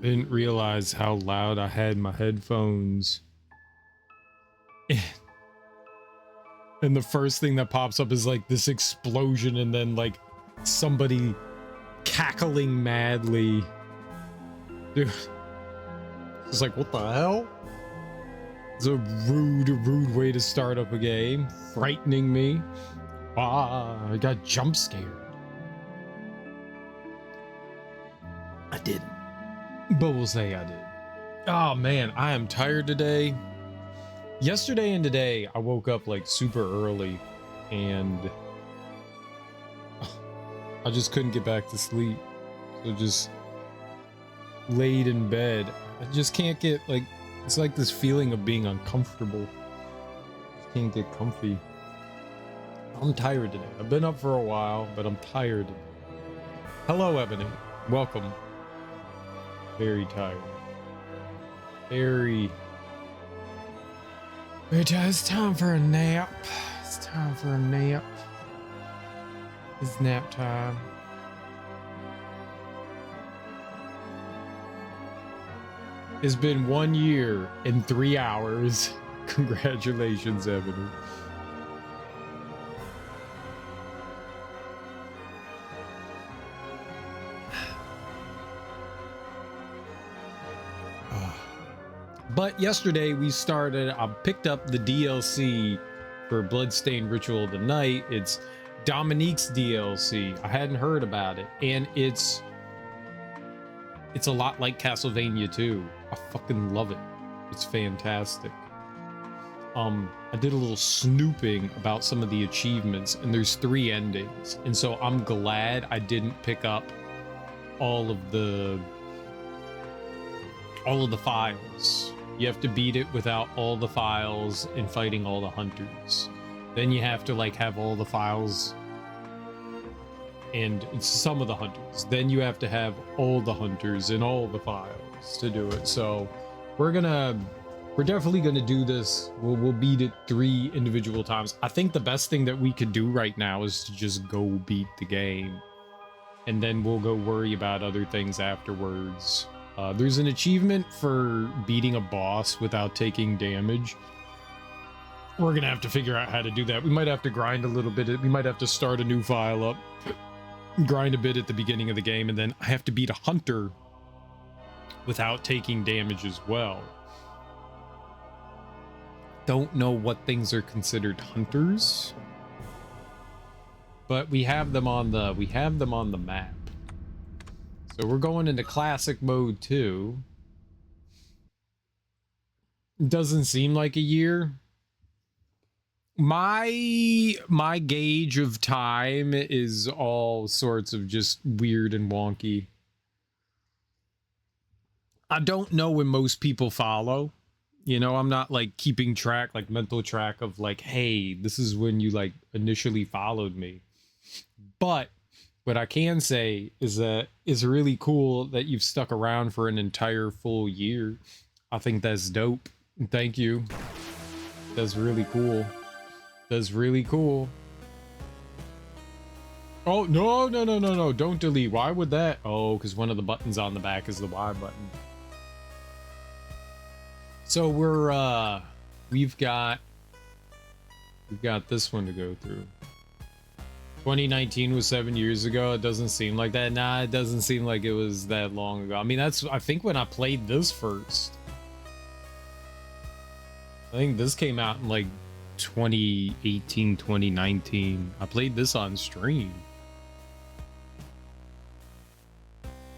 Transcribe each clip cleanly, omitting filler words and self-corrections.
Didn't realize how loud I had my headphones. And the first thing that pops up is like this explosion and then like somebody cackling madly. Dude, it's like, what the hell? It's a rude way to start up a game. Frightening me. I got jump scared. I didn't. But we'll say I did. Oh man, I am tired today. Yesterday and today, I woke up like super early and I just couldn't get back to sleep. So just laid in bed. I just can't get like, it's like this feeling of being uncomfortable. Just can't get comfy. I'm tired today. I've been up for a while, but I'm tired. Hello, Ebony. Welcome. Very tired. Very tired. It's time for a nap. It's time for a nap. It's nap time. It's been 1 year and 3 hours. Congratulations, Ebony. But yesterday we I picked up the DLC for Bloodstained Ritual of the Night. It's Dominique's DLC. I hadn't heard about it, and it's a lot like Castlevania 2. I fucking love it. It's fantastic. I did a little snooping about some of the achievements, and there's 3 endings, and so I'm glad I didn't pick up all of the files. You have to beat it without all the files and fighting all the hunters. Then you have to like have all the files and some of the hunters. Then you have to have all the hunters and all the files to do it. So we're definitely gonna do this. We'll beat it 3 individual times. I think the best thing that we could do right now is to just go beat the game, and then we'll go worry about other things afterwards. There's an achievement for beating a boss without taking damage. We're gonna have to figure out how to do that. We might have to grind a little bit. We might have to start a new file up, grind a bit at the beginning of the game, and then I have to beat a hunter without taking damage as well. Don't know what things are considered hunters, but we have them on the map. So we're going into classic mode 2. Doesn't seem like a year. My gauge of time is all sorts of just weird and wonky. I don't know when most people follow. You know, I'm not like keeping track, like mental track of like, hey, this is when you like initially followed me. But what I can say is that it's really cool that you've stuck around for an entire full year. I think that's dope. Thank you. That's really cool. That's really cool. Oh, no. Don't delete. Why would that? Oh, because one of the buttons on the back is the Y button. So we've got this one to go through. 2019 was 7 years ago. It doesn't seem like that. Nah, it doesn't seem like it was that long ago. I mean, I think when I played this first. I think this came out in like 2018, 2019. I played this on stream.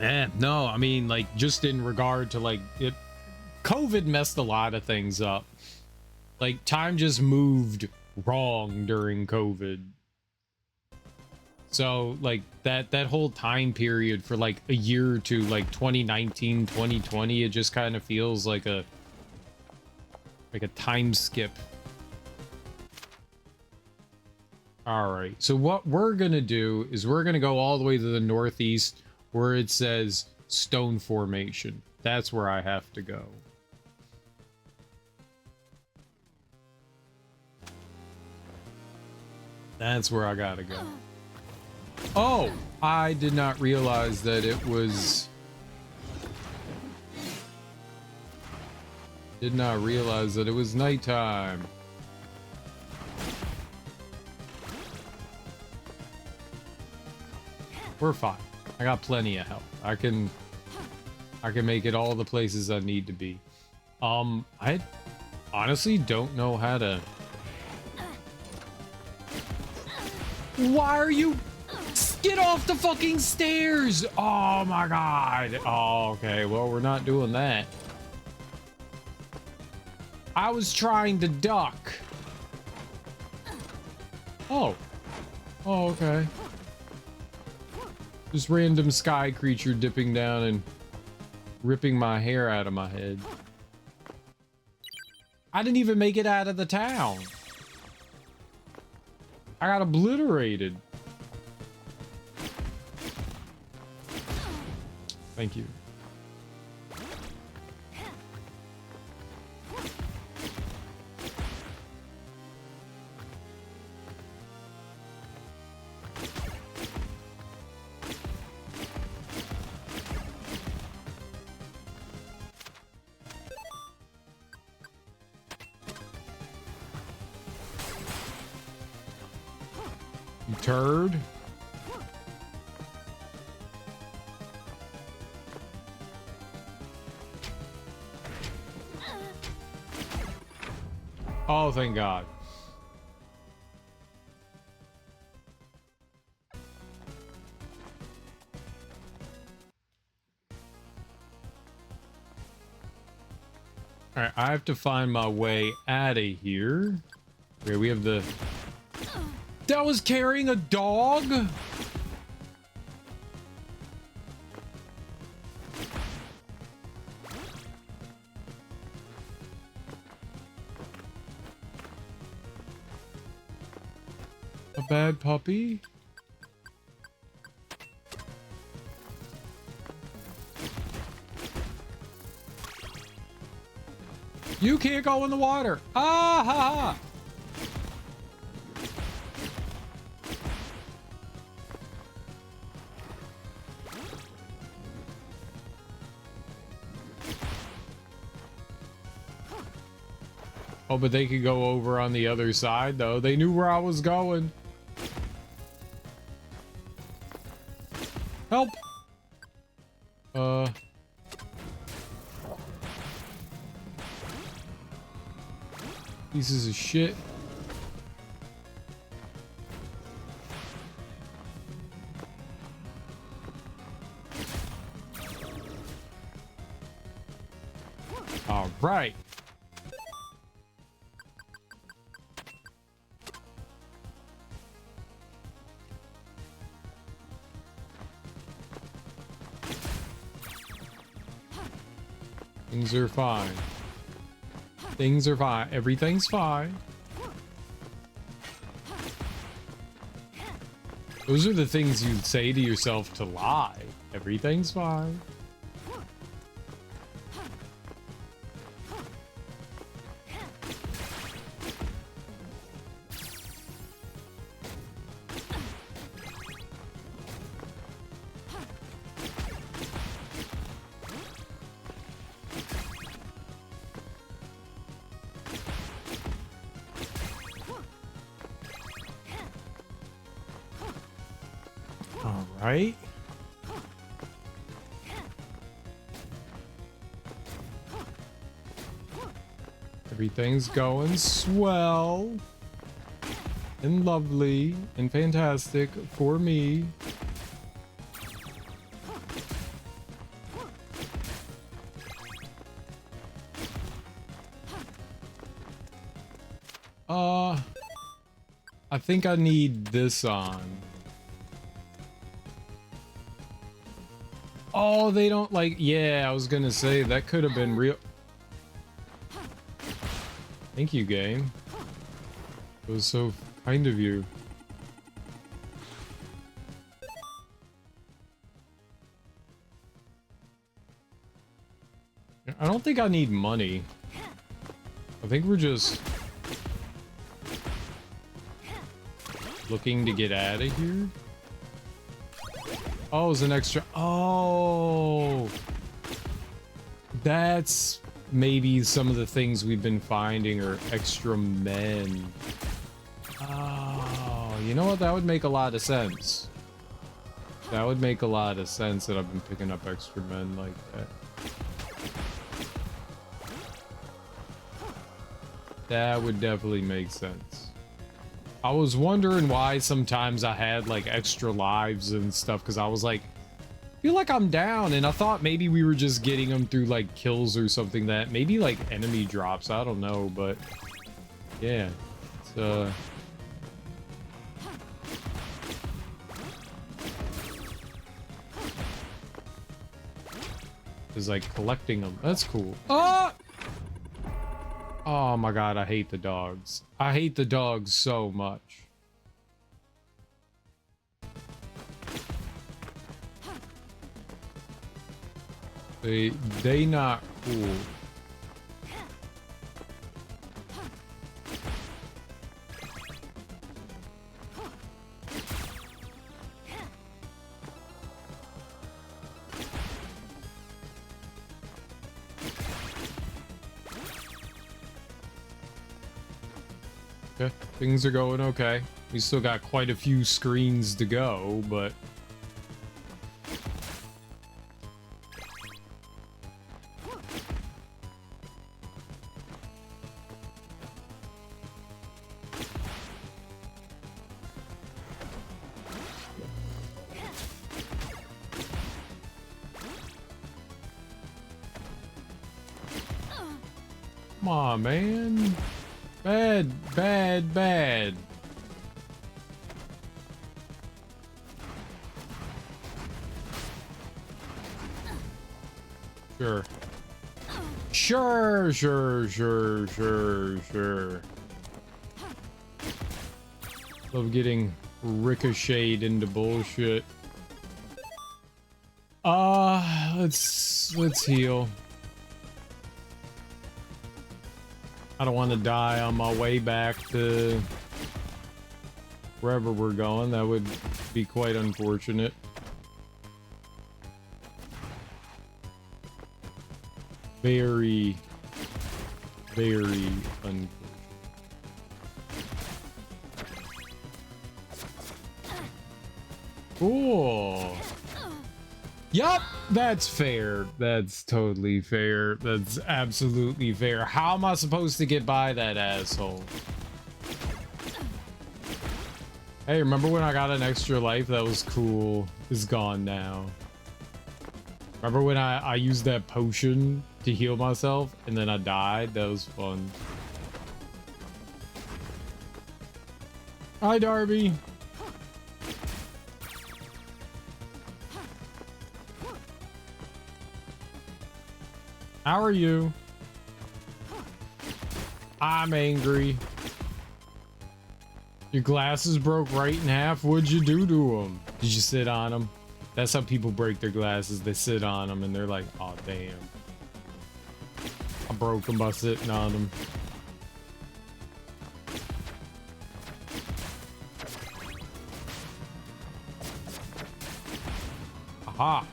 No, I mean, like, just in regard to like it. COVID messed a lot of things up. Like, time just moved wrong during COVID. So like that whole time period for like a year or two, like 2019, 2020, it just kind of feels like a time skip. All right, so what we're gonna do is we're gonna go all the way to the northeast where it says Stone Formation. That's where I have to go. That's where I gotta go. Oh, I did not realize that it was Did not realize that it was nighttime. We're fine. I got plenty of help. I can make it all the places I need to be. I honestly don't know how to. Why are you? Get off the fucking stairs! Oh my god. Oh, okay. Well, we're not doing that. I was trying to duck. Oh. Oh, okay. Just random sky creature dipping down and ripping my hair out of my head. I didn't even make it out of the town. I got obliterated. Thank you. You turd. Oh, thank God. All right, I have to find my way out of here. Okay, we have the... That was carrying a dog? A bad puppy? You can't go in the water. Ah ha ha. Oh, but they could go over on the other side, though. They knew where I was going. Help! Pieces of shit. All right. Things are fine. Things are fine. Everything's fine. Those are the things you say to yourself to lie. Everything's fine. Right? Everything's going swell and lovely and fantastic for me. I think I need this on. Oh, they don't like... Yeah, I was gonna say, that could have been real... Thank you, game. It was so kind of you. I don't think I need money. I think we're just... looking to get out of here. Oh, it's an extra. Oh, that's maybe some of the things we've been finding are extra men. Oh, you know what? That would make a lot of sense. That would make a lot of sense that I've been picking up extra men like that. That would definitely make sense. I was wondering why sometimes I had like extra lives and stuff, because I was like, I feel like I'm down, and I thought maybe we were just getting them through like kills or something, that maybe like enemy drops, I don't know, but yeah, it's is like collecting them. That's cool. Ah! Oh my god, I hate the dogs. I hate the dogs so much. They not cool. Okay, things are going okay. We still got quite a few screens to go, but come on, man. Bad, bad, bad. Sure. Sure, sure, sure, sure, sure. Love getting ricocheted into bullshit. Let's heal. I don't want to die on my way back to wherever we're going. That would be quite unfortunate. Very, very unfortunate. Cool. Yup, that's fair. That's totally fair. That's absolutely fair. How am I supposed to get by that asshole? Hey, remember when I got an extra life? That was cool. It's gone now. Remember when I used that potion to heal myself and then I died? That was fun. Hi, Darby. How are you? I'm angry. Your glasses broke right in half. What'd you do to them? Did you sit on them? That's how people break their glasses. They sit on them and they're like, oh, damn. I broke them by sitting on them. Aha.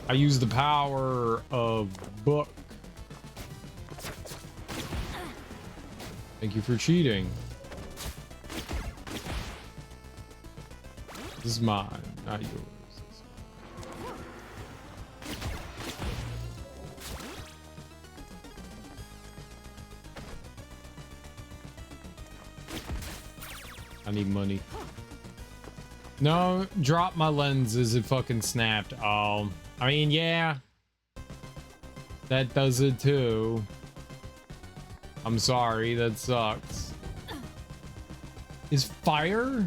I use the power of book. Thank you for cheating. This is mine, not yours. I need money. No, drop my lenses. It fucking snapped. Oh, I mean, yeah. That does it too. I'm sorry, that sucks. Is fire?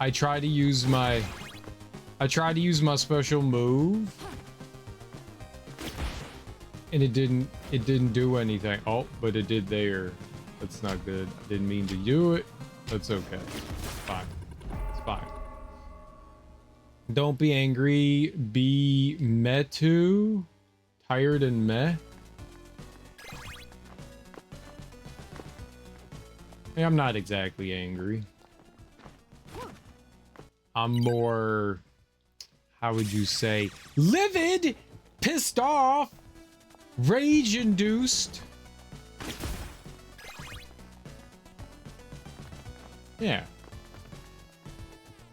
I tried to use my special move. And it didn't do anything. Oh, but it did there. That's not good. I didn't mean to do it. That's okay. It's fine. It's fine. Don't be angry. Be metu. Tired and meh. Hey, I'm not exactly angry. I'm more, how would you say, livid Pissed off. Rage induced. Yeah.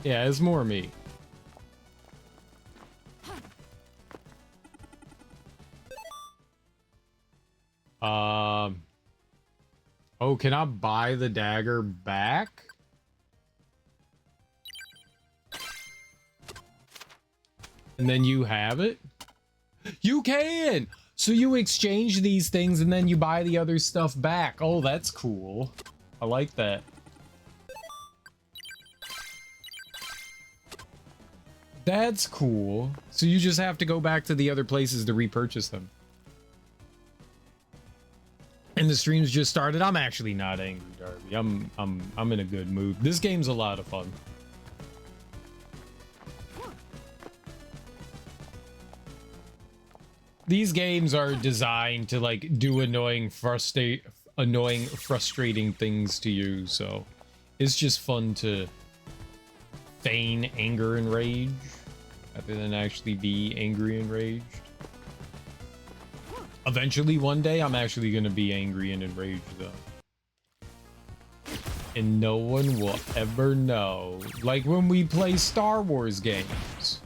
Yeah, it's more me. Oh, can I buy the dagger back? And then you have it? You can! So you exchange these things and then you buy the other stuff back. Oh, that's cool. I like that. That's cool. So you just have to go back to the other places to repurchase them. And the stream's just started. I'm actually not angry, Darby. I'm in a good mood. This game's a lot of fun. These games are designed to like do annoying, frustrating things to you, so it's just fun to feign anger and rage rather than actually be angry and raged. Eventually, one day, I'm actually gonna be angry and enraged, though. And no one will ever know. Like when we play Star Wars games.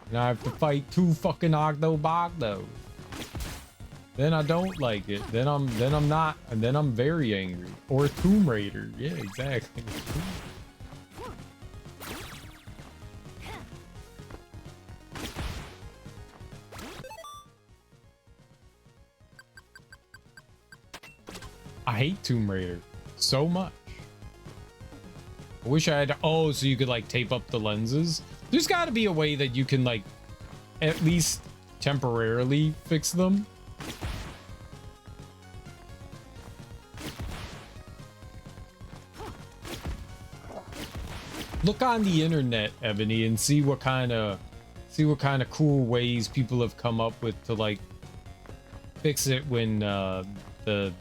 And I have to fight 2 fucking Octobogdos. Then I don't like it. Then I'm not, and then I'm very angry. Or Tomb Raider. Yeah, exactly. I hate Tomb Raider so much. I wish I had, oh, so you could like tape up the lenses. There's got to be a way that you can like at least temporarily fix them. Look on the internet, Ebony, and see what kind of cool ways people have come up with to like fix it when the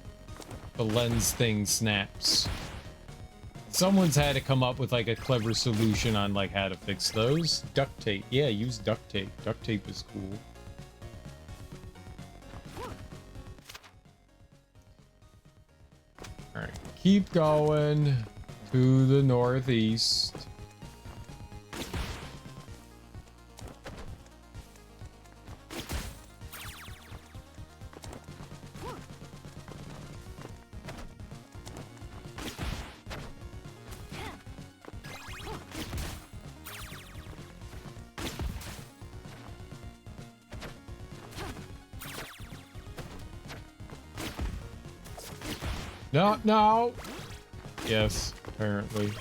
lens thing snaps. Someone's had to come up with like a clever solution on like how to fix those. Duct tape. Yeah, use duct tape. Duct tape is cool. All right, keep going to the northeast. No, no. Yes, apparently.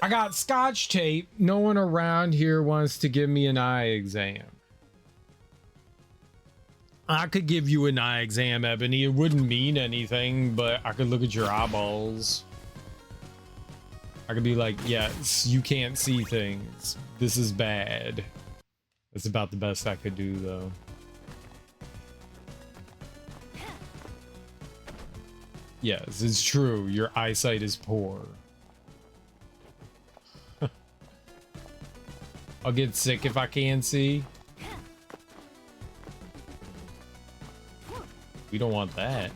I got scotch tape. No one around here wants to give me an eye exam. I could give you an eye exam, Ebony. It wouldn't mean anything, but I could look at your eyeballs. I could be like, yes, you can't see things. This is bad. That's about the best I could do, though. Yes, it's true. Your eyesight is poor. I'll get sick if I can't see. We don't want that.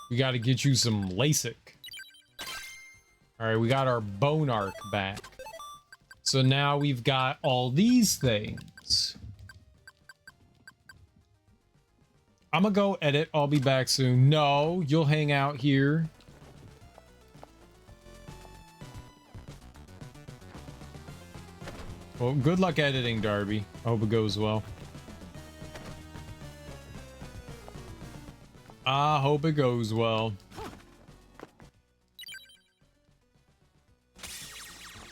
We got to get you some LASIK. All right, we got our bone arc back. So now we've got all these things. I'm gonna go edit. I'll be back soon. No, you'll hang out here. Well, good luck editing, Darby. I hope it goes well. I hope it goes well.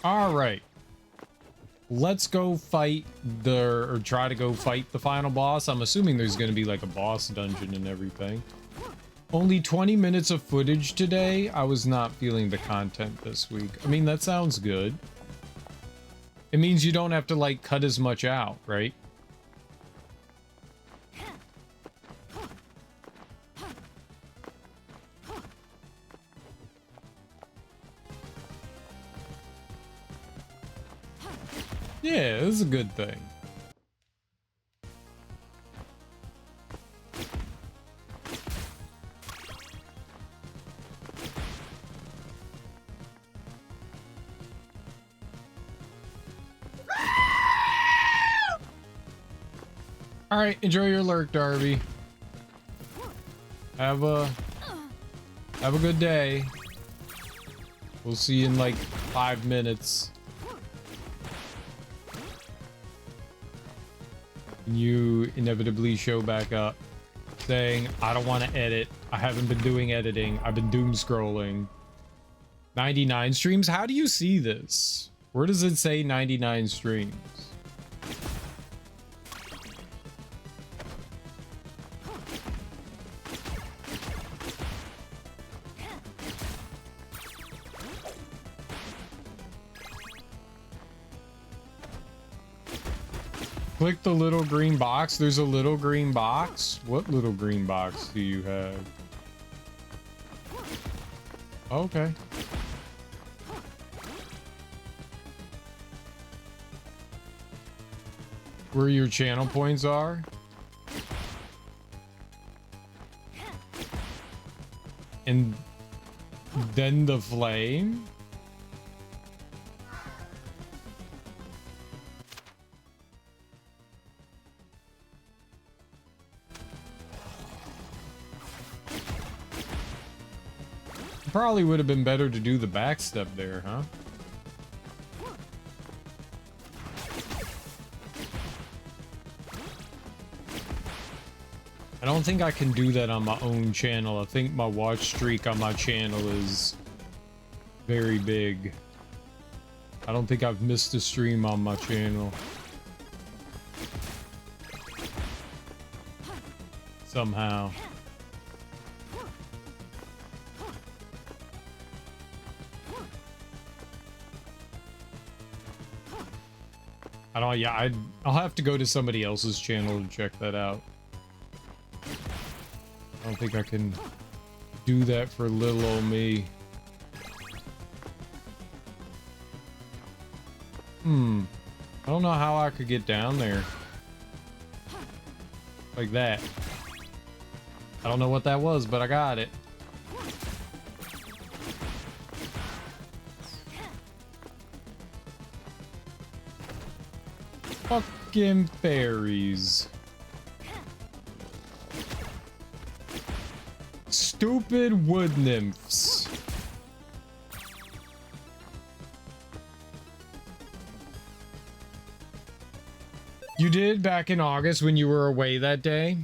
All right. Let's go fight or try to go fight the final boss. I'm assuming there's going to be like a boss dungeon and everything. Only 20 minutes of footage today. I was not feeling the content this week. I mean, that sounds good. It means you don't have to like cut as much out, right? Yeah, this is a good thing. All right, enjoy your lurk, Darby. Have a good day. We'll see you in like 5 minutes. You inevitably show back up saying, I don't want to edit. I haven't been doing editing. I've been doom scrolling. 99 streams? How do you see this? Where does it say 99 streams? Click the little green box. There's a little green box. What little green box do you have? Okay. Where your channel points are? And then the flame? Probably would have been better to do the back step there, huh? I don't think I can do that on my own channel. I think my watch streak on my channel is very big. I don't think I've missed a stream on my channel. Somehow. I don't, yeah, I'll have to go to somebody else's channel to check that out. I don't think I can do that for little old me. I don't know how I could get down there. Like that. I don't know what that was, but I got it. Fucking fairies. Stupid wood nymphs. You did back in August when you were away that day?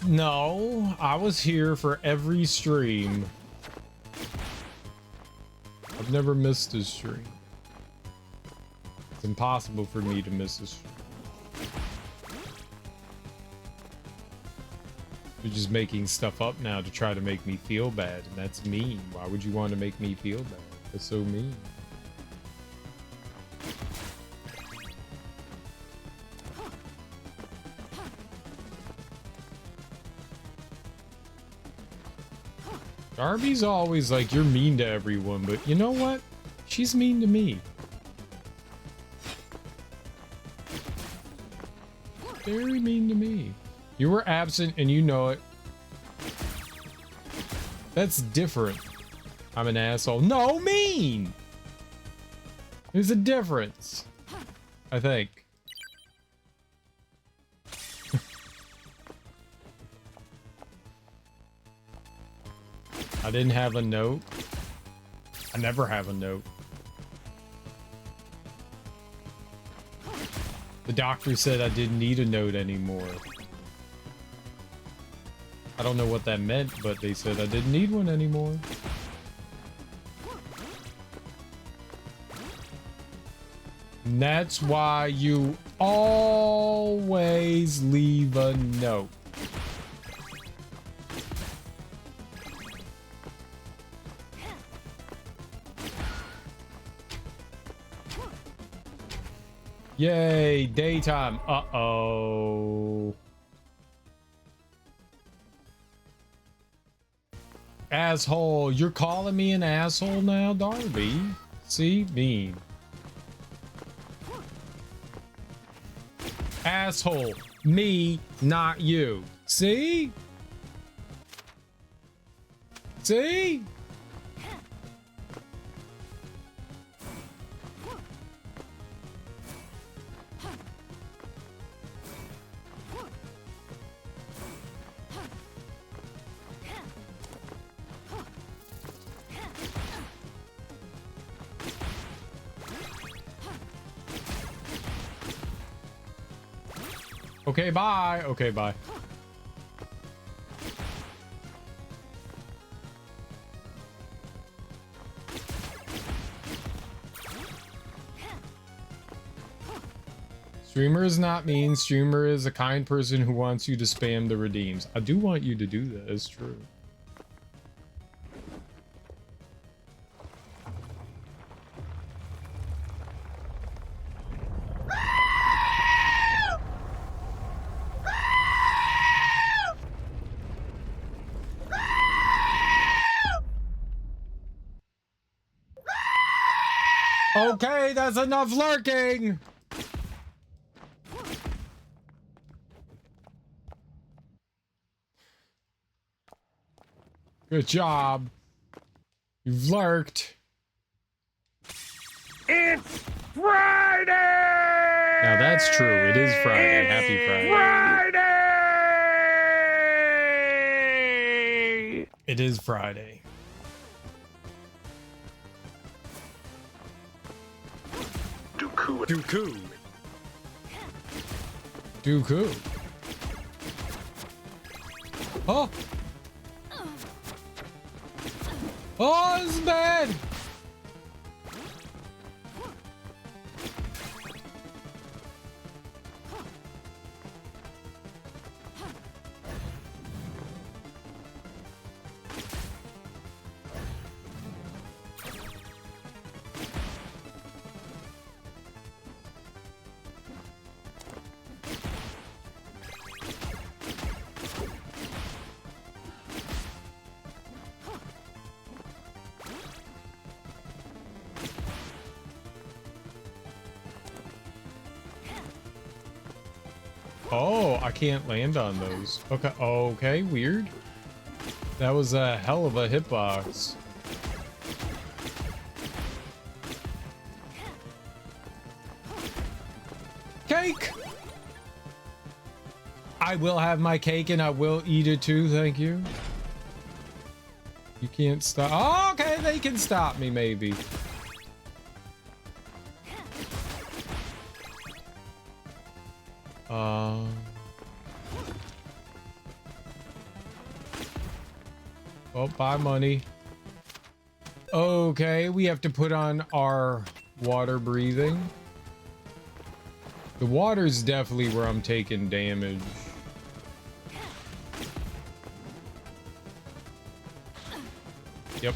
No, I was here for every stream. I've never missed a stream. It's impossible for me to miss a stream. You're just making stuff up now to try to make me feel bad, and that's mean. Why would you want to make me feel bad? That's so mean. Darby's always like, you're mean to everyone, but you know what? She's mean to me. Very mean to me. You were absent and you know it. That's different. I'm an asshole. No, mean! There's a difference. I think. I didn't have a note. I never have a note. The doctor said I didn't need a note anymore. I don't know what that meant, but they said I didn't need one anymore. And that's why you always leave a note. Yay, daytime. Uh-oh. Asshole, you're calling me an asshole now, Darby? See? Mean. Asshole. Me, not you. See? See? Okay, bye. Okay, bye. Streamer is not mean. Streamer is a kind person who wants you to spam the redeems. I do want you to do that. It's true. Okay, that's enough lurking. Good job. You've lurked. It's Friday! Now that's true. It is Friday. Happy Friday. Friday! It is Friday. Dooku. Dooku. Dooku. Oh! Oh, this is bad! Oh, I can't land on those. Okay, okay, weird. That was a hell of a hitbox. Cake! I will have my cake and I will eat it too, thank you. You can't stop. Oh, okay, they can stop me maybe. Oh, buy money. Okay, we have to put on our water breathing. The water's definitely where I'm taking damage. Yep.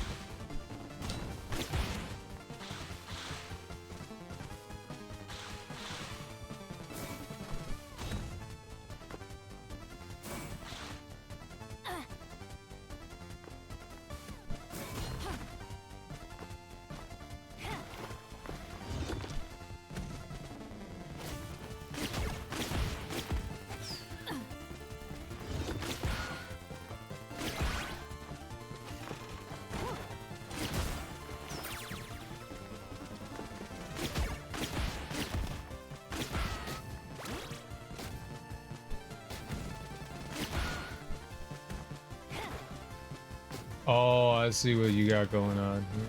Oh, I see what you got going on here.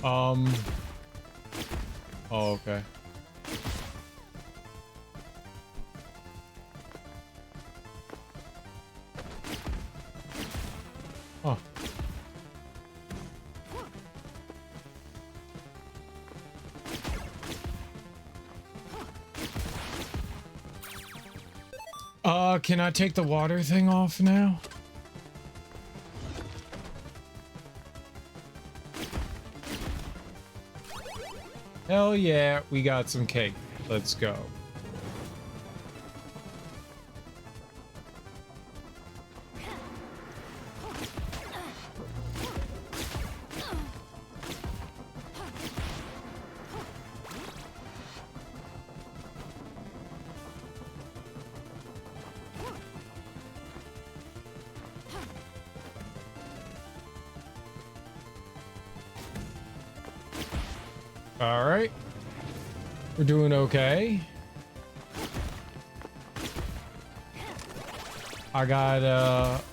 Oh, okay. Oh. Can I take the water thing off now? Hell yeah, we got some cake. Let's go. All right. We're doing okay. I got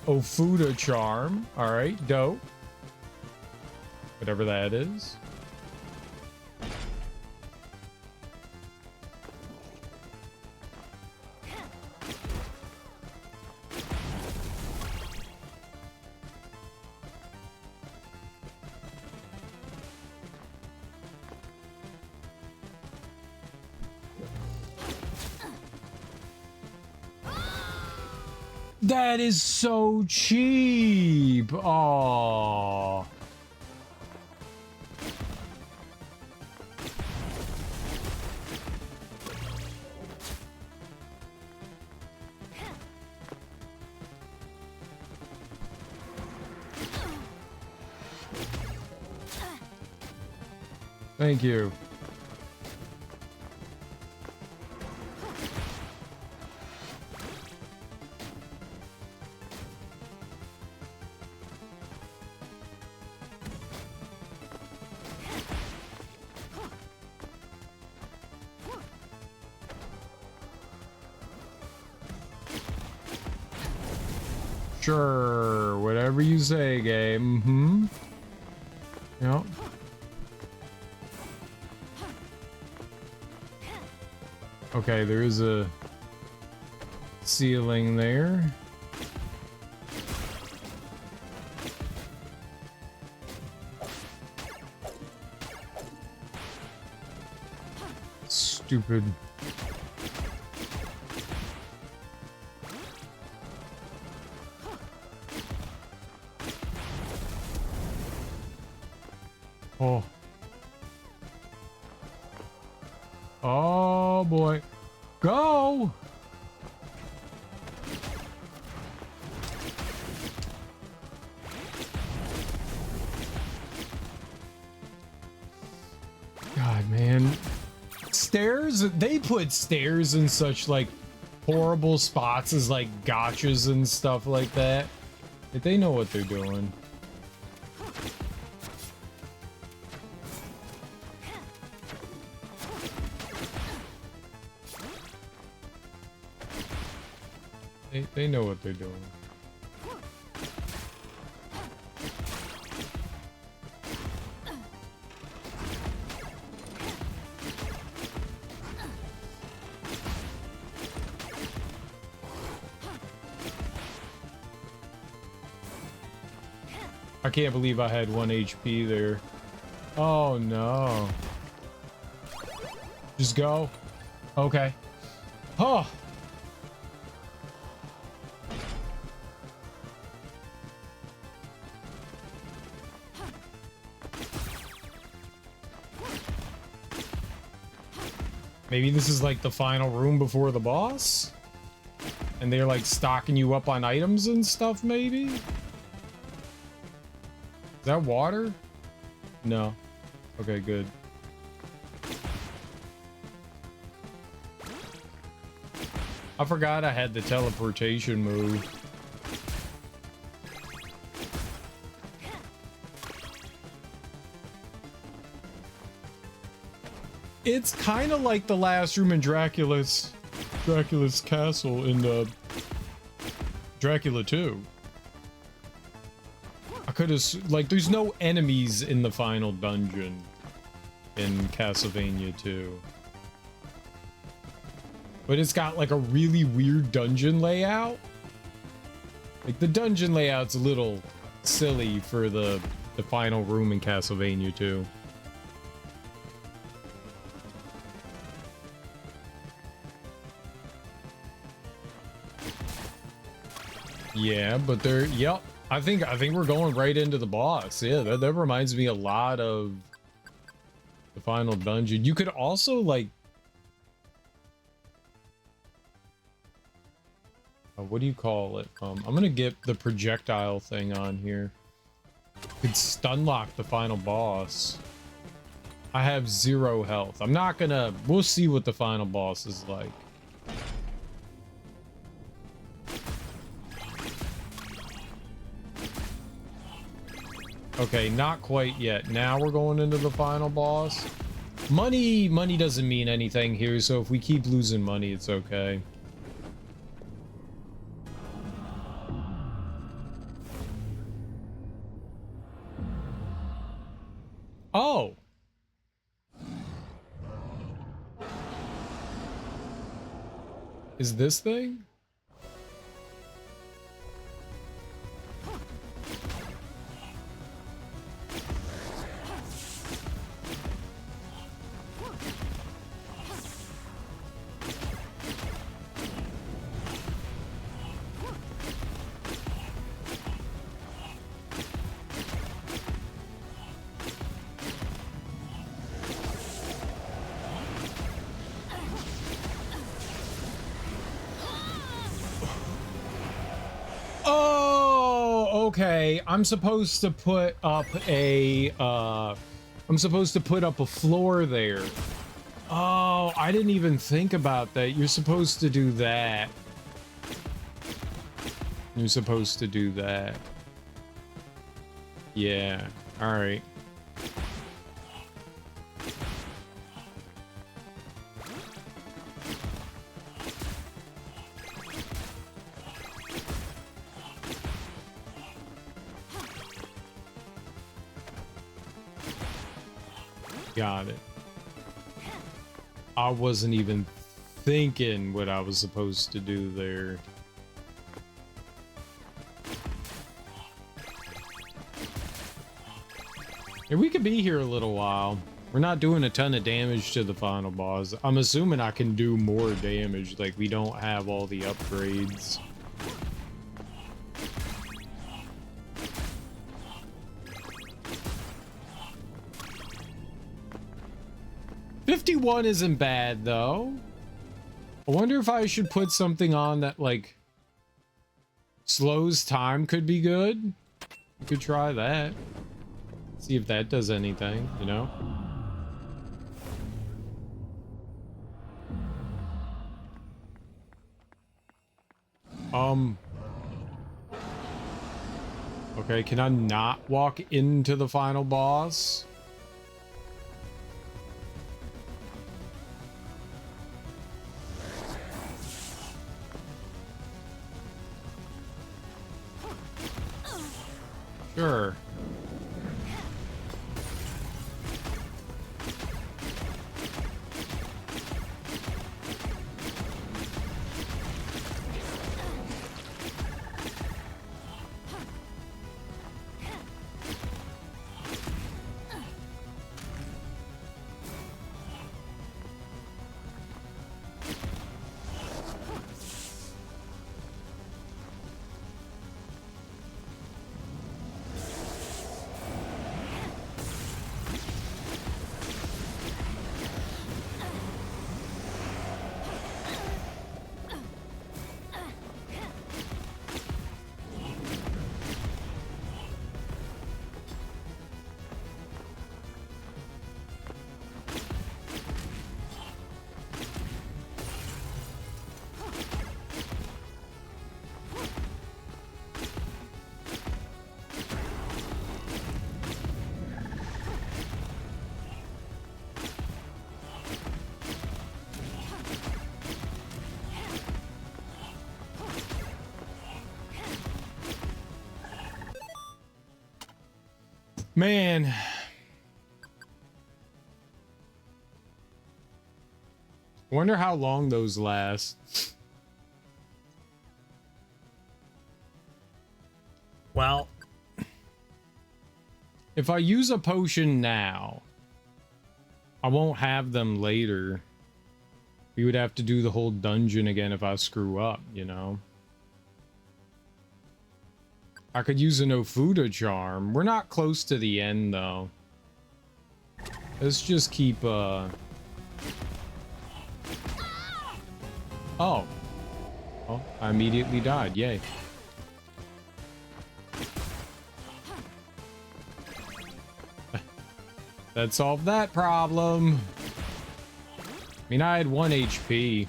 Ofuda charm. All right, dope. Whatever that is. That is so cheap. Oh. Thank you. Sure, whatever you say, game. Mm-hmm. Yep. Okay, there is a ceiling there. Stupid. Oh. Oh boy. Go! God, man. Stairs? They put stairs in such, like, horrible spots as, like, gotchas and stuff like that. They know what they're doing. They know what they're doing. I can't believe I had 1 HP there. Oh no. Just go. Okay. Oh. Maybe this is like the final room before the boss? And they're like stocking you up on items and stuff, maybe? Is that water? No. Okay, good. I forgot I had the teleportation move. It's kind of like the last room in Dracula's castle in Dracula 2. I could have, like, there's no enemies in the final dungeon in Castlevania 2. But it's got like a really weird dungeon layout. Like the dungeon layout's a little silly for the final room in Castlevania 2. Yeah, but they're, yep. I think we're going right into the boss. Yeah, that reminds me a lot of the final dungeon. You could also like, what do you call it? I'm gonna get the projectile thing on here. You could stun lock the final boss. I have 0 health. I'm not gonna, we'll see what the final boss is like. Okay, not quite yet. Now we're going into the final boss. Money doesn't mean anything here, so if we keep losing money, it's okay. Oh. Is this thing? Oh, okay. I'm supposed to put up a floor there. Oh, I didn't even think about that. You're supposed to do that. You're supposed to do that. Yeah. All right. Got it. I wasn't even thinking what I was supposed to do there. Yeah, we could be here a little while. We're not doing a ton of damage to the final boss. I'm assuming I can do more damage, like we don't have all the upgrades. $51 isn't bad, though. I wonder if I should put something on that, like, slows time could be good. We could try that. See if that does anything, you know? Okay, can I not walk into the final boss? Sure. Man. Wonder how long those last. Well, if I use a potion now, I won't have them later. We would have to do the whole dungeon again if I screw up, you know? I could use an Ofuda charm. We're not close to the end, though. Let's just keep, Oh. Oh, I immediately died. Yay. That solved that problem. I mean, I had 1 HP.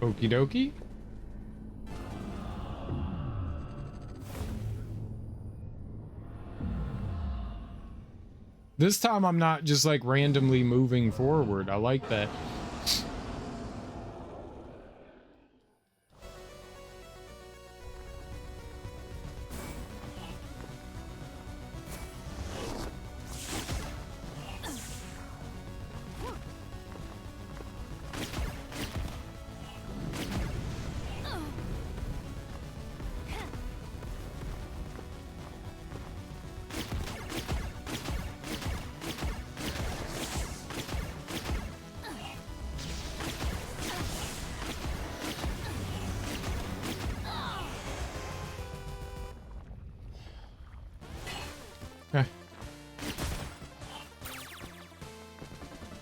Okie dokie. This time I'm not just like randomly moving forward. I like that.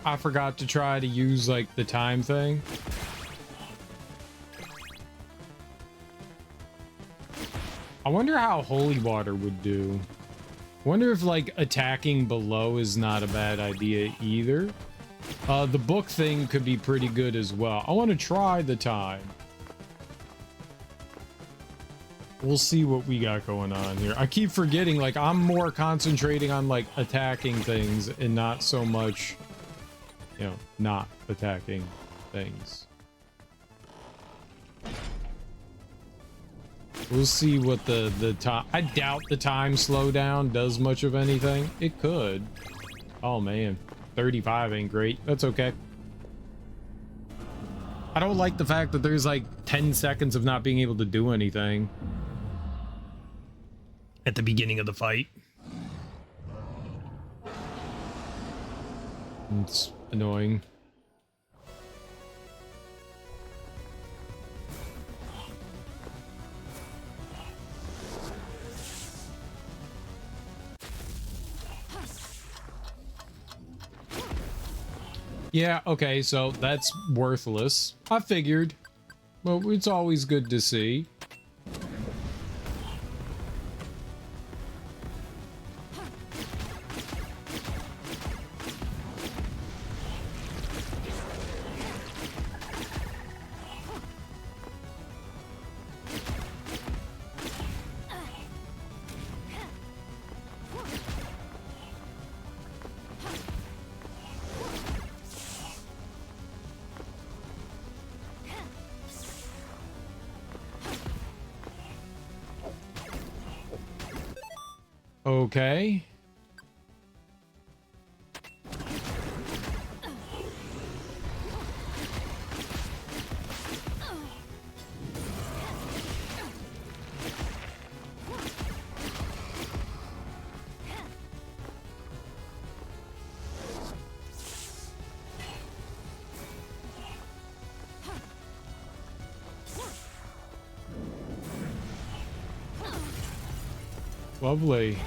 I forgot to try to use like the time thing. I wonder how holy water would do. Wonder if like attacking below is not a bad idea either. The book thing could be pretty good as well. I want to try the time. We'll see what we got going on here. I keep forgetting, like, I'm more concentrating on like attacking things and not so much, you know, not attacking things. We'll see what the time. I doubt the time slowdown does much of anything. It could. Oh man, 35 ain't great. That's okay. I don't like the fact that there's like 10 seconds of not being able to do anything at the beginning of the fight. It's annoying. Yeah, okay, so that's worthless. I figured. Well, it's always good to see. Okay. Lovely.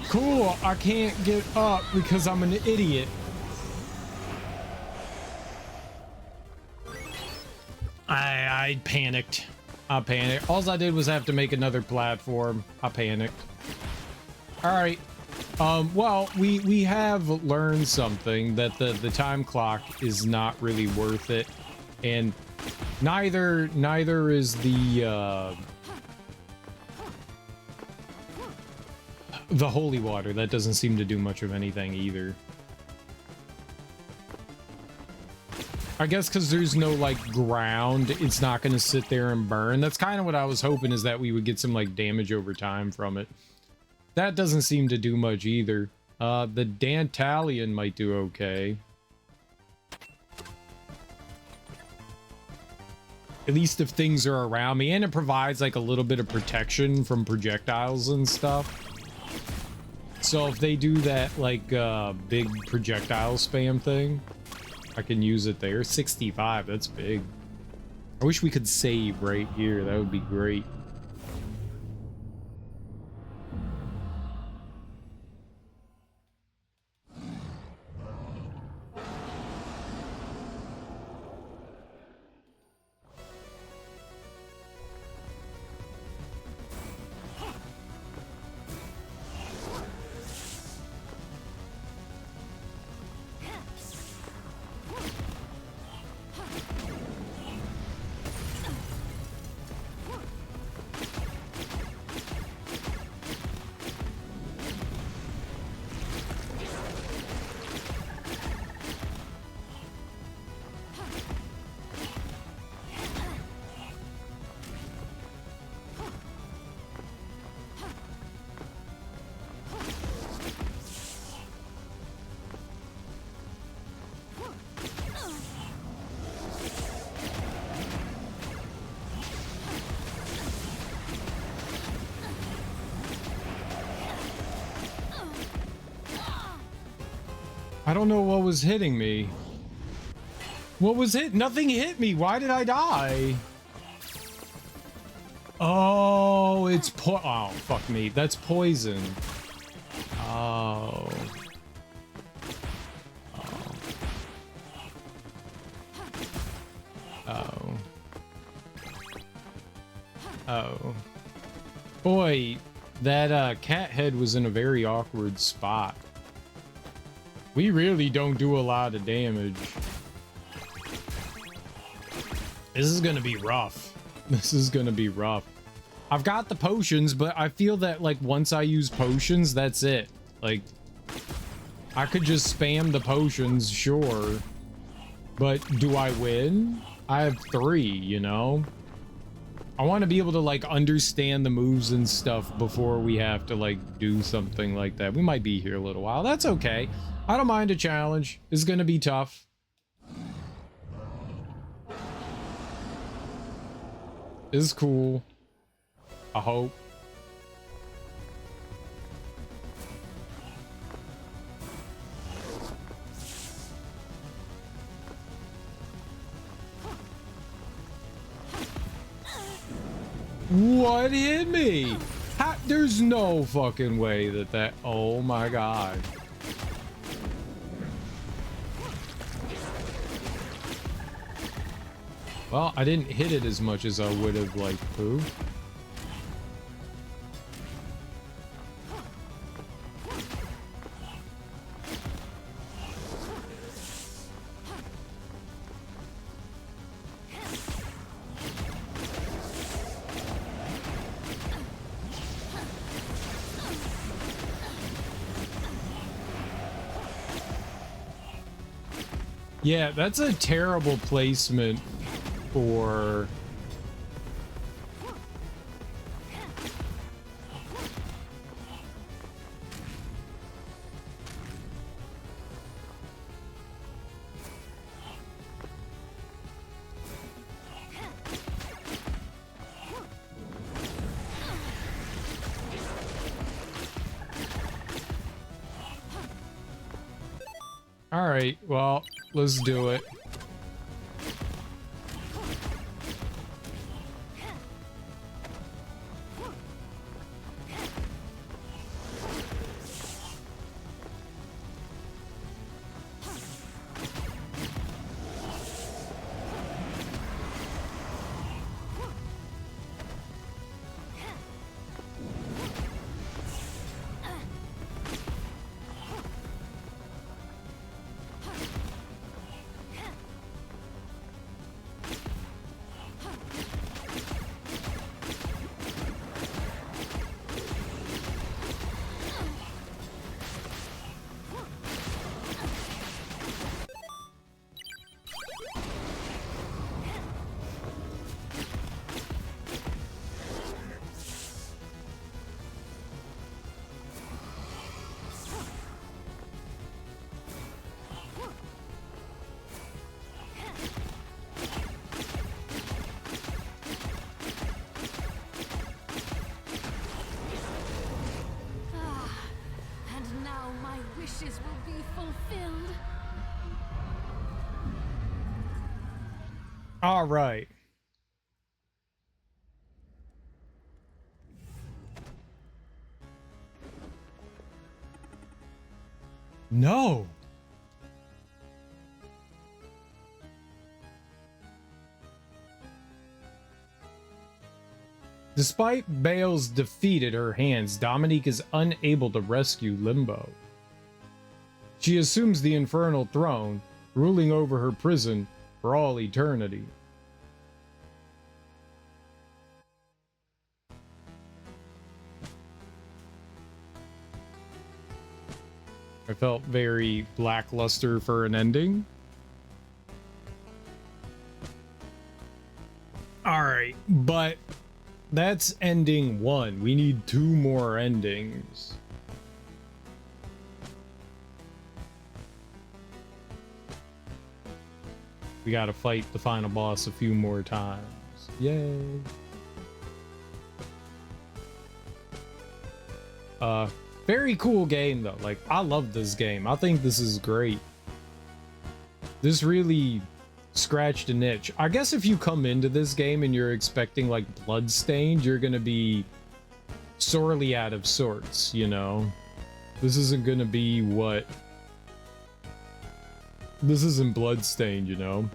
Cool, I can't get up because I'm an idiot. I panicked. I panicked. All I did was have to make another platform. I panicked. All right. Well, we have learned something, that the time clock is not really worth it, and neither is the holy water. That doesn't seem to do much of anything either. I guess because there's no like ground, it's not going to sit there and burn. That's kind of what I was hoping, is that we would get some like damage over time from it. That doesn't seem to do much either. The Dantalion might do okay. At least if things are around me, and it provides like a little bit of protection from projectiles and stuff. So if they do that like big projectile spam thing, I can use it there. 65, that's big. I wish we could save right here. That would be great. I don't know what was hitting me. What was hit? Nothing hit me. Why did I die? Oh, it's oh, fuck me. That's poison. Oh. Oh. Oh. Boy, that cat head was in a very awkward spot. We really don't do a lot of damage. This is gonna be rough. This is gonna be rough. I've got the potions, but I feel that like once I use potions, that's it. Like, I could just spam the potions, sure. But do I win? I have 3, you know? I want to be able to like understand the moves and stuff before we have to like do something like that. We might be here a little while. That's okay. I don't mind a challenge. It's gonna be tough. It's cool. I hope. What hit me? How, there's no fucking way that oh my god. Well, I didn't hit it as much as I would have liked to. Yeah, that's a terrible placement for... All right, well, let's do it. All right. No. Despite Bale's defeat at her hands, Dominique is unable to rescue Limbo. She assumes the Infernal Throne, ruling over her prison for all eternity. I felt very lackluster for an ending. Alright, but that's ending 1. We need 2 more endings. We gotta fight the final boss a few more times. Yay. Very cool game though. Like, I love this game. I think this is great. This really scratched an itch. I guess if you come into this game and you're expecting like Bloodstained, you're gonna be sorely out of sorts, you know? This isn't gonna be what... This isn't Bloodstained, you know?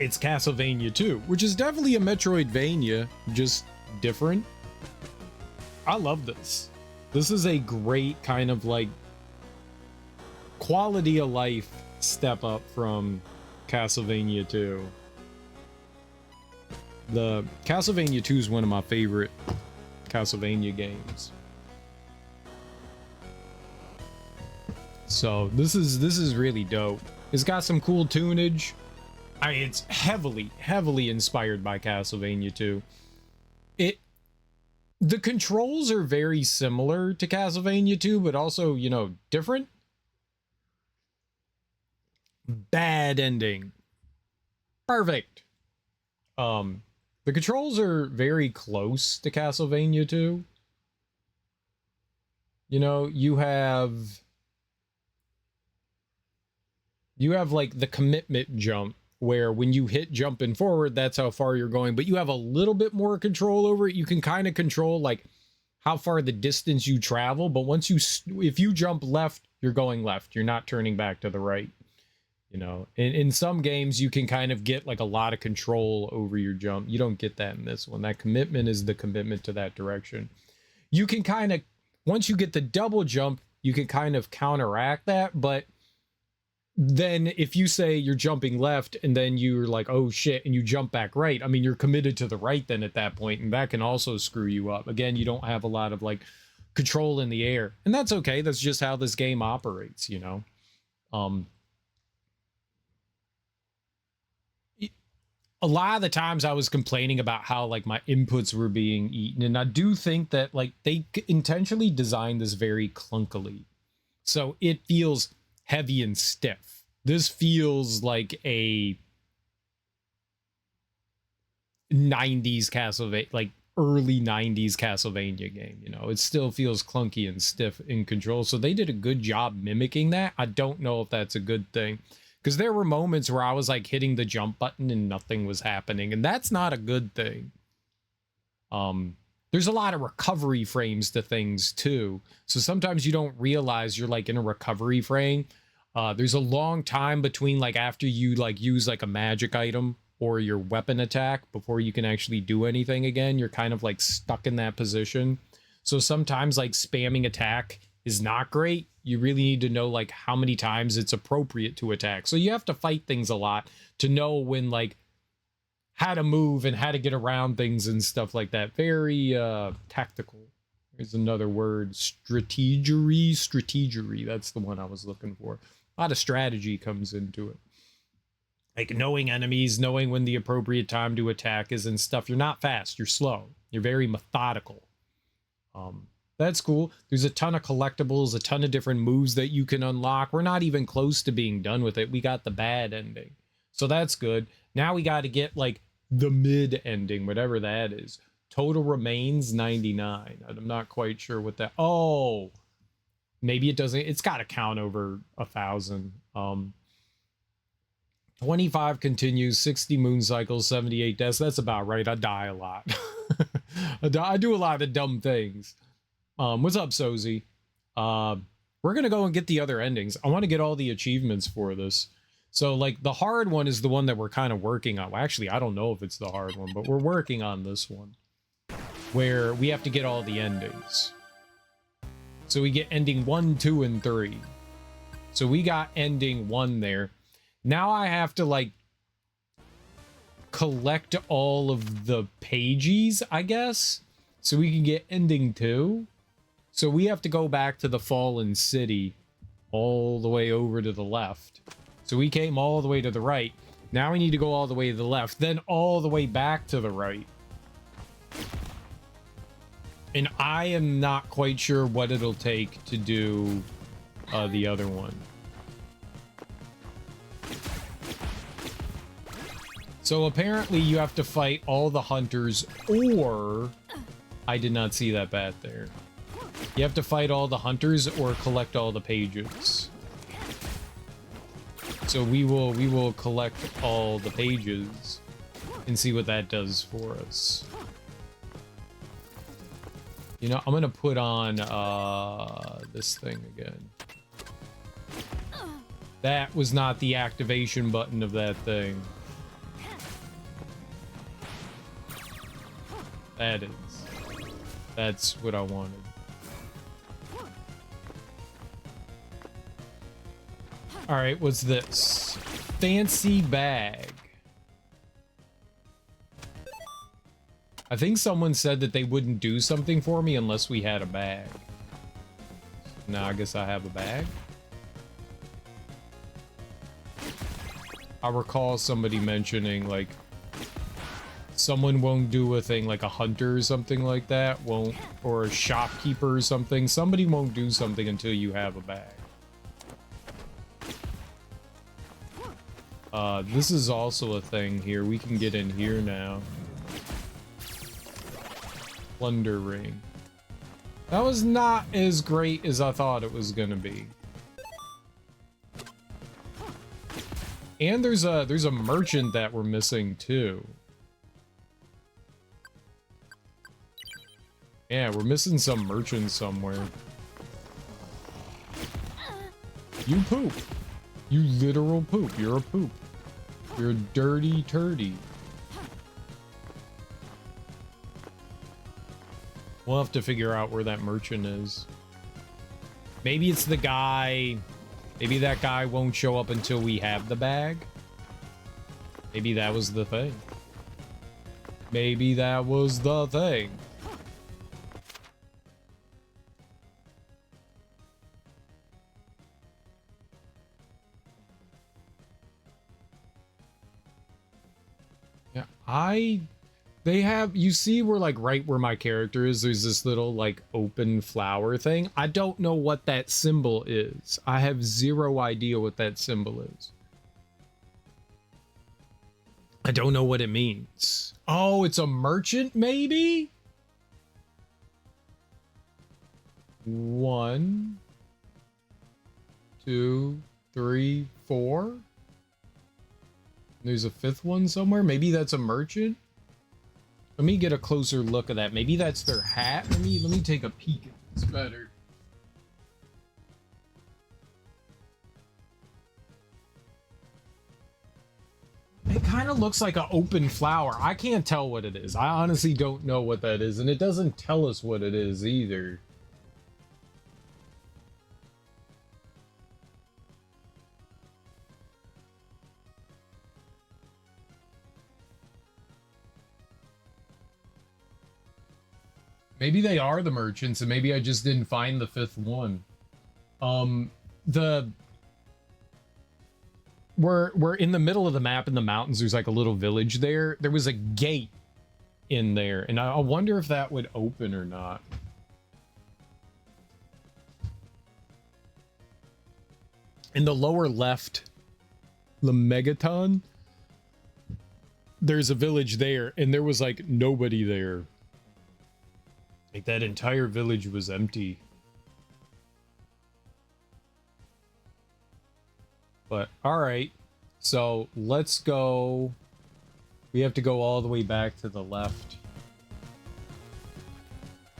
It's Castlevania 2, which is definitely a Metroidvania, just different. I love this. This is a great kind of like quality of life step up from Castlevania 2. The Castlevania 2 is one of my favorite Castlevania games. So this is really dope. It's got some cool tunage. I mean, it's heavily inspired by Castlevania 2. The controls are very similar to Castlevania 2, but also, you know, different. Bad ending. Perfect. The controls are very close to Castlevania 2. You know, you have like the commitment jump, where when you hit jumping forward, that's how far you're going, but you have a little bit more control over it. You can kind of control like how far the distance you travel, but once if you jump left, you're going left. You're not turning back to the right. You know, in some games, you can kind of get like a lot of control over your jump. You don't get that in this one. That commitment is the commitment to that direction. You can kind of, once you get the double jump, you can kind of counteract that, but then if you say you're jumping left and then you're like, oh shit, and you jump back right, I mean, you're committed to the right then at that point, and that can also screw you up. Again, you don't have a lot of like control in the air, and that's okay. That's just how this game operates, you know? A lot of the times I was complaining about how like my inputs were being eaten, and I do think that like they intentionally designed this very clunkily. So it feels heavy and stiff. This feels like a 90s Castlevania, like early 90s Castlevania game, you know? It still feels clunky and stiff in control. So they did a good job mimicking that. I don't know if that's a good thing, because there were moments where I was like hitting the jump button and nothing was happening, and that's not a good thing. There's a lot of recovery frames to things too. So sometimes you don't realize you're like in a recovery frame. There's a long time between like after you like use like a magic item or your weapon attack before you can actually do anything again. You're kind of like stuck in that position. So sometimes like spamming attack is not great. You really need to know like how many times it's appropriate to attack. So you have to fight things a lot to know when like how to move and how to get around things and stuff like that. Very tactical. There's another word, strategery. That's the one I was looking for. A lot of strategy comes into it. Like knowing enemies, knowing when the appropriate time to attack is and stuff. You're not fast, you're slow. You're very methodical. That's cool. There's a ton of collectibles, a ton of different moves that you can unlock. We're not even close to being done with it. We got the bad ending. So that's good. Now we got to get like the mid ending, whatever that is. Total remains 99. I'm not quite sure what that... Oh! Maybe it doesn't... It's got to count over 1,000. 25 continues, 60 moon cycles, 78 deaths. That's about right. I die a lot. I do a lot of dumb things. What's up, Sozy? We're going to go and get the other endings. I want to get all the achievements for this. So, like, the hard one is the one that we're kind of working on. Well, actually, I don't know if it's the hard one, but we're working on this one, where we have to get all the endings. So we get ending 1, 2, and 3. So we got ending 1 there. Now I have to, like, collect all of the pages, I guess, so we can get ending 2. So we have to go back to the Fallen City all the way over to the left. So we came all the way to the right. Now we need to go all the way to the left, then all the way back to the right. And I am not quite sure what it'll take to do the other one. So apparently you have to fight all the hunters, or... I did not see that bat there. You have to fight all the hunters or collect all the pages. So we will collect all the pages and see what that does for us. You know, I'm gonna put on this thing again. That was not the activation button of that thing. That is. That's what I wanted. All right, what's this? Fancy bag. I think someone said that they wouldn't do something for me unless we had a bag. Now I guess I have a bag. I recall somebody mentioning like someone won't do a thing like a hunter or something like that won't, or a shopkeeper or something. Somebody won't do something until you have a bag. This is also a thing here. We can get in here now. Plunder ring. That was not as great as I thought it was gonna be. And there's a merchant that we're missing too. Yeah, we're missing some merchant somewhere. You poop. You literal poop. You're a poop. You're a dirty turdy. We'll have to figure out where that merchant is. Maybe it's the guy. Maybe that guy won't show up until we have the bag. Maybe that was the thing. Maybe that was the thing. Yeah, they have, you see where like right where my character is, there's this little like open flower thing. I don't know what that symbol is. I have zero idea what that symbol is. I don't know what it means. Oh, it's a merchant maybe? 1, 2, 3, 4. There's a 5th one somewhere. Maybe that's a merchant. Let me get a closer look at that. Maybe that's their hat. Let me take a peek at this better. It kind of looks like an open flower. I can't tell what it is. I honestly don't know what that is, and it doesn't tell us what it is either. Maybe they are the merchants, and maybe I just didn't find the 5th one. We're in the middle of the map in the mountains. There's like a little village there. There was a gate in there, and I wonder if that would open or not. In the lower left, the Megaton, there's a village there, and there was like nobody there. Like that entire village was empty. But all right, so let's go. We have to go all the way back to the left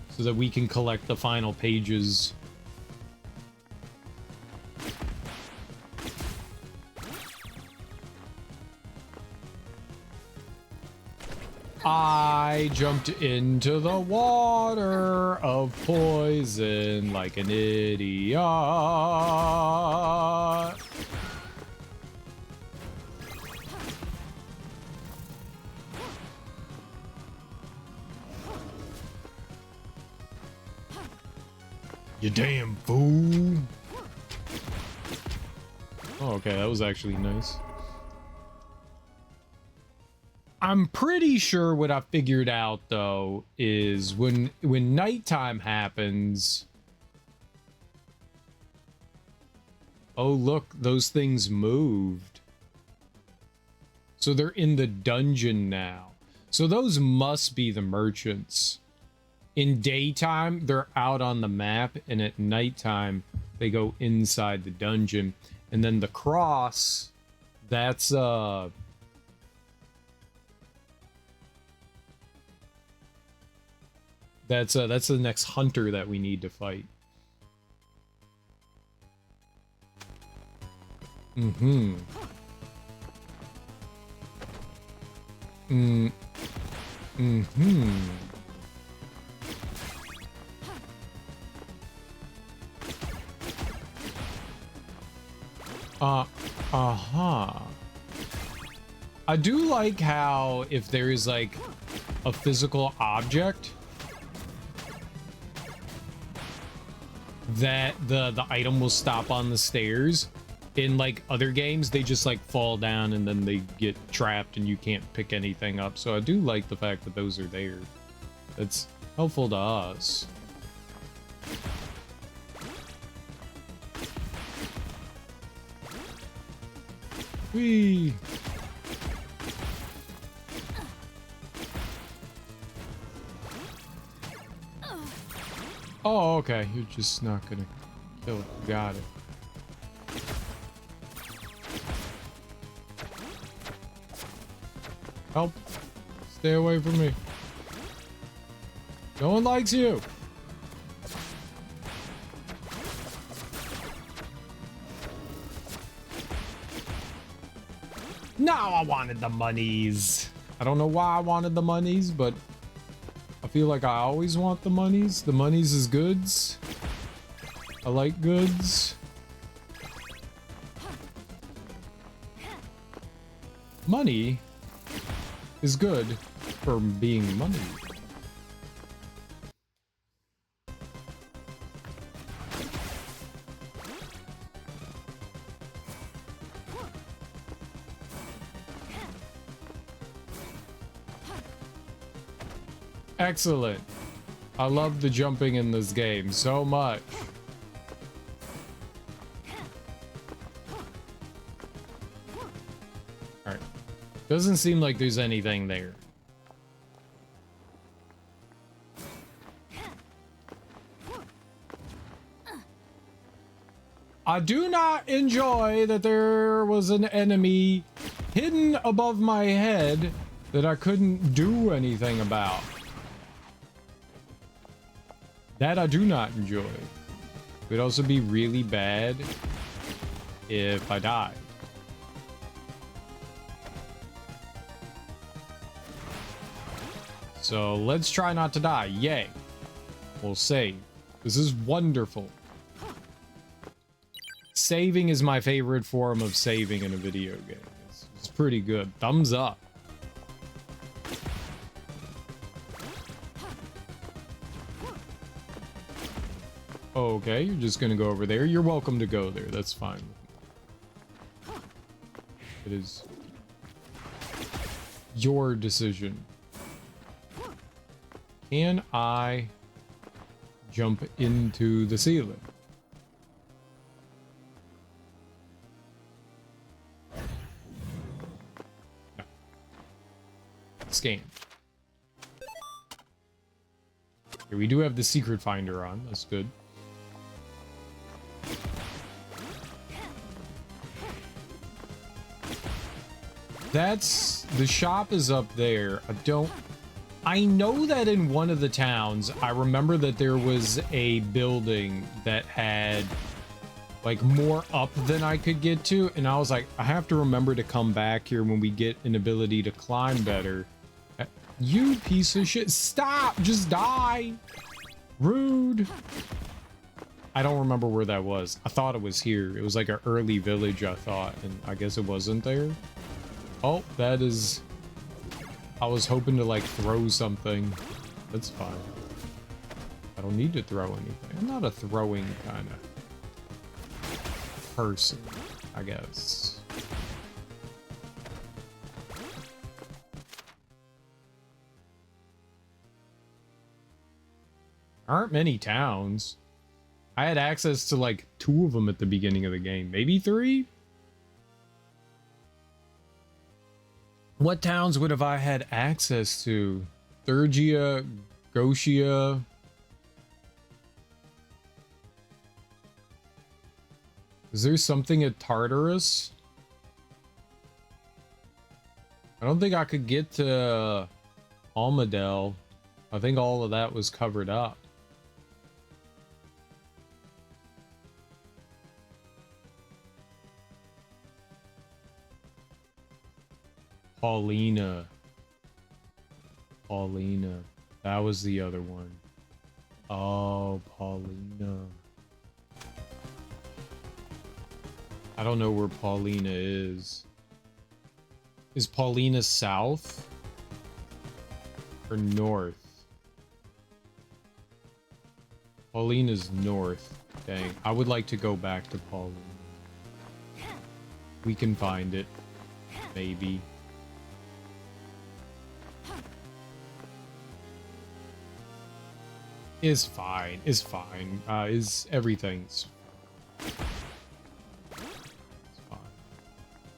so that we can collect the final pages. I jumped into the water of poison like an idiot. You damn fool. Oh, okay, that was actually nice. I'm pretty sure what I figured out though is when nighttime happens. Oh, look, those things moved. So they're in the dungeon now. So those must be the merchants In daytime, they're out on the map, and at nighttime, they go inside the dungeon. And then the cross, that's the next hunter that we need to fight. Mm-hmm. Mm-hmm. Uh-huh. I do like how if there is like a physical object that the item will stop on the stairs. In like other games, they just like fall down and then they get trapped and you can't pick anything up. So I do like the fact that those are there. That's helpful to us. Whee! Oh, okay. You're just not gonna kill it. Got it. Help. Stay away from me. No one likes you. Now I wanted the monies. I don't know why I wanted the monies, but I feel like I always want the monies. The monies is goods. I like goods. Money is good for being money. Excellent. I love the jumping in this game so much. Alright. Doesn't seem like there's anything there. I do not enjoy that there was an enemy hidden above my head that I couldn't do anything about. That I do not enjoy. It would also be really bad if I died. So let's try not to die. Yay. We'll save. This is wonderful. Saving is my favorite form of saving in a video game. It's pretty good. Thumbs up. Okay, you're just gonna go over there. You're welcome to go there. That's fine. It is your decision. Can I jump into the ceiling? No. Scan. Here, we do have the secret finder on. That's good. That's the shop is up there. I know that in one of the towns, I remember that there was a building that had like more up than I could get to. And I was like, I have to remember to come back here when we get an ability to climb better. You piece of shit. Stop. Just die. Rude. I don't remember where that was. I thought it was here. It was like an early village, I thought. And I guess it wasn't there. Oh, that is... I was hoping to, like, throw something. That's fine. I don't need to throw anything. I'm not a throwing kind of person, I guess. Aren't many towns. I had access to, like, 2 of them at the beginning of the game. Maybe 3? What towns would have I had access to? Thurgia, Gotia, Is there something at Tartarus? I don't think I could get to Almadel. I think all of that was covered up. Paulina. Paulina. That was the other one. Oh, Paulina. I don't know where Paulina is. Is Paulina south or north? Paulina's north. Dang, I would like to go back to Paulina. We can find it. Maybe. Is fine. Is fine. Is everything's fine.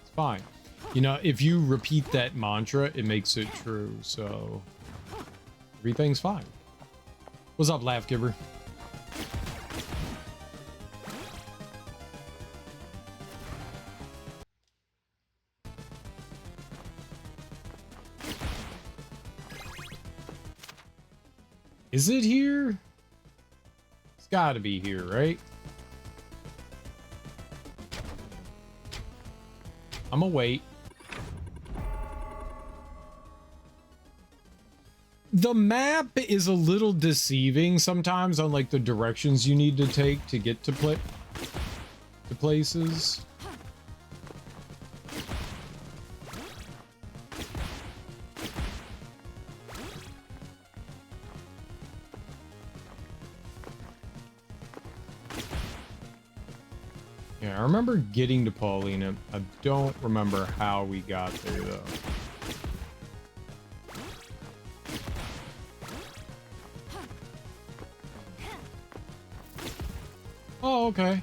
It's fine. You know, if you repeat that mantra, it makes it true. So everything's fine. What's up, Laugh Giver? Is it here? It's gotta be here, right? I'm gonna wait. The map is a little deceiving sometimes on like the directions you need to take to get to places. Yeah, I remember getting to Paulina. I don't remember how we got there though. Oh, okay.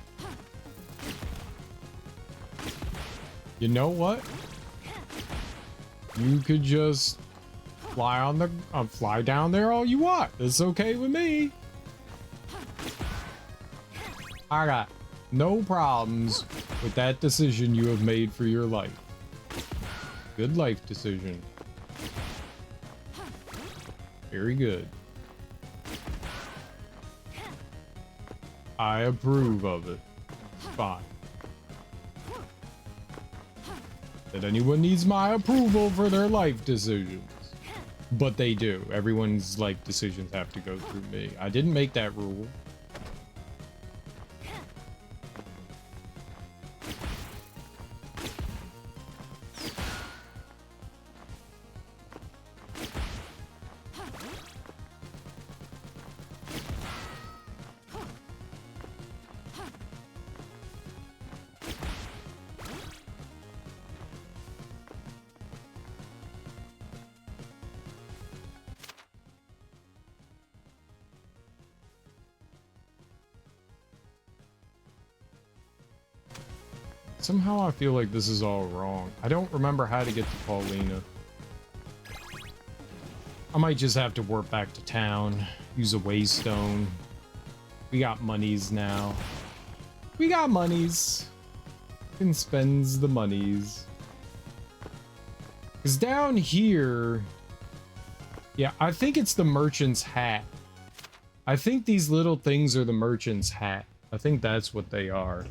You know what? You could just fly on the fly down there all you want. It's okay with me. I got no problems with that decision you have made for your life. Good life decision. Very good. I approve of it. It's fine. That anyone needs my approval for their life decisions. But they do. Everyone's life decisions have to go through me. I didn't make that rule. Somehow I feel like this is all wrong. I don't remember how to get to Paulina. I might just have to warp back to town, use a waystone. We got monies now. We got monies. Can spends the monies. Cause down here, yeah, I think it's the merchant's hat. I think these little things are the merchant's hat. I think that's what they are.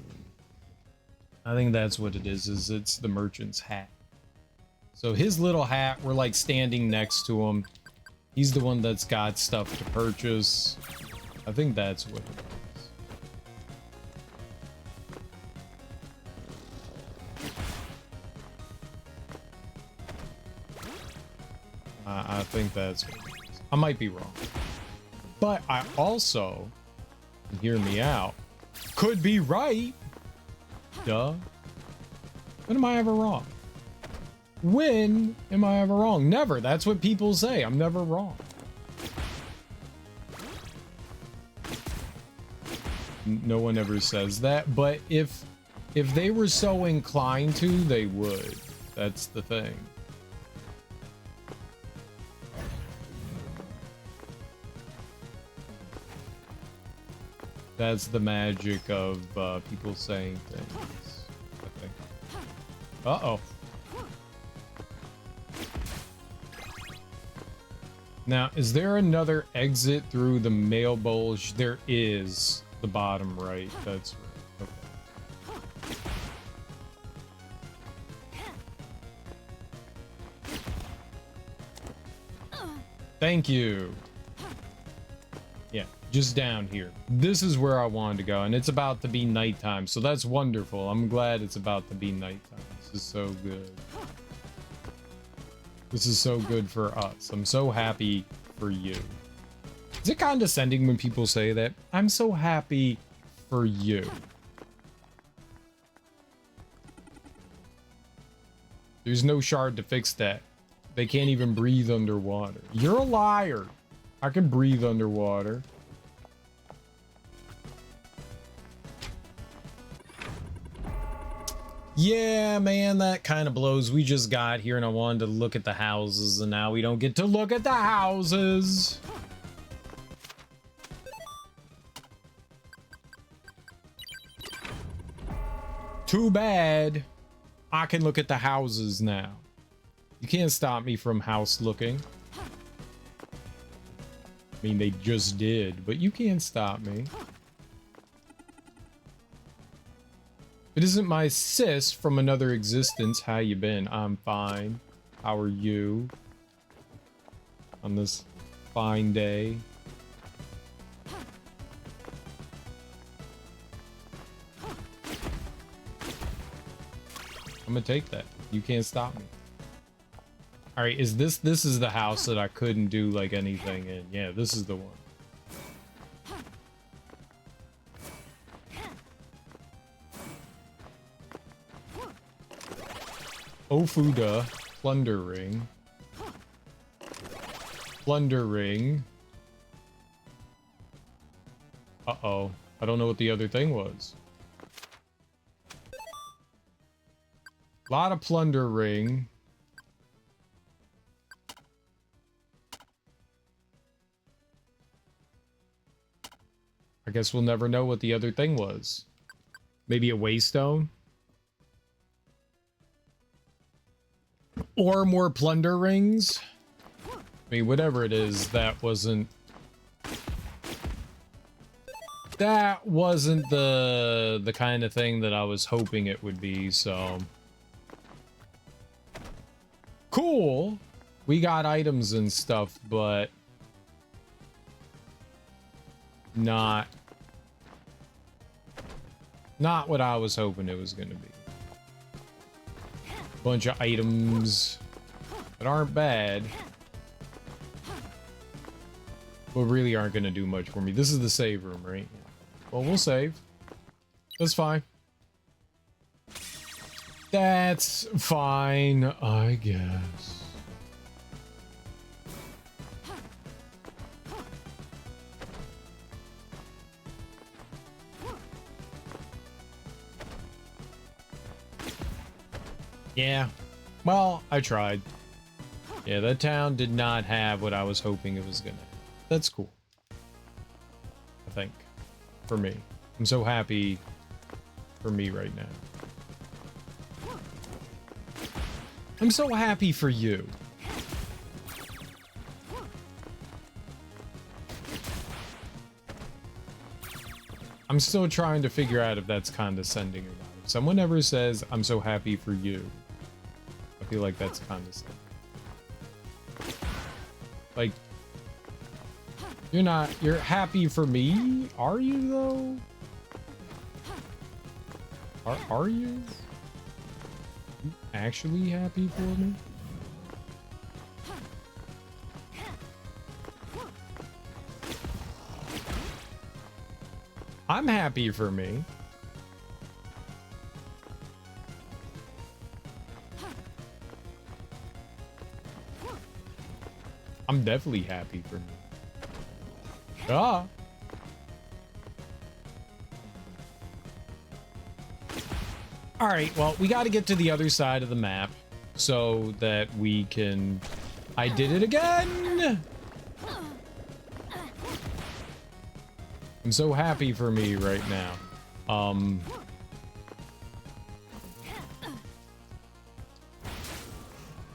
I think that's what it is it's the merchant's hat. So his little hat, we're like standing next to him. He's the one that's got stuff to purchase. I think that's what it is. I think that's what it is. I might be wrong. But I also, hear me out, could be right. Duh. When am I ever wrong? When am I ever wrong? Never. That's what people say. I'm never wrong. No one ever says that, but if they were so inclined to, they would. That's the thing. That's the magic of people saying things, I think. Uh-oh. Now, is there another exit through the mail bulge? There is. The bottom right. That's right. Okay. Thank you. Yeah, just down here. This is where I wanted to go, and it's about to be nighttime, so that's wonderful. I'm glad it's about to be nighttime. This is so good. This is so good for us. I'm so happy for you. Is it condescending when people say that? I'm so happy for you. There's no shard to fix that. They can't even breathe underwater. You're a liar. I can breathe underwater. Yeah, man, that kind of blows. We just got here and I wanted to look at the houses, and now we don't get to look at the houses. Too bad. I can look at the houses now. You can't stop me from house looking. I mean, they just did, but you can't stop me. It isn't my sis from another existence. How you been? I'm fine. How are you? On this fine day. I'm gonna take that. You can't stop me. All right, is this is the house that I couldn't do like anything in? Yeah, this is the one. Ofuda, plundering. Plundering. Uh-oh. I don't know what the other thing was. A lot of plundering. I guess we'll never know what the other thing was. Maybe a waystone? Or more plunder rings? I mean, whatever it is, that wasn't the kind of thing that I was hoping it would be, so. Cool. We got items and stuff, but not what I was hoping it was going to be. Bunch of items that aren't bad, but really aren't going to do much for me. This is the save room, right? Well, we'll save. That's fine. That's fine, I guess. Yeah, well, I tried. Yeah, that town did not have what I was hoping it was gonna have. That's cool. I think. For me. I'm so happy for me right now. I'm so happy for you. I'm still trying to figure out if that's condescending or not. If someone ever says, I'm so happy for you, I feel like that's condescending. Like, you're happy for me? Are you though? Are you? Actually happy for me? I'm happy for me. I'm definitely happy for me. Ah. All right, well, we got to get to the other side of the map so that we can... I did it again! I'm so happy for me right now.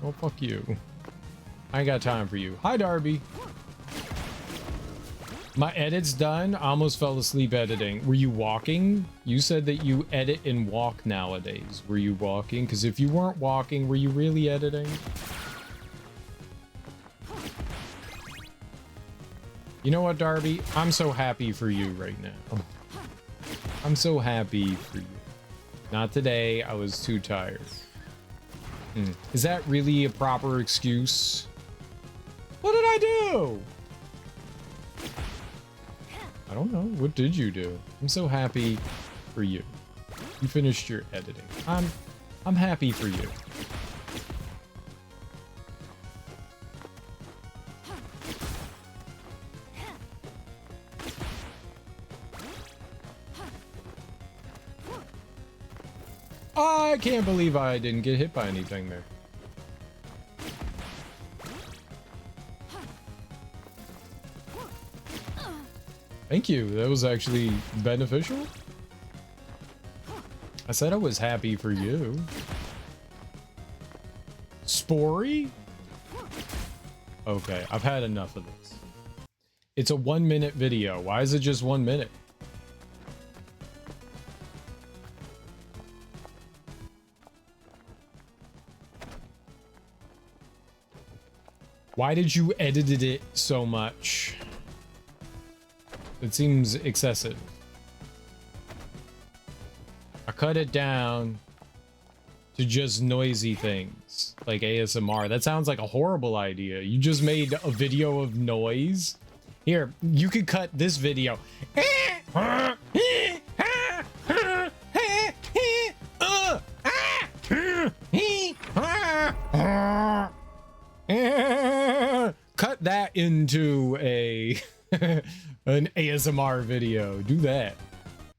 Well, fuck you. I ain't got time for you. Hi, Darby. My edit's done. I almost fell asleep editing. Were you walking? You said that you edit and walk nowadays. Were you walking? Because if you weren't walking, were you really editing? You know what, Darby? I'm so happy for you right now. I'm so happy for you. Not today. I was too tired. Is that really a proper excuse? What did I do? I don't know. What did you do? I'm so happy for you. You finished your editing. I'm happy for you. I can't believe I didn't get hit by anything there. Thank you. That was actually beneficial. I said I was happy for you. Spory? Okay, I've had enough of this. It's a 1-minute video. Why is it just 1 minute? Why did you edit it so much? It seems excessive. I cut it down to just noisy things like ASMR. That sounds like a horrible idea. You just made a video of noise. Here, you could cut this video. Cut that into a an ASMR video. Do that.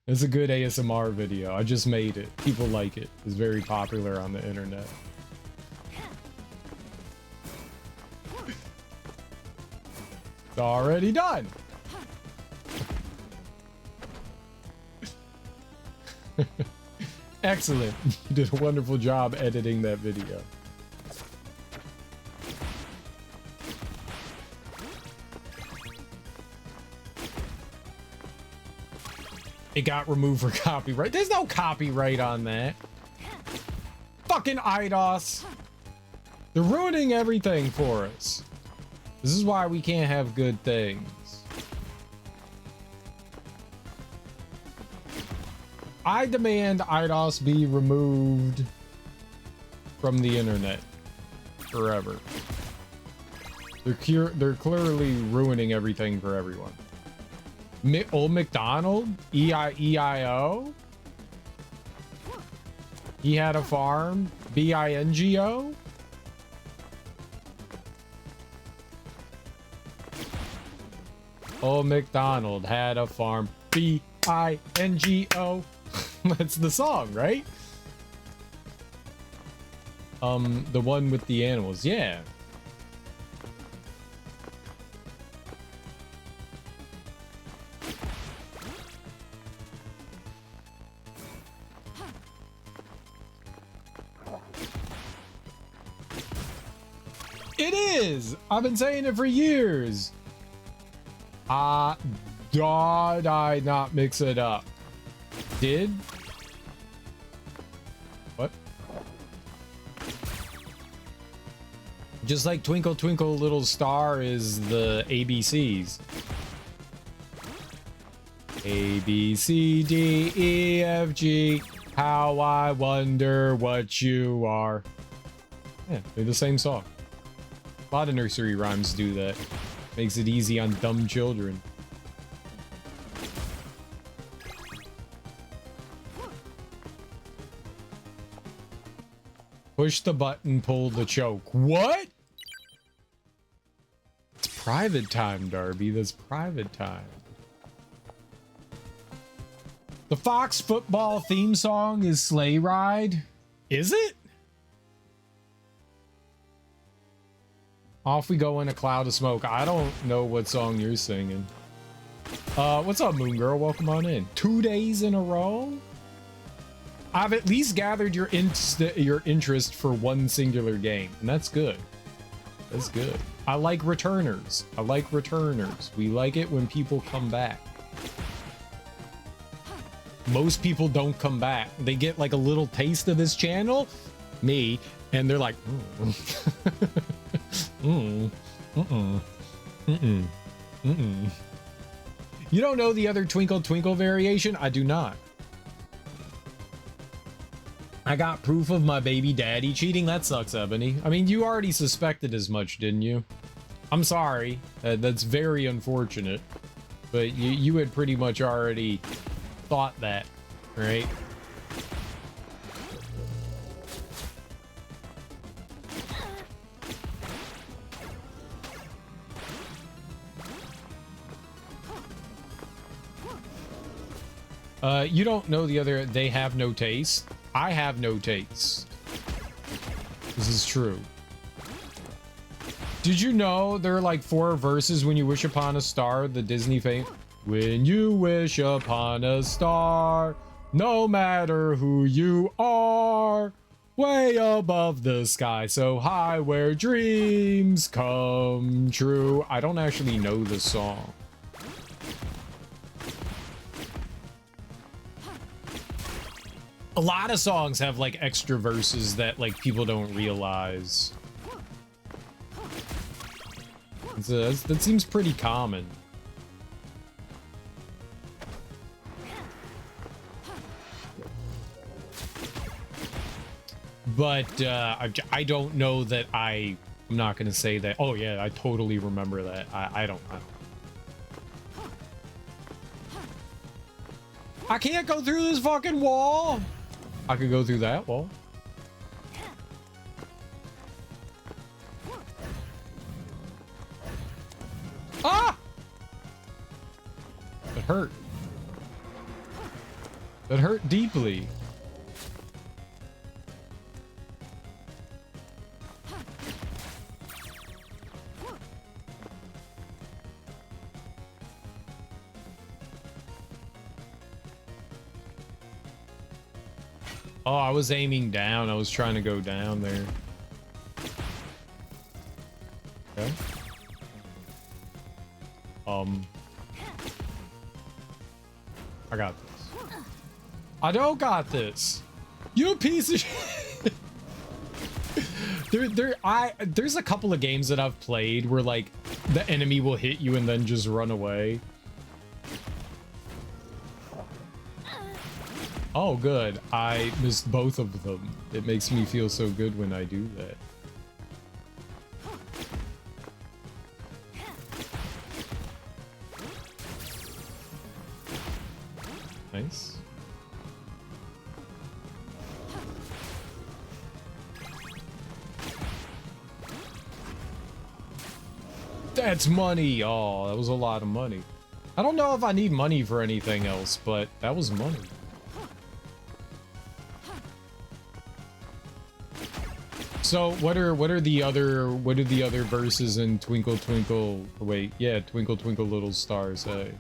It's a good ASMR video. I just made it. People like it. It's very popular on the internet. It's already done. Excellent. You did a wonderful job editing that video. It got removed for copyright. There's no copyright on that. Fucking IDOS. They're ruining everything for us. This is why we can't have good things. I demand IDOS be removed from the internet forever. They're clearly ruining everything for everyone. Old McDonald? E-I-E-I-O? He had a farm? B-I-N-G-O? Old McDonald had a farm. B-I-N-G-O. That's the song, right? The one with the animals. Yeah. It is! I've been saying it for years. Did I not mix it up? Did? What? Just like Twinkle Twinkle Little Star is the ABCs. A, B, C, D, E, F, G. How I wonder what you are. Yeah, they're the same song. A lot of nursery rhymes do that. Makes it easy on dumb children. Push the button, pull the choke. What? It's private time, Darby. That's private time. The Fox football theme song is Sleigh Ride. Is it? Off we go in a cloud of smoke. I don't know what song you're singing. What's up, Moon Girl? Welcome on in. 2 days in a row? I've at least gathered your interest for one singular game, and that's good. That's good. I like returners. I like returners. We like it when people come back. Most people don't come back. They get like a little taste of this channel, me, and they're like, You don't know the other Twinkle Twinkle variation? I do not. I got proof of my baby daddy cheating? That sucks, Ebony. I mean, you already suspected as much, didn't you? I'm sorry. That's very unfortunate. But you had pretty much already thought that, right? You don't know the other, they have no taste. I have no taste. This is true. Did you know there are like 4 verses when you wish upon a star, the Disney fame? When you wish upon a star, no matter who you are, way above the sky, so high where dreams come true. I don't actually know the song. A lot of songs have like extra verses that like people don't realize. That seems pretty common. But I don't know that I'm not gonna say that. Oh yeah, I totally remember that. I don't. I can't go through this fucking wall. I could go through that wall. Ah! It hurt. It hurt deeply. Oh, I was aiming down. I was trying to go down there. Okay. I got this. I don't got this. You piece of shit. There's a couple of games that I've played where like the enemy will hit you and then just run away. Oh, good. I missed both of them. It makes me feel so good when I do that. Nice. That's money. Oh, that was a lot of money. I don't know if I need money for anything else, but that was money. So what are the other verses in Twinkle Twinkle? Wait, yeah, Twinkle Twinkle Little Star say.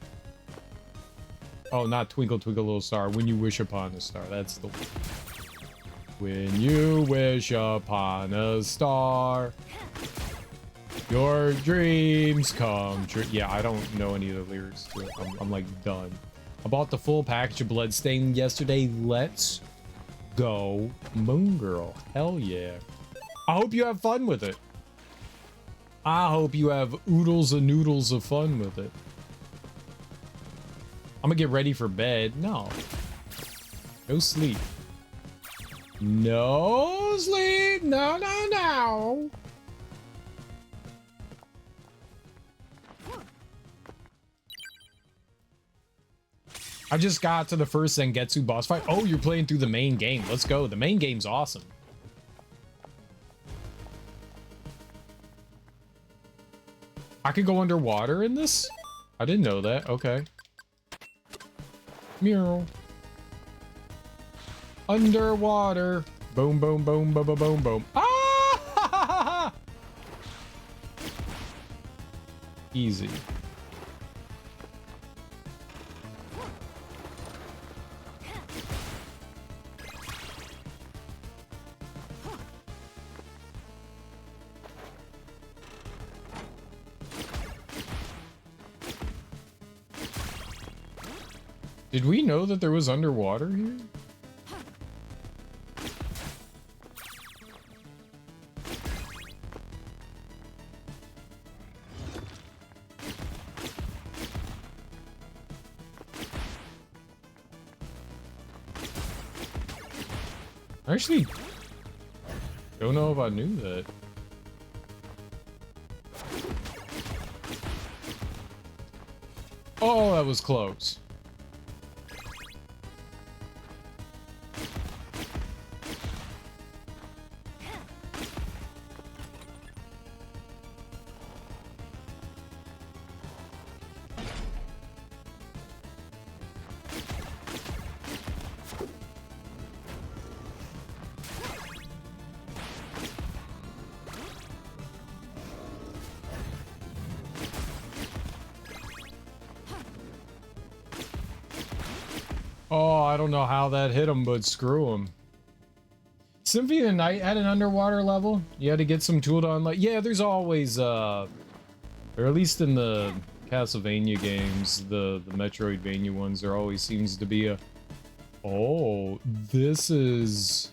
Oh, not Twinkle Twinkle Little Star. When you wish upon a star. That's the one. When you wish upon a star, your dreams come true. Yeah, I don't know any of the lyrics to it. I'm like done. I bought the full package of Bloodstained yesterday. Let's go, Moon Girl. Hell yeah. I hope you have fun with it. I hope you have oodles and noodles of fun with it. I'm gonna get ready for bed. No. No sleep. No sleep. No, no, no. I just got to the first Zangetsu boss fight. Oh, you're playing through the main game. Let's go. The main game's awesome. I could go underwater in this? I didn't know that. Okay. Meow. Underwater. Boom, boom, boom, boom, boom, boom, boom. Ah! Easy. Did we know that there was underwater here? I actually don't know if I knew that. Oh, that was close. Oh, I don't know how that hit him, but screw him. Symphony of the Night had an underwater level. You had to get some tool to unlock. Yeah, there's always, or at least in the Castlevania games, the Metroidvania ones, there always seems to be a... Oh, this is...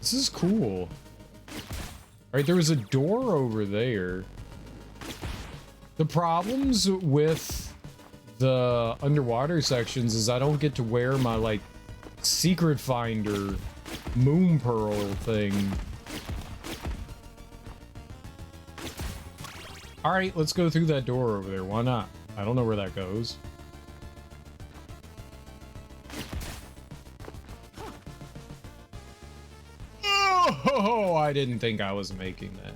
This is cool. Alright, there was a door over there. The problems with the underwater sections is I don't get to wear my, like, secret finder moon pearl thing. Alright, let's go through that door over there. Why not? I don't know where that goes. Oh, I didn't think I was making that.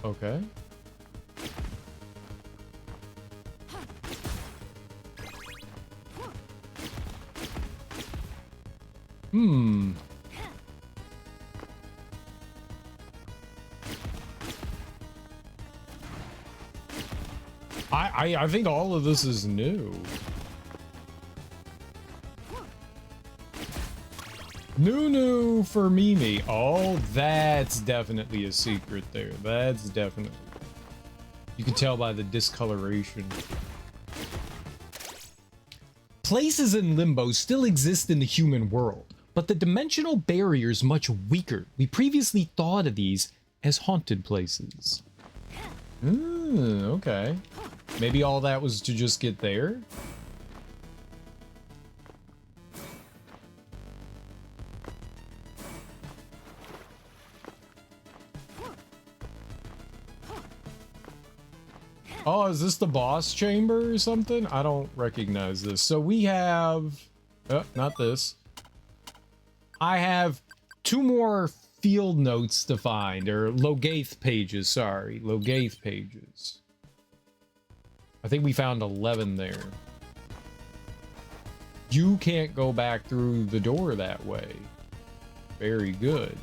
Okay. I think all of this is new. New for Mimi. Oh, that's definitely a secret there. That's definitely. You can tell by the discoloration. Places in limbo still exist in the human world, but the dimensional barrier is much weaker. We previously thought of these as haunted places. Okay. Maybe all that was to just get there? Oh, is this the boss chamber or something? I don't recognize this. So we have... Oh, not this. I have 2 more field notes to find, or Logaeth pages, sorry. Logaeth pages. I think we found 11 there. You can't go back through the door that way. Very good.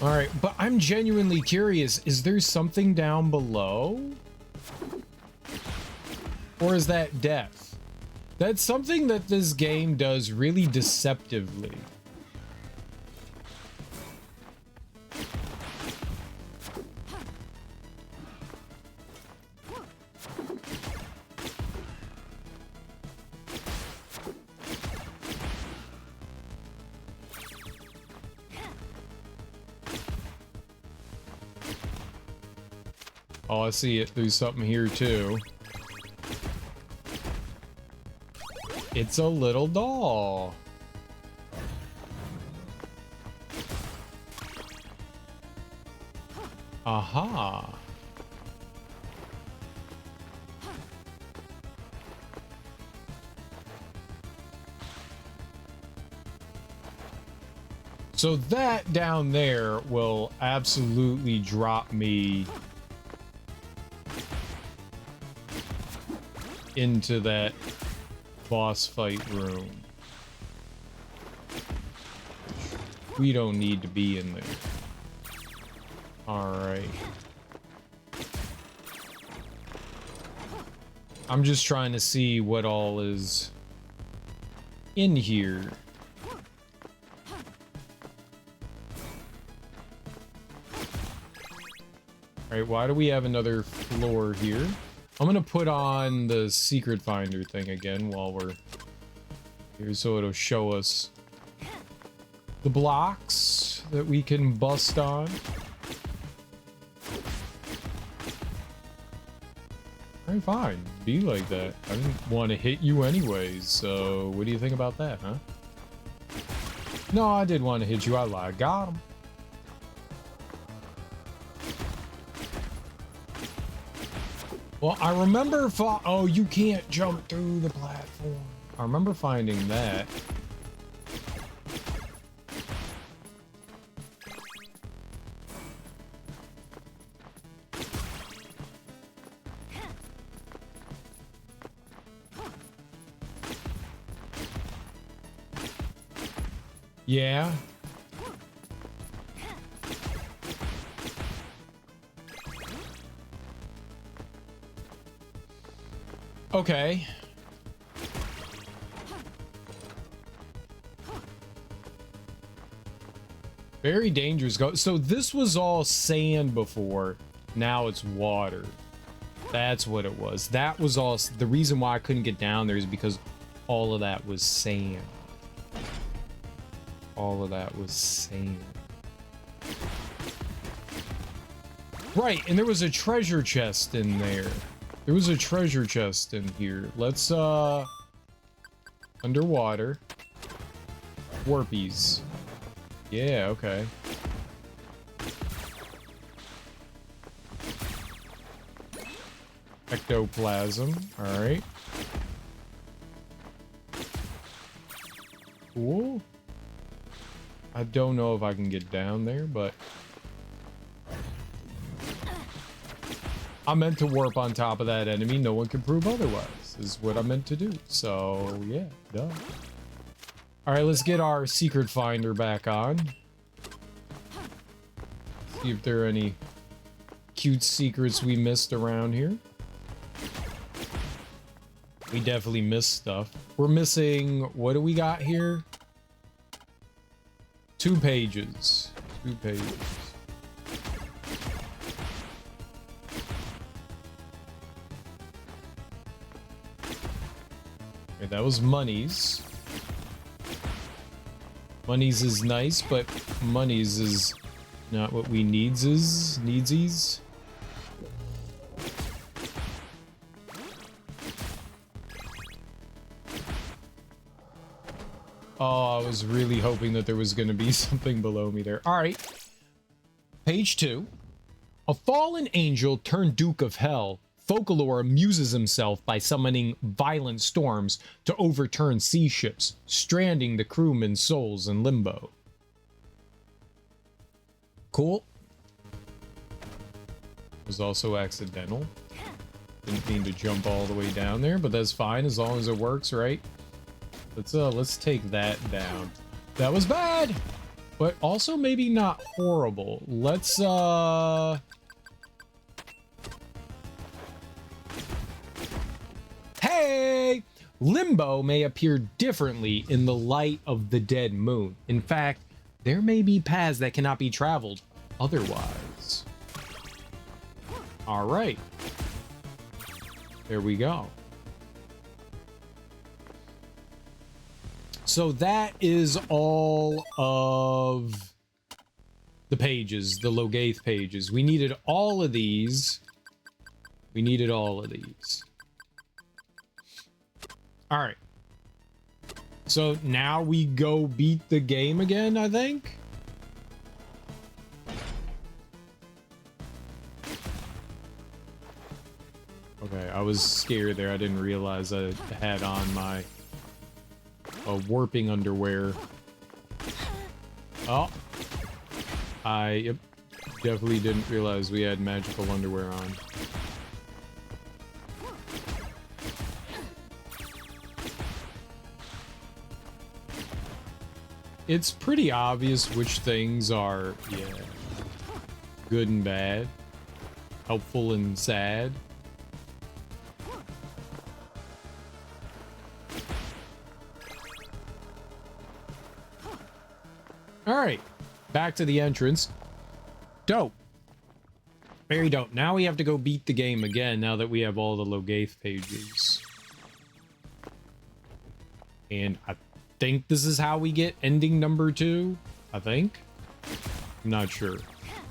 All right, but I'm genuinely curious. Is there something down below? Or is that death? That's something that this game does really deceptively. Oh, I see it. There's something here too. It's a little doll. Aha. So that down there will absolutely drop me into that boss fight room. We don't need to be in there. All right. I'm just trying to see what all is in here. All right, why do we have another floor here? I'm gonna put on the secret finder thing again while we're here so it'll show us the blocks that we can bust on. Alright, fine. Be like that. I didn't want to hit you anyways, so what do you think about that, huh? No, I did want to hit you. I lied. Got him. Well, I remember oh, you can't jump through the platform. I remember finding that. Yeah. Okay. Very dangerous. So this was all sand before. Now it's water. That's what it was. That was all. The reason why I couldn't get down there is because all of that was sand. All of that was sand. Right, and there was a treasure chest in there. There was a treasure chest in here. Let's, underwater. Warpies. Yeah, okay. Ectoplasm. Alright. Cool. I don't know if I can get down there, but I meant to warp on top of that enemy. No one can prove otherwise, is what I meant to do. So, yeah, duh. All right, let's get our secret finder back on. See if there are any cute secrets we missed around here. We definitely missed stuff. We're missing, what do we got here? 2 pages. 2 pages. Okay, that was monies. Monies is nice, but monies is not what we needsies. Oh, I was really hoping that there was going to be something below me there. All right. Page 2. A fallen angel turned Duke of Hell, Folklore amuses himself by summoning violent storms to overturn sea ships, stranding the crewmen's souls in limbo. Cool. Was also accidental. Didn't mean to jump all the way down there, but that's fine as long as it works, right? Let's take that down. That was bad, but also maybe not horrible. Let's Hey! Limbo may appear differently in the light of the dead moon. In fact, there may be paths that cannot be traveled otherwise. All right. There we go. So that is all of the pages, the Logaeth pages. We needed all of these. We needed all of these. All right. So now we go beat the game again, I think. Okay, I was scared there. I didn't realize I had on my warping underwear. Oh. Yep, definitely didn't realize we had magical underwear on. It's pretty obvious which things are, yeah, good and bad, helpful and sad. All right, back to the entrance. Dope. Very dope. Now we have to go beat the game again now that we have all the Logaeth pages. And I think this is how we get ending number 2. I think. I'm not sure.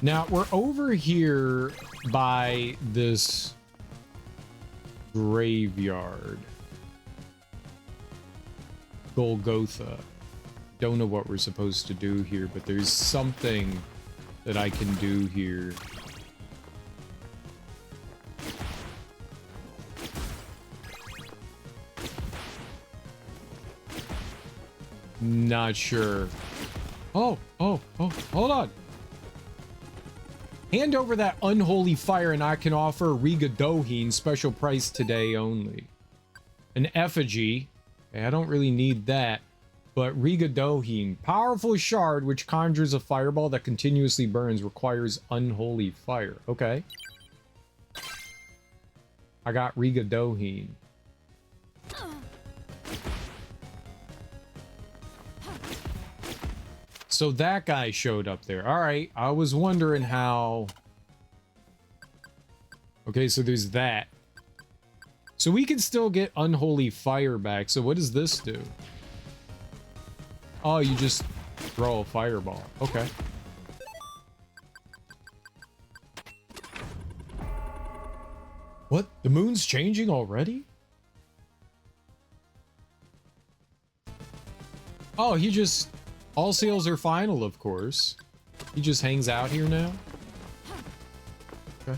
Now, we're over here by this graveyard. Golgotha. Don't know what we're supposed to do here, but there's something that I can do here. Not sure. Oh, hold on. Hand over that unholy fire and I can offer Riga Doheen special price today only. An effigy. Okay, I don't really need that. But Riga Doheen, powerful shard which conjures a fireball that continuously burns, requires unholy fire. Okay. I got Riga Doheen. So that guy showed up there. All right, I was wondering how... Okay, so there's that. So we can still get unholy fire back. So what does this do? Oh, you just throw a fireball. Okay. What? The moon's changing already? Oh, he just... All sales are final, of course. He just hangs out here now? Okay.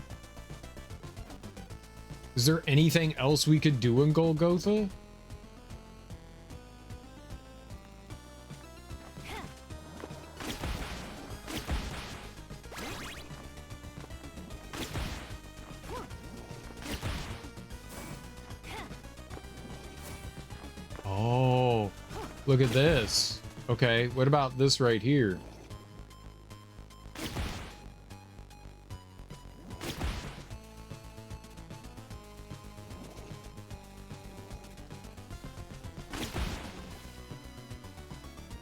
Is there anything else we could do in Golgotha? Oh, look at this. Okay, what about this right here?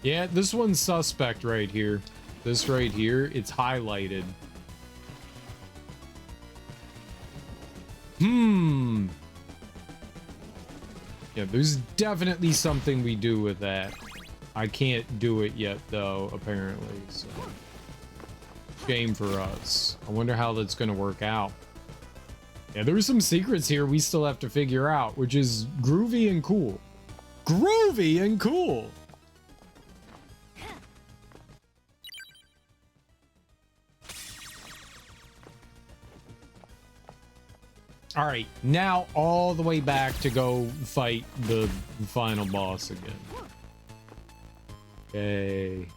Yeah, this one's suspect right here. This right here, it's highlighted. Yeah, there's definitely something we do with that. I can't do it yet, though, apparently, so... Shame for us. I wonder how that's gonna work out. Yeah, there's some secrets here we still have to figure out, which is groovy and cool. Groovy and cool! All right, now all the way back to go fight the final boss again. Okay.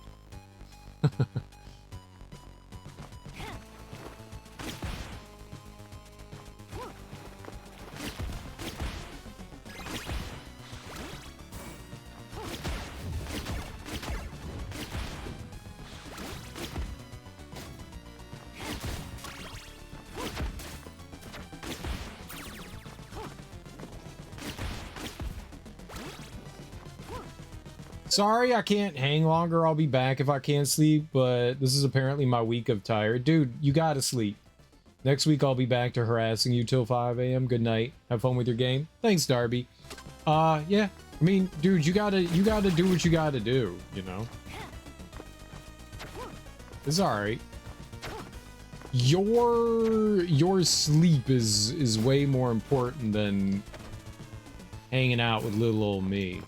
Sorry, I can't hang longer. I'll be back if I can't sleep, but this is apparently my week of tired. Dude, you gotta sleep. Next week, I'll be back to harassing you till 5 a.m. Good night. Have fun with your game. Thanks, Darby. Yeah. I mean, dude, you gotta do what you gotta do, you know? It's alright. Your sleep is way more important than hanging out with little old me.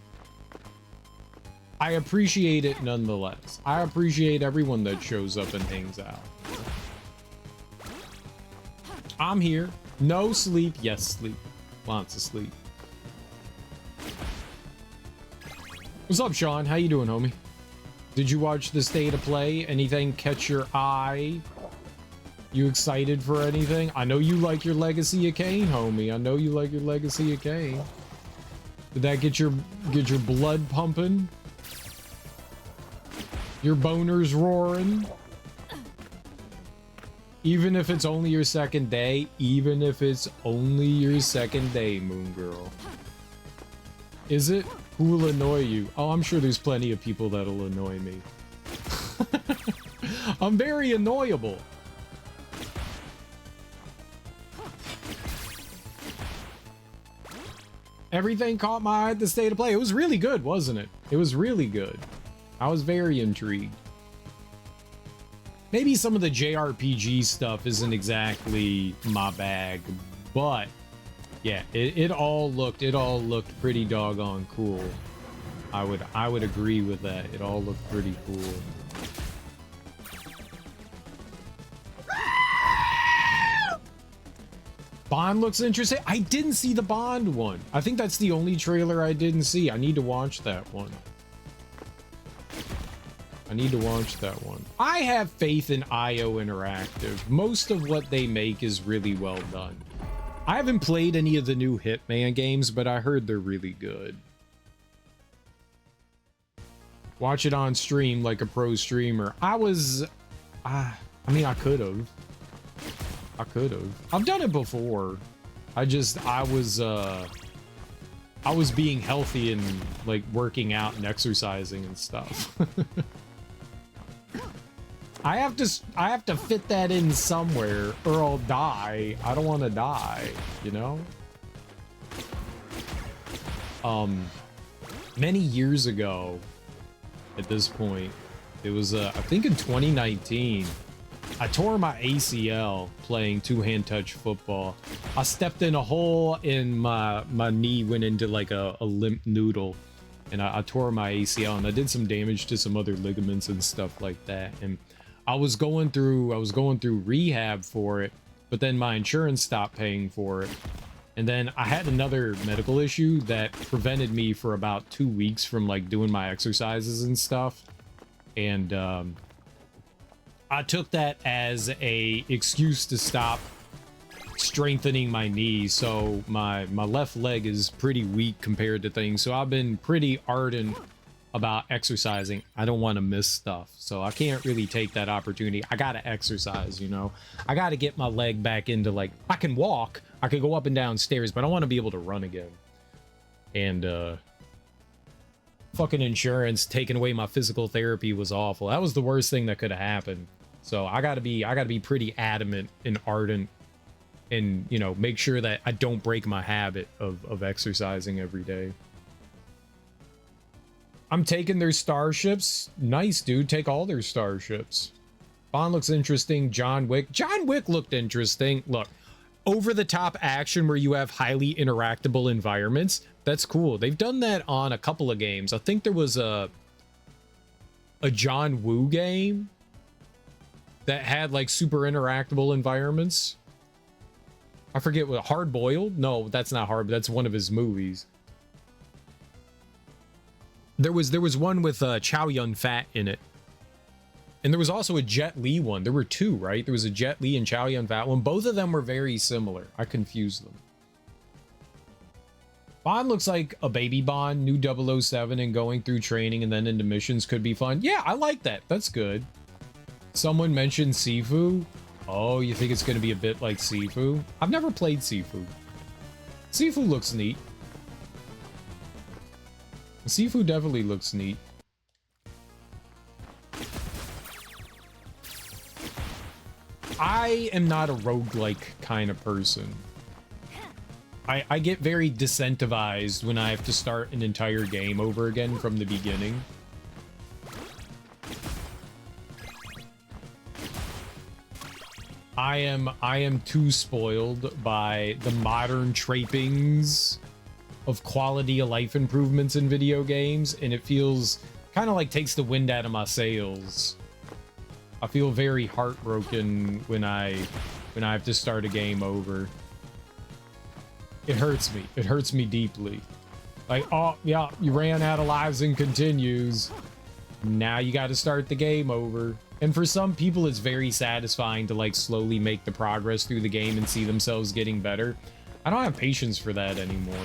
I appreciate it nonetheless. I appreciate everyone that shows up and hangs out. I'm here. No sleep. Yes, sleep. Lots of sleep. What's up, Sean? How you doing, homie? Did you watch the state of play? Anything catch your eye? You excited for anything? I know you like your Legacy of Kain, homie. I know you like your Legacy of Kain. Did that get your blood pumping? Your boners roaring? Even if it's only your second day, even if it's only your second day, Moon Girl. Is it? Who will annoy you? Oh, I'm sure there's plenty of people that'll annoy me. I'm very annoyable. Everything caught my eye at the state of play. It was really good, wasn't it? It was really good. I was very intrigued. Maybe some of the JRPG stuff isn't exactly my bag, but yeah, it all looked pretty doggone cool. I would agree with that. It all looked pretty cool. Bond looks interesting. I didn't see the Bond one. I think that's the only trailer I didn't see. I need to watch that one. I need to watch that one. I have faith in IO Interactive. Most of what they make is really well done. I haven't played any of the new Hitman games, but I heard they're really good. Watch it on stream like a pro streamer. I mean, I could have. I've done it before. I was being healthy and like working out and exercising and stuff. I have to fit that in somewhere or I'll die. I don't want to die, you know? Many years ago at this point, it was I think in 2019, I tore my ACL playing two-hand touch football. I stepped in a hole and my knee went into like a limp noodle, and I tore my ACL, and I did some damage to some other ligaments and stuff like that. And I was going through rehab for it, but then my insurance stopped paying for it. And then I had another medical issue that prevented me for about 2 weeks from like doing my exercises and stuff. And I took that as a excuse to stop strengthening my knee. So my left leg is pretty weak compared to things. So I've been pretty ardent about exercising. I don't want to miss stuff. So I can't really take that opportunity. I got to exercise, you know. I got to get my leg back into like, I can walk. I can go up and down stairs, but I want to be able to run again. And fucking insurance taking away my physical therapy was awful. That was the worst thing that could have happened. So I gotta be pretty adamant and ardent and, you know, make sure that I don't break my habit of exercising every day. I'm taking their starships. Nice, dude. Take all their starships. Bond looks interesting. John Wick looked interesting. Look, over-the-top action where you have highly interactable environments. That's cool. They've done that on a couple of games. I think there was a John Woo game that had like super interactable environments. I forget what, Hard Boiled? No, that's not Hard, but that's one of his movies. There was one with Chow Yun-fat in it. And there was also a Jet Li one. There were two, right? There was a Jet Li and Chow Yun-fat one. Both of them were very similar. I confused them. Bond looks like a baby Bond, new 007, and going through training and then into missions could be fun. Yeah, I like that. That's good. Someone mentioned Sifu. Oh, you think it's going to be a bit like Sifu? I've never played Sifu. Sifu looks neat. Sifu definitely looks neat. I am not a roguelike kind of person. I get very disincentivized when I have to start an entire game over again from the beginning. I am too spoiled by the modern trappings of quality of life improvements in video games, and it feels kind of like takes the wind out of my sails. I feel very heartbroken when I have to start a game over. It hurts me. It hurts me deeply. Like, oh yeah, you ran out of lives and continues. Now you got to start the game over. And for some people, it's very satisfying to like slowly make the progress through the game and see themselves getting better. I don't have patience for that anymore.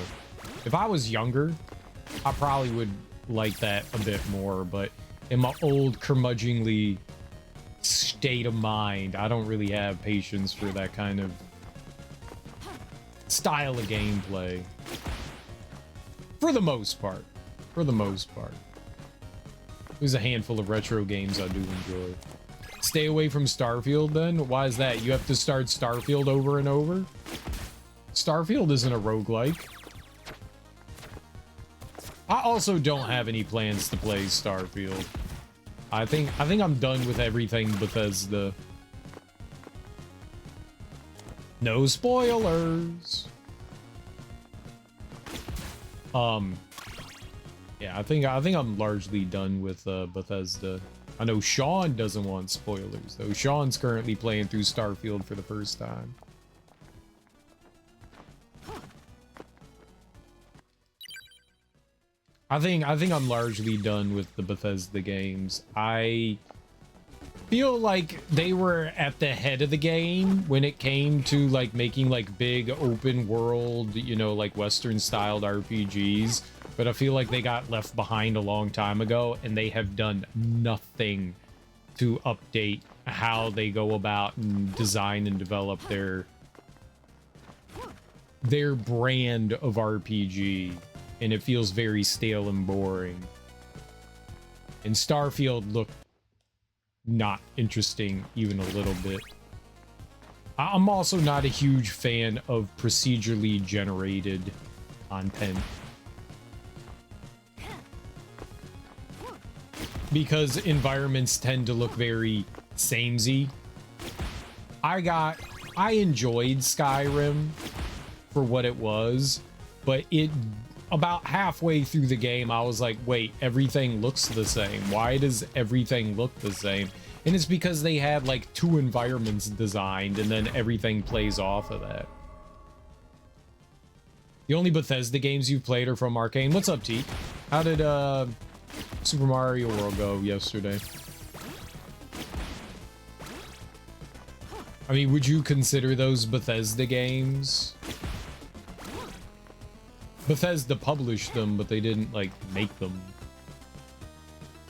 If I was younger, I probably would like that a bit more, but in my old curmudgeonly state of mind, I don't really have patience for that kind of style of gameplay. For the most part. For the most part. There's a handful of retro games I do enjoy. Stay away from Starfield then? Why is that? You have to start Starfield over and over? Starfield isn't a roguelike. I also don't have any plans to play Starfield. I think I'm done with everything Bethesda. No spoilers. Yeah, I think I'm largely done with Bethesda. I know Sean doesn't want spoilers though. Sean's currently playing through Starfield for the first time. I think I'm largely done with the Bethesda games. I feel like they were at the head of the game when it came to like making like big open world, you know, like Western styled RPGs. But I feel like they got left behind a long time ago and they have done nothing to update how they go about and design and develop their brand of RPG. And it feels very stale and boring. And Starfield looked not interesting even a little bit. I'm also not a huge fan of procedurally generated content. Because environments tend to look very samey. I enjoyed Skyrim for what it was, but about halfway through the game, I was like, wait, everything looks the same. Why does everything look the same? And it's because they had like 2 environments designed and then everything plays off of that. The only Bethesda games you've played are from Arcane. What's up, T? How did Super Mario World go yesterday? I mean, would you consider those Bethesda games? Bethesda published them, but they didn't, like, make them.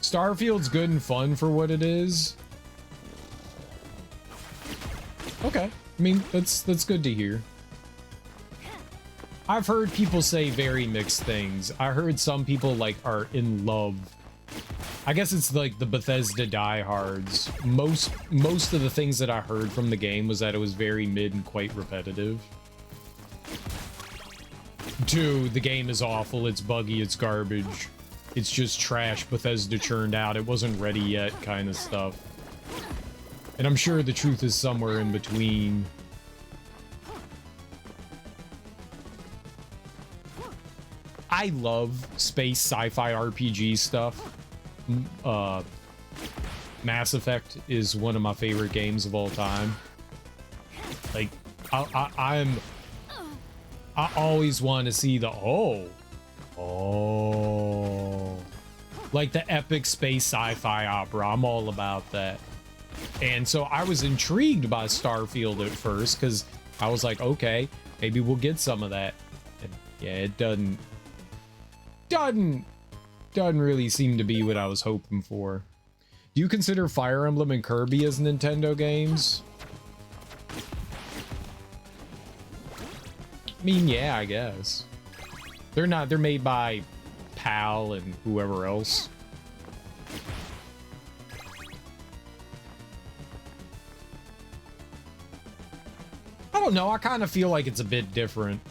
Starfield's good and fun for what it is. Okay. I mean, that's good to hear. I've heard people say very mixed things. I heard some people, like, are in love. I guess it's, like, the Bethesda diehards. Most of the things that I heard from the game was that it was very mid and quite repetitive. 2, the game is awful, it's buggy, it's garbage. It's just trash Bethesda churned out, it wasn't ready yet kind of stuff. And I'm sure the truth is somewhere in between. I love space sci-fi RPG stuff. Mass Effect is one of my favorite games of all time. Like, I always want to see the like the epic space sci-fi opera. I'm all about that. And so I was intrigued by Starfield at first because I was like, okay, maybe we'll get some of that. And yeah, it doesn't really seem to be what I was hoping for. Do you consider Fire Emblem and Kirby as Nintendo games? I mean, yeah, I guess. They're made by PAL and whoever else. I don't know, I kind of feel like it's a bit different.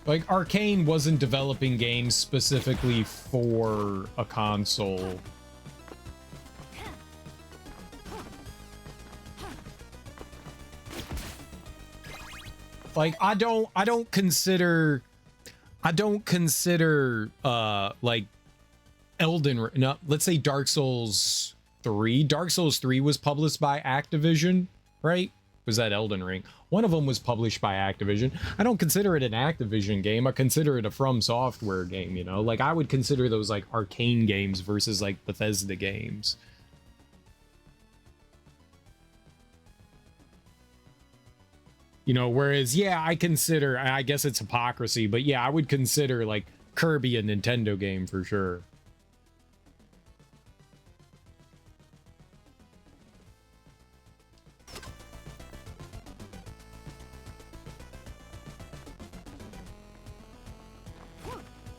Like, Arcane wasn't developing games specifically for a console. Like, I don't consider like Elden Ring, no, let's say Dark Souls 3. Dark Souls 3 was published by Activision, right? Was that Elden Ring? One of them was published by Activision. I don't consider it an Activision game. I consider it a From Software game, you know? Like, I would consider those, like, Arcane games versus, like, Bethesda games. You know, whereas, yeah, I guess it's hypocrisy, but yeah, I would consider, like, Kirby a Nintendo game for sure.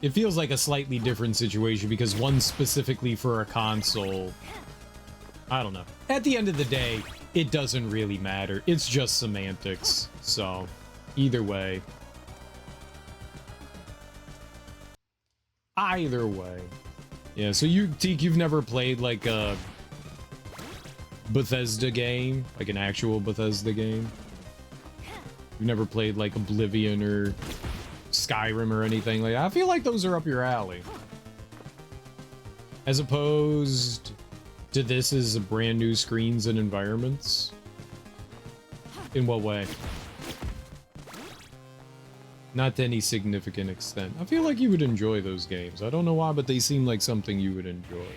It feels like a slightly different situation because one's specifically for a console. I don't know. At the end of the day, it doesn't really matter. It's just semantics. So, either way. Either way. Yeah, so Teak, you've never played like a Bethesda game? Like an actual Bethesda game? You've never played like Oblivion or Skyrim or anything like that? I feel like those are up your alley. As opposed to this is brand new screens and environments? In what way? Not to any significant extent. I feel like you would enjoy those games. I don't know why, but they seem like something you would enjoy.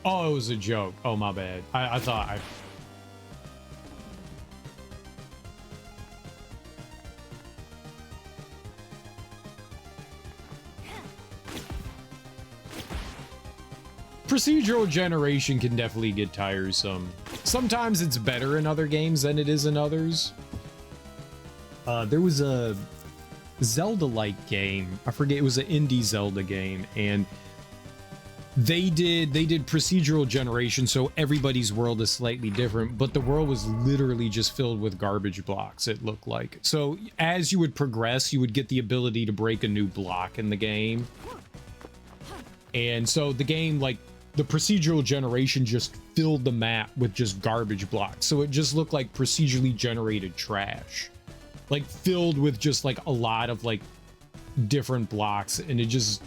Oh, it was a joke. Oh, my bad. I thought I... Procedural generation can definitely get tiresome. Sometimes it's better in other games than it is in others. There was a Zelda-like game. I forget, it was an indie Zelda game, and they did procedural generation, so everybody's world is slightly different, but the world was literally just filled with garbage blocks, it looked like. So as you would progress, you would get the ability to break a new block in the game. And so the game, like, the procedural generation just filled the map with just garbage blocks. So it just looked like procedurally generated trash. Like, filled with just, like, a lot of, like, different blocks. And it just...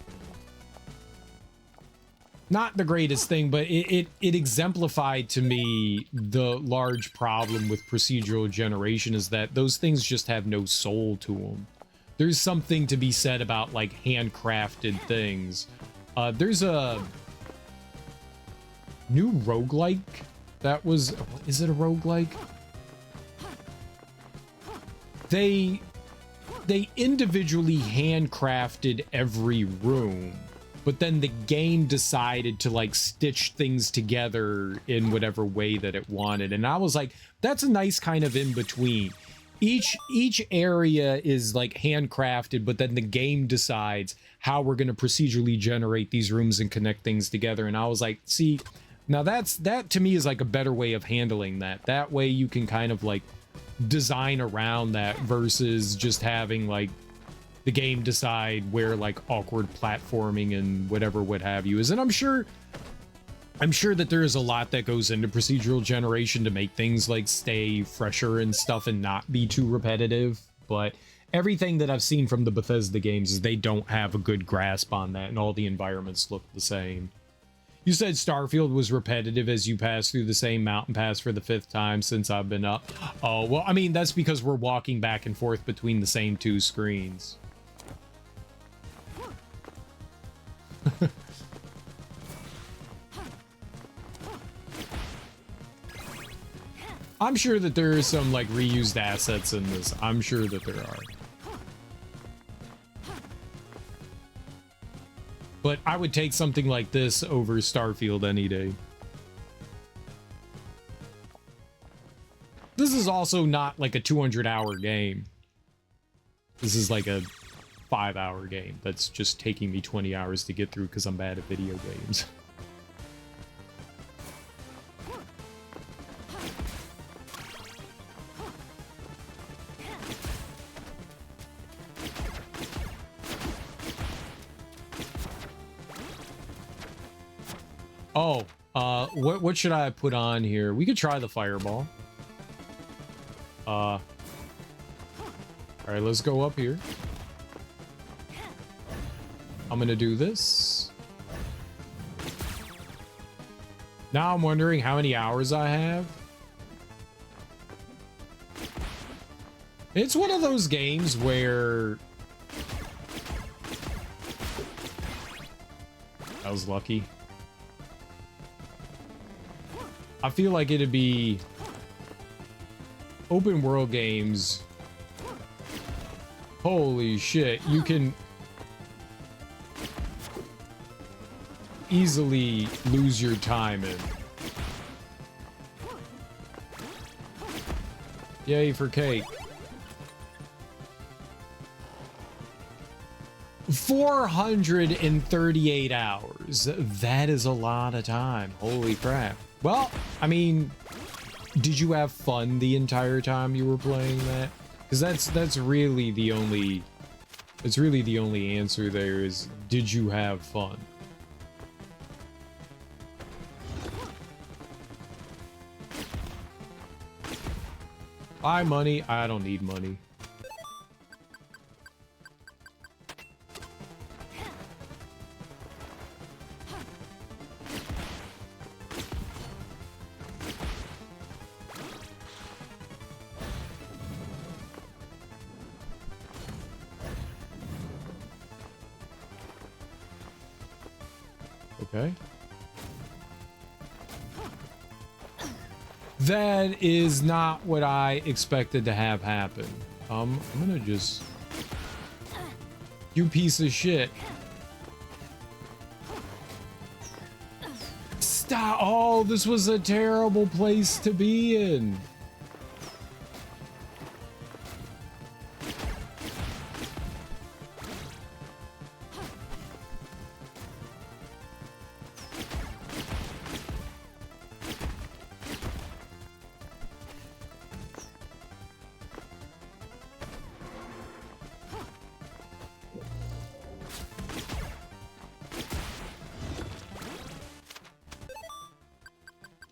Not the greatest thing, but it exemplified to me the large problem with procedural generation is that those things just have no soul to them. There's something to be said about, like, handcrafted things. There's a new roguelike that was... Is it a roguelike? They individually handcrafted every room, but then the game decided to, like, stitch things together in whatever way that it wanted. And I was like, that's a nice kind of in-between. Each area is, like, handcrafted, but then the game decides how we're going to procedurally generate these rooms and connect things together. And I was like, see, now that to me is, like, a better way of handling that. That way you can kind of, like, design around that versus just having, like, the game decide where, like, awkward platforming and whatever what have you is. And I'm sure that there is a lot that goes into procedural generation to make things, like, stay fresher and stuff and not be too repetitive. But everything that I've seen from the Bethesda games is they don't have a good grasp on that, and all the environments look the same. You said Starfield was repetitive as you pass through the same mountain pass for the 5th time since I've been up. Oh, well, I mean, that's because we're walking back and forth between the same 2 screens. I'm sure that there is some, like, reused assets in this. I'm sure that there are. But I would take something like this over Starfield any day. This is also not like a 200-hour game. This is like a 5-hour game that's just taking me 20 hours to get through because I'm bad at video games. Oh, what should I put on here? We could try the fireball. All right, let's go up here. I'm gonna do this. Now I'm wondering how many hours I have. It's one of those games where... I was lucky. I feel like it'd be open world games. Holy shit, you can easily lose your time in. Yay for cake. 438 hours. That is a lot of time. Holy crap. Well, I mean, did you have fun the entire time you were playing that? Because that's really the only answer there is, did you have fun? Buy money? I don't need money. Okay. That is not what I expected to have happen. I'm gonna just... You piece of shit. Stop! Oh, this was a terrible place to be in.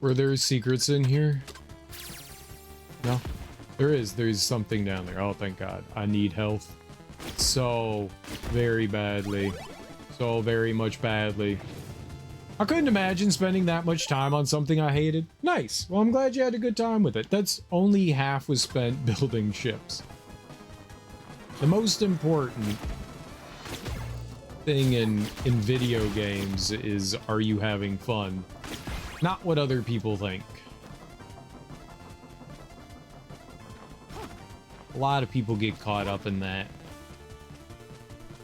Were there secrets in here? No? There's something down there. Oh, thank God. I need health so very badly. So very much badly. I couldn't imagine spending that much time on something I hated. Nice. Well, I'm glad you had a good time with it. That's only half was spent building ships. The most important thing in video games is, are you having fun? Not what other people think. A lot of people get caught up in that.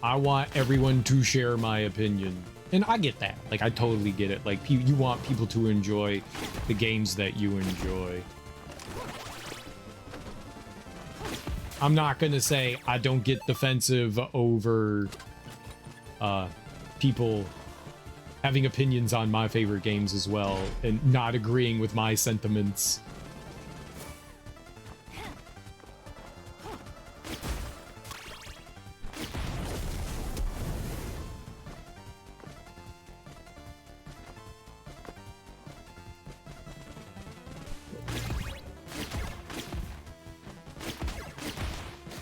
I want everyone to share my opinion. And I get that. Like, I totally get it. Like, you want people to enjoy the games that you enjoy. I'm not gonna say I don't get defensive over people having opinions on my favorite games as well, and not agreeing with my sentiments.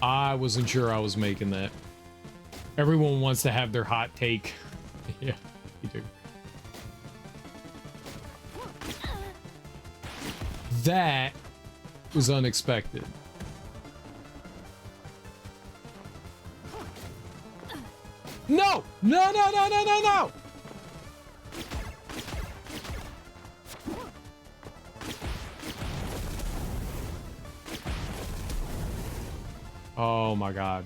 I wasn't sure I was making that. Everyone wants to have their hot take. Yeah, you do. That was unexpected. No! No, no, no, no, no, no! Oh my God.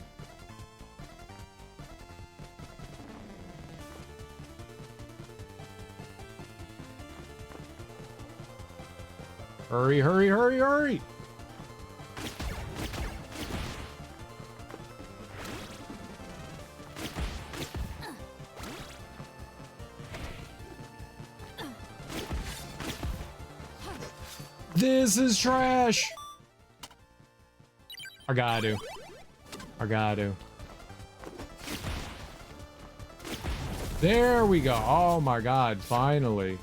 Hurry, hurry, hurry, hurry! This is trash! I gotta. I gotta. There we go. Oh my God, finally.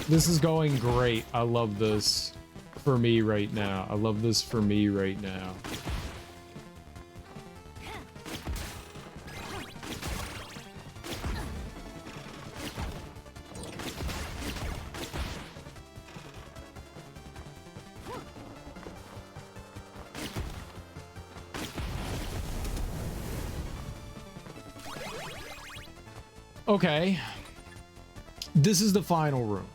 This is going great. I love this for me right now. I love this for me right now. Okay. This is the final room.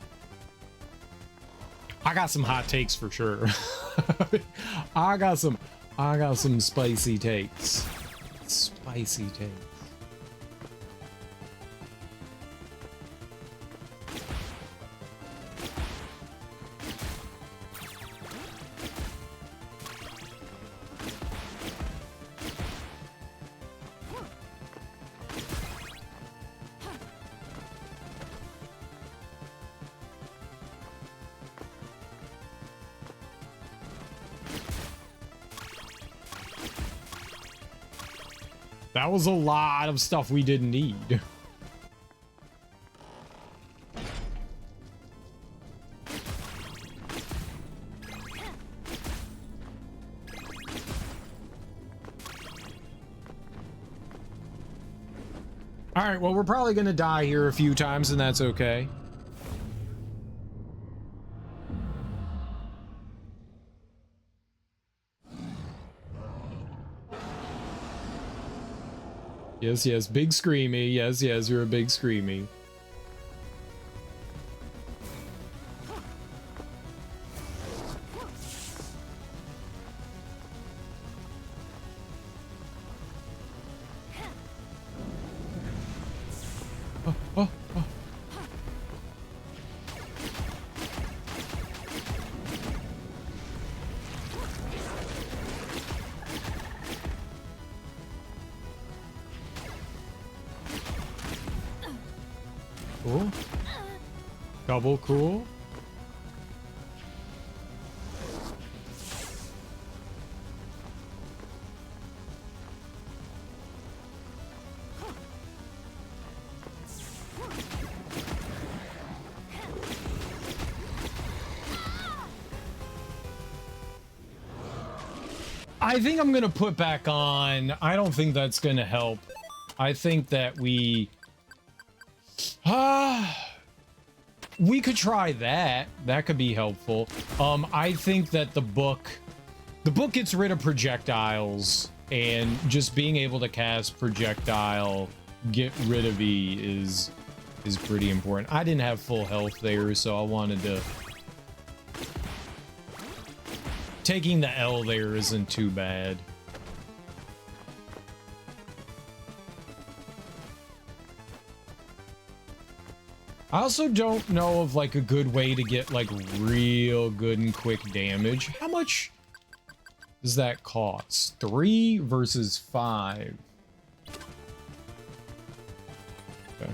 I got some hot takes for sure. I got some spicy takes. Spicy takes. That was a lot of stuff we didn't need. All right, well, we're probably gonna die here a few times, and that's okay. Yes, yes, big screamy. Yes, yes, you're a big screamy. Oh, oh, oh. Cool. Double cool. I think I'm gonna put back on. I don't think that's gonna help. I think that we could try that. That could be helpful. I think that the book gets rid of projectiles, and just being able to cast projectile, get rid of E is pretty important. I didn't have full health there, so I wanted to. Taking the L there isn't too bad. I also don't know of like a good way to get like real good and quick damage. How much does that cost? 3 versus 5. Okay.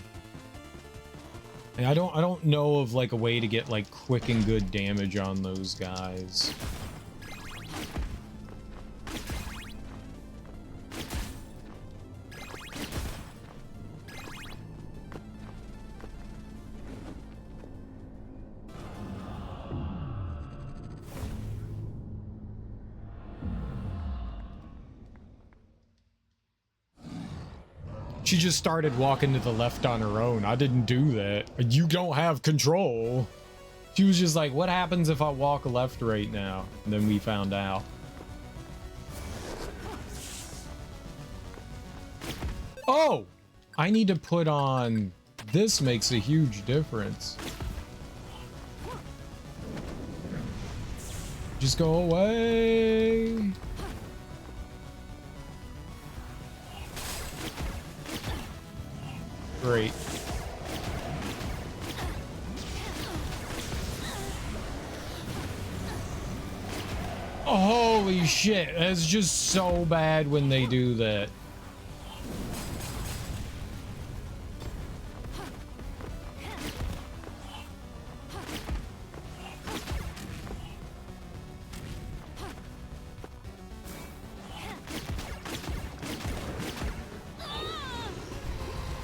And I don't know of like a way to get like quick and good damage on those guys. She just started walking to the left on her own. I didn't do that. You don't have control. She was just like, what happens if I walk left right now? And then we found out. Oh! I need to put on... This makes a huge difference. Just go away. Great. Oh, holy shit. That's just so bad when they do that.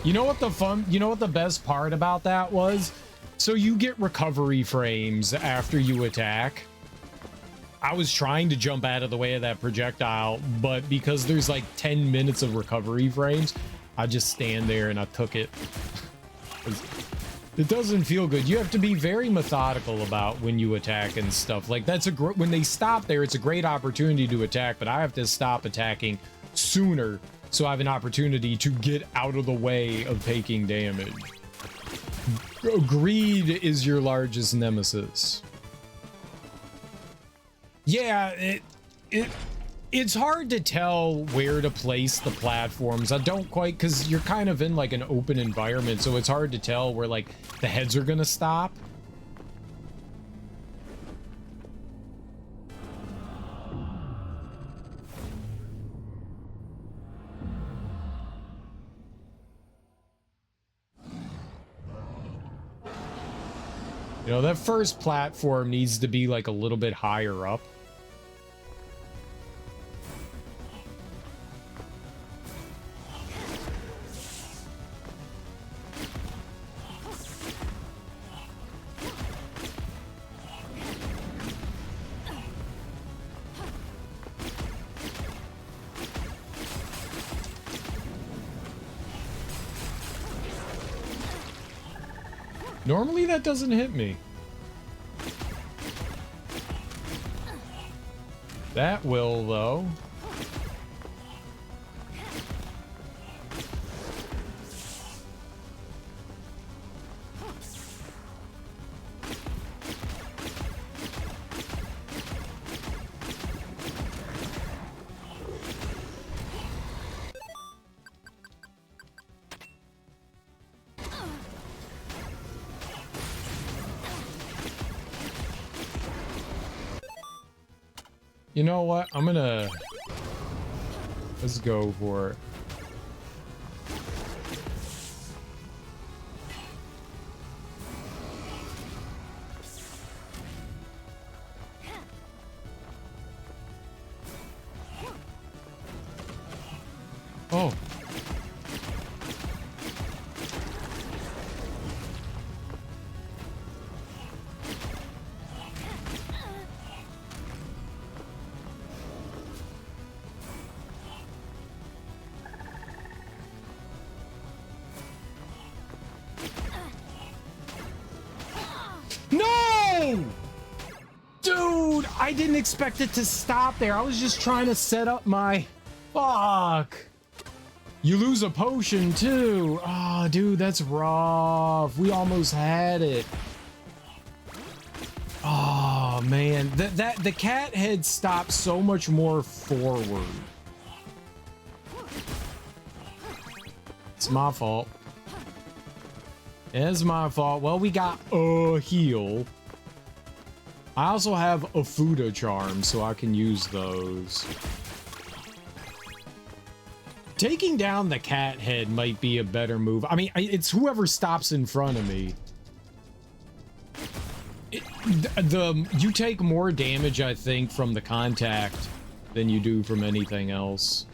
You know what the best part about that was? So you get recovery frames after you attack. I was trying to jump out of the way of that projectile, but because there's like 10 minutes of recovery frames, I just stand there and I took it. It doesn't feel good. You have to be very methodical about when you attack and stuff. Like that's when they stop there, it's a great opportunity to attack, but I have to stop attacking sooner so I have an opportunity to get out of the way of taking damage. Greed is your largest nemesis. Yeah, it's hard to tell where to place the platforms. I don't quite, because you're kind of in like an open environment, so it's hard to tell where like the heads are gonna stop. You know, that first platform needs to be like a little bit higher up. Normally that doesn't hit me. That will, though. You know what? Let's go for it. Oh. No! Dude, I didn't expect it to stop there. I was just trying to set up my... Fuck. You lose a potion, too. Oh, dude, that's rough. We almost had it. Oh, man. The cat head stops so much more forward. It's my fault. It's my fault. Well, we got a heal. I also have a Fuda charm, so I can use those. Taking down the cat head might be a better move. I mean, it's whoever stops in front of me. You take more damage, I think, from the contact than you do from anything else.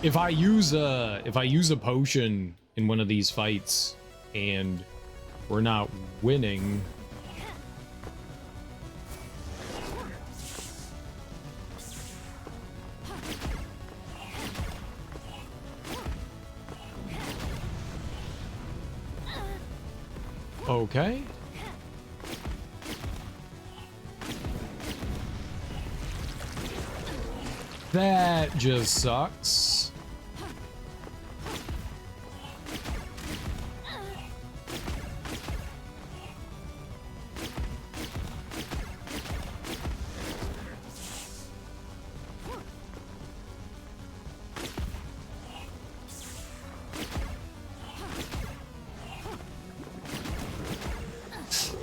If I use a potion in one of these fights and we're not winning, okay. That just sucks.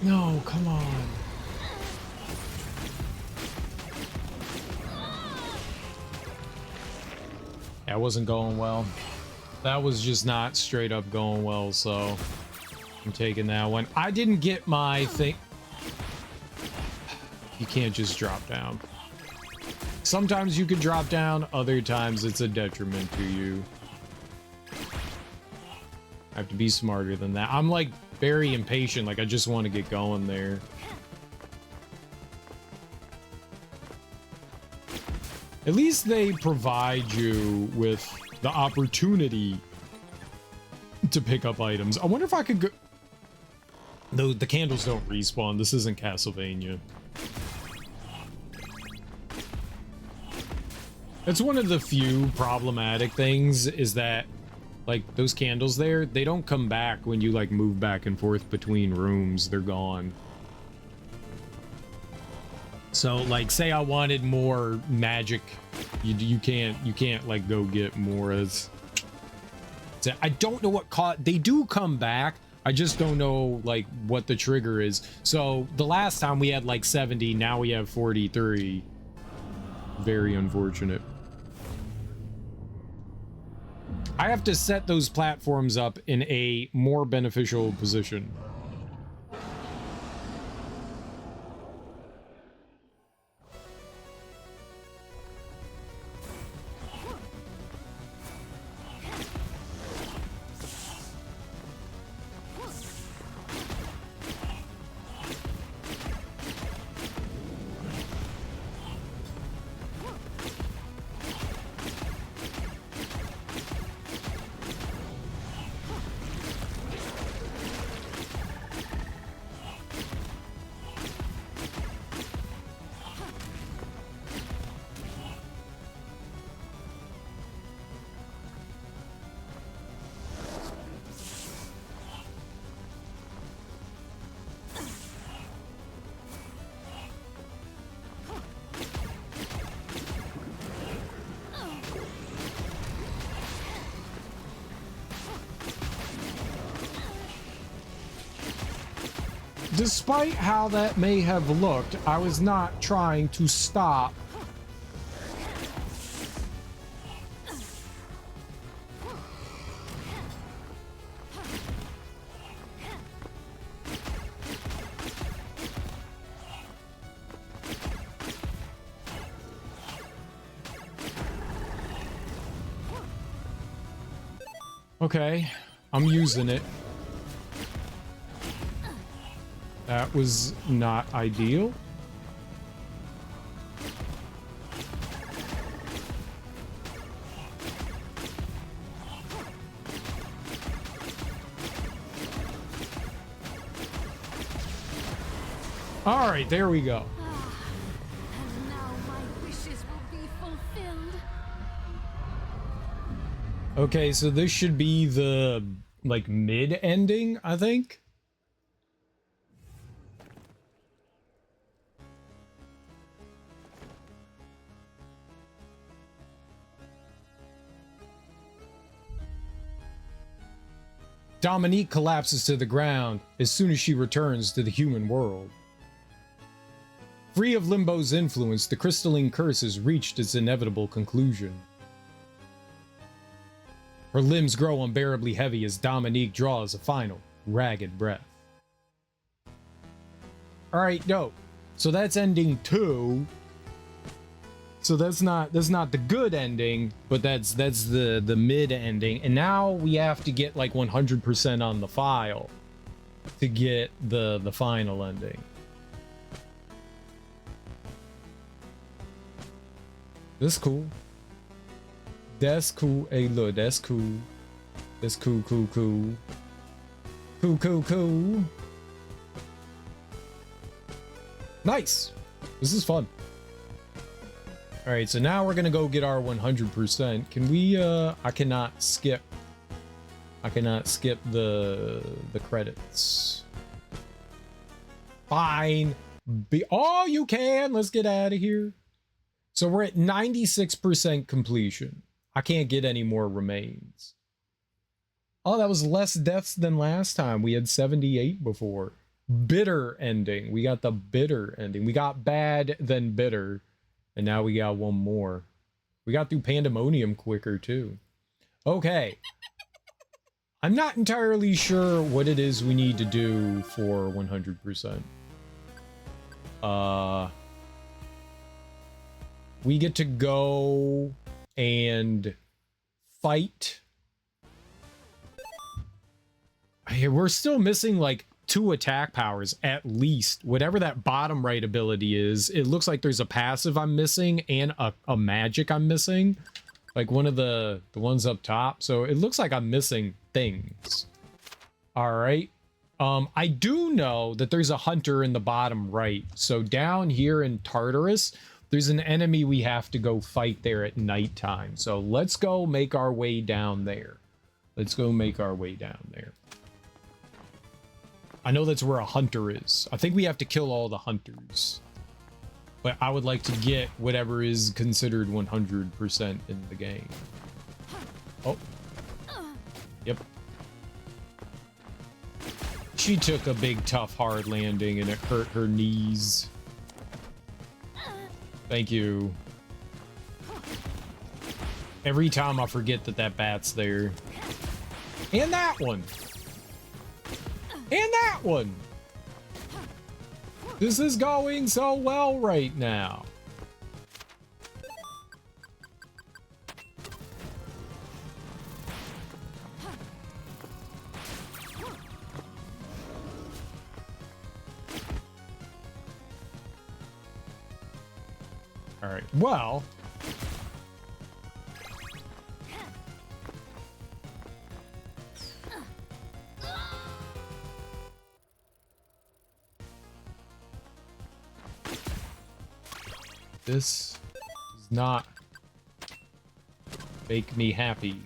No, come on. That wasn't going well. That was just not straight up going well, so I'm taking that one. I didn't get my thing. You can't just drop down. Sometimes you can drop down, other times it's a detriment to you. I have to be smarter than that. I'm like very impatient, like I just want to get going there. At least they provide you with the opportunity to pick up items. I wonder if I could go... No, the candles don't respawn. This isn't Castlevania. It's one of the few problematic things is that, like, those candles there, they don't come back when you, like, move back and forth between rooms. They're gone. So, like, say I wanted more magic, you can't, like, go get more. I don't know what they do come back. I just don't know, like, what the trigger is. So, the last time we had, like, 70, now we have 43. Very unfortunate. I have to set those platforms up in a more beneficial position. Despite how that may have looked, I was not trying to stop. Okay, I'm using it. That was not ideal. All right, there we go. And now my wishes will be fulfilled. Okay, so this should be the, like, mid-ending, I think. Dominique collapses to the ground as soon as she returns to the human world. Free of Limbo's influence, the crystalline curse has reached its inevitable conclusion. Her limbs grow unbearably heavy as Dominique draws a final, ragged breath. Alright, no. So that's ending 2. So that's not the good ending, but that's the mid ending. And now we have to get like 100% on the file to get the final ending. That's cool. That's cool. Hey, look, that's cool. That's cool, cool, cool. Cool, cool, cool. Nice. This is fun. All right, so now we're gonna go get our 100%. Can we? I cannot skip. I cannot skip the credits. Fine. Oh, you can. Let's get out of here. So we're at 96% completion. I can't get any more remains. Oh, that was less deaths than last time. We had 78 before. Bitter ending. We got the bitter ending. We got bad, then bitter. And now we got one more. We got through Pandemonium quicker, too. Okay. I'm not entirely sure what it is we need to do for 100%. We get to go and fight. Hey, we're still missing, like, 2 attack powers at least. Whatever that bottom right ability is, it looks like there's a passive I'm missing and a magic I'm missing, like one of the ones up top. So it looks like I'm missing things. All right. I do know that there's a hunter in the bottom right. So down here in Tartarus, there's an enemy we have to go fight there at nighttime. So let's go make our way down there. Let's go make our way down there. I know that's where a hunter is. I think we have to kill all the hunters. But I would like to get whatever is considered 100% in the game. Oh. Yep. She took a big, tough, hard landing and it hurt her knees. Thank you. Every time I forget that that bat's there. And that one. And that one. This is going so well right now. All right, well. This does not make me happy.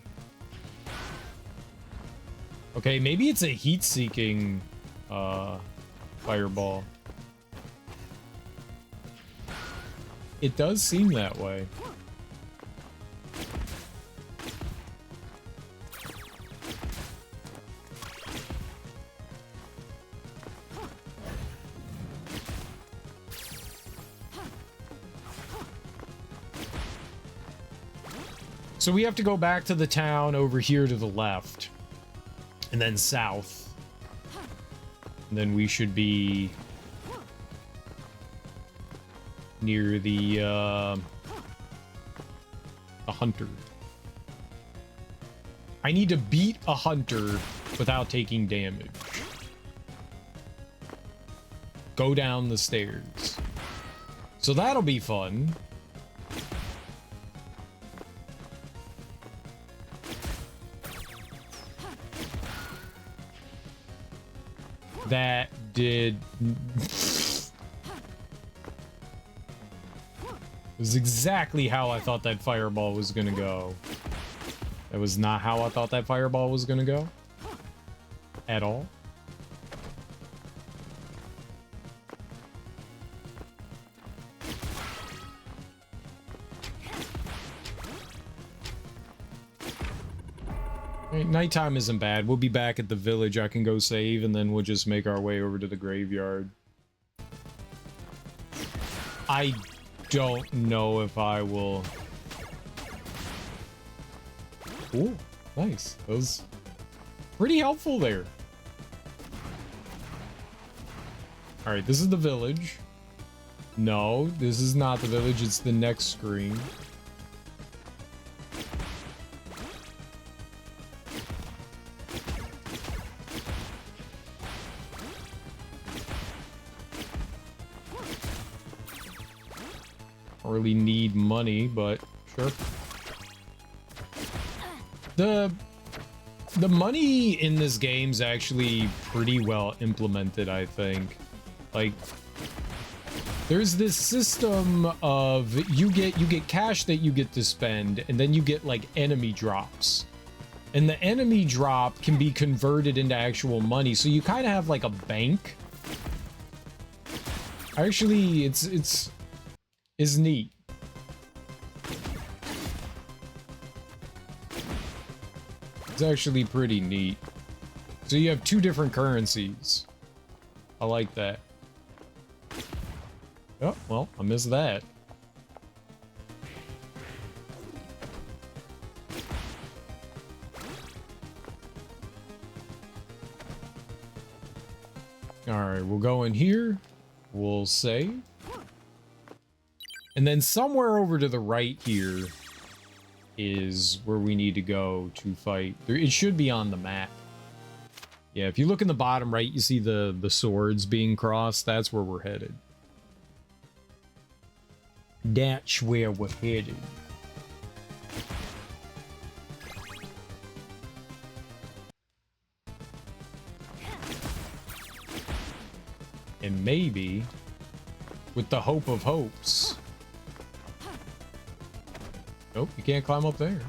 Okay, maybe it's a heat-seeking fireball. It does seem that way. So we have to go back to the town over here to the left. And then south. And then we should be near the hunter. I need to beat a hunter without taking damage. Go down the stairs. So that'll be fun. That did... It was exactly how I thought that fireball was gonna go. That was not how I thought that fireball was gonna go. At all. Right, nighttime isn't bad. We'll be back at the village. I can go save, and then we'll just make our way over to the graveyard. I don't know if I will... Ooh, nice. That was pretty helpful there. Alright, this is the village. No, this is not the village. It's the next screen. Don't really need money, but sure. The money in this game's actually pretty well implemented, I think. Like, there's this system of you get cash that you get to spend, and then you get like enemy drops. And the enemy drop can be converted into actual money, so you kind of have like a bank. Actually, it's neat. It's actually pretty neat. So you have two different currencies. I like that. Oh, well, I missed that. Alright, we'll go in here. We'll save. And then somewhere over to the right here is where we need to go to fight. It should be on the map. Yeah, if you look in the bottom right, you see the swords being crossed. That's where we're headed. That's where we're headed. maybe, with the hope of hopes. Nope, you can't climb up there.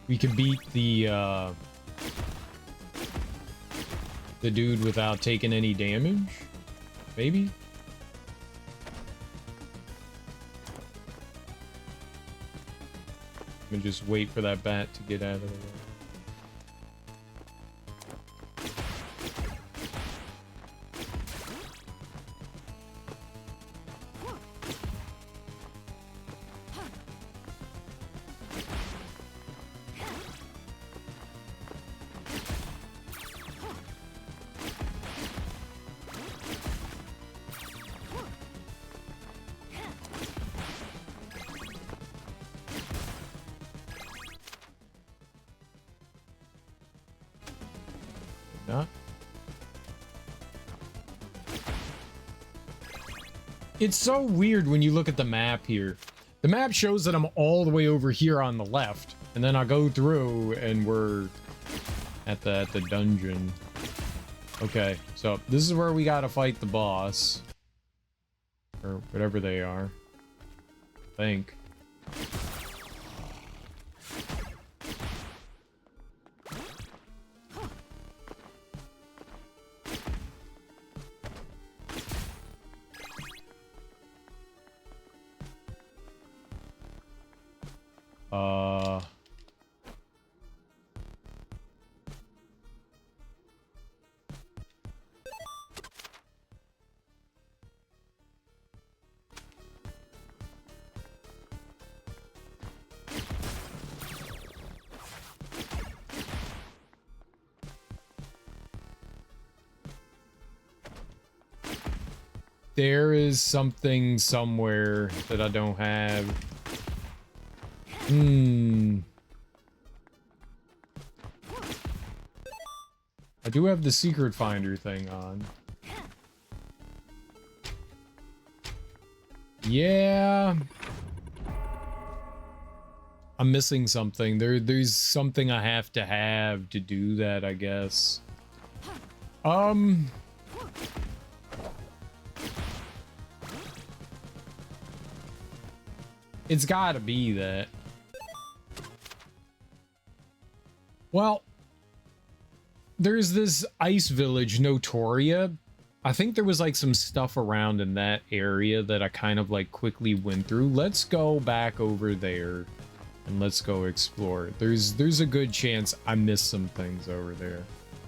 We could beat the dude without taking any damage, maybe? And just wait for that bat to get out of the way. Not. It's so weird when you look at the map here. The map shows that I'm all the way over here on the left, and then I go through and we're at the dungeon. Okay, so this is where we gotta fight the boss. Or whatever they are. I think. There is something somewhere that I don't have. I do have the secret finder thing on. Yeah. I'm missing something. There's something I have to do that, I guess. It's gotta be that. Well, there's this ice village, Notoria. I think there was like some stuff around in that area that I kind of like quickly went through. Let's go back over there and let's go explore. There's a good chance I missed some things over there.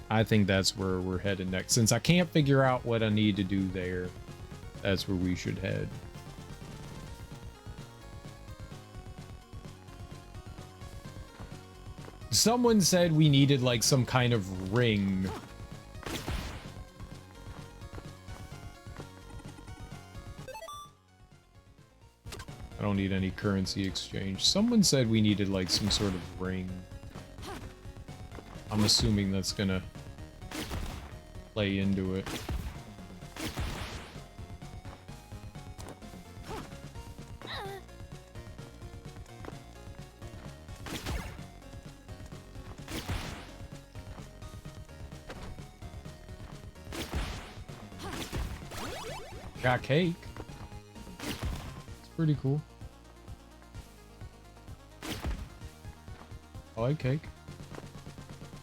I think that's where we're headed next. Since I can't figure out what I need to do there, that's where we should head. Someone said we needed like some kind of ring. I don't need any currency exchange. Someone said we needed like some sort of ring. I'm assuming that's gonna play into it. Got cake. It's pretty cool. I like cake.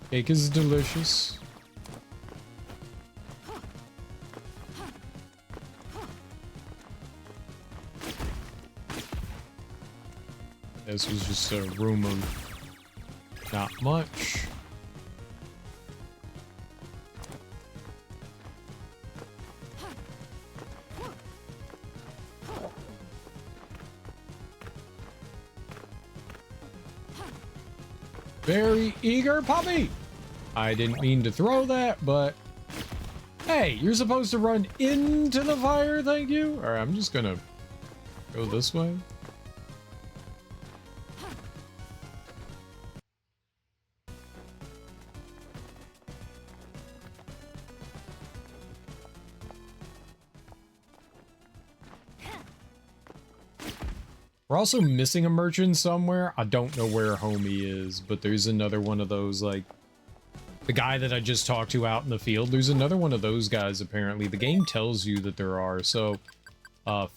Cake is delicious. This was just a room of not much. Very eager puppy! I didn't mean to throw that, but... Hey, you're supposed to run into the fire, thank you? Alright, I'm just gonna go this way. We're also missing a merchant somewhere. I don't know where homie is, but there's another one of those, like, The guy that I just talked to out in the field. There's another one of those guys, apparently. The game tells you that there are, so...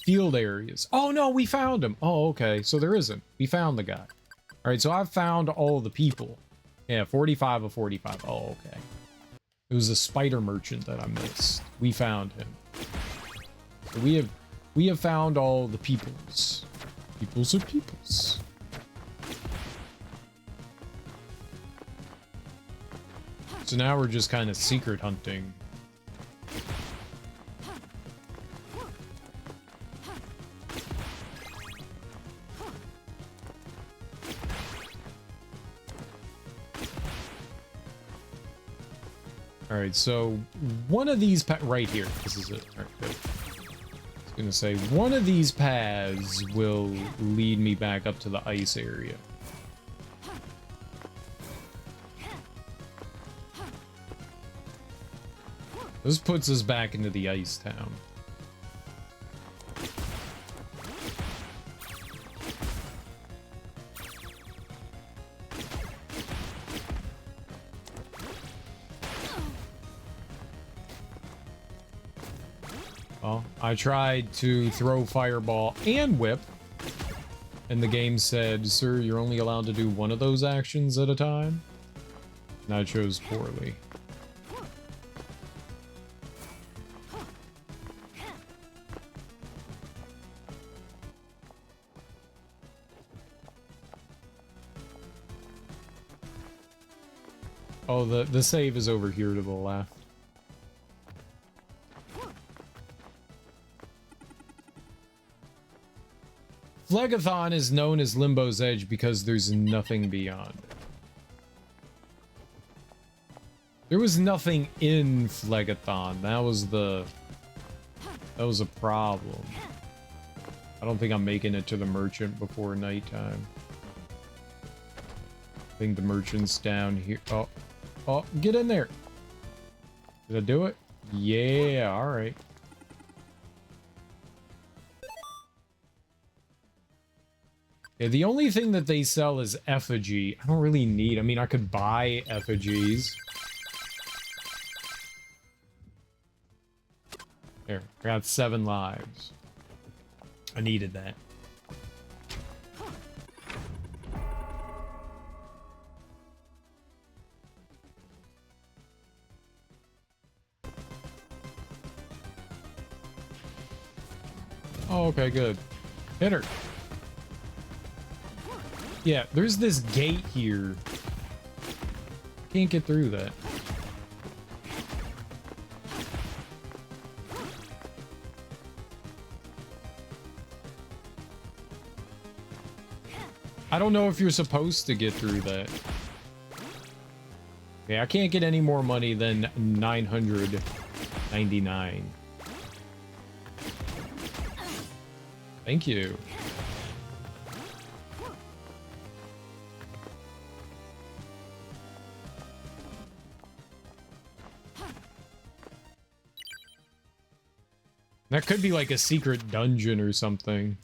field areas. Oh, no, we found him. Oh, okay, so there isn't. We found the guy. Alright, so I've found all the people. Yeah, 45 of 45. Oh, okay. It was a spider merchant that I missed. We found him. So we have found all the peoples. Peoples of peoples. So now we're just kind of secret hunting. All right, so one of these right here. This is it. All right, good. I was gonna say one of these paths will lead me back up to the ice area. This puts us back into the ice town. Well, I tried to throw fireball and whip, and the game said, "Sir, you're only allowed to do one of those actions at a time." And I chose poorly. Oh, the save is over here to the left. Phlegathon is known as Limbo's Edge because there's nothing beyond it. There was nothing in Phlegathon. That was a problem. I don't think I'm making it to the merchant before nighttime. I think the merchant's down here. Oh, get in there. Did I do it? Yeah, all right. Yeah, the only thing that they sell is effigy. I don't really need, I mean, I could buy effigies. There, I got 7 lives. I needed that. Oh, okay, good. Hit her. Yeah, there's this gate here. Can't get through that. I don't know if you're supposed to get through that. Okay, I can't get any more money than 999. Thank you. That could be like a secret dungeon or something.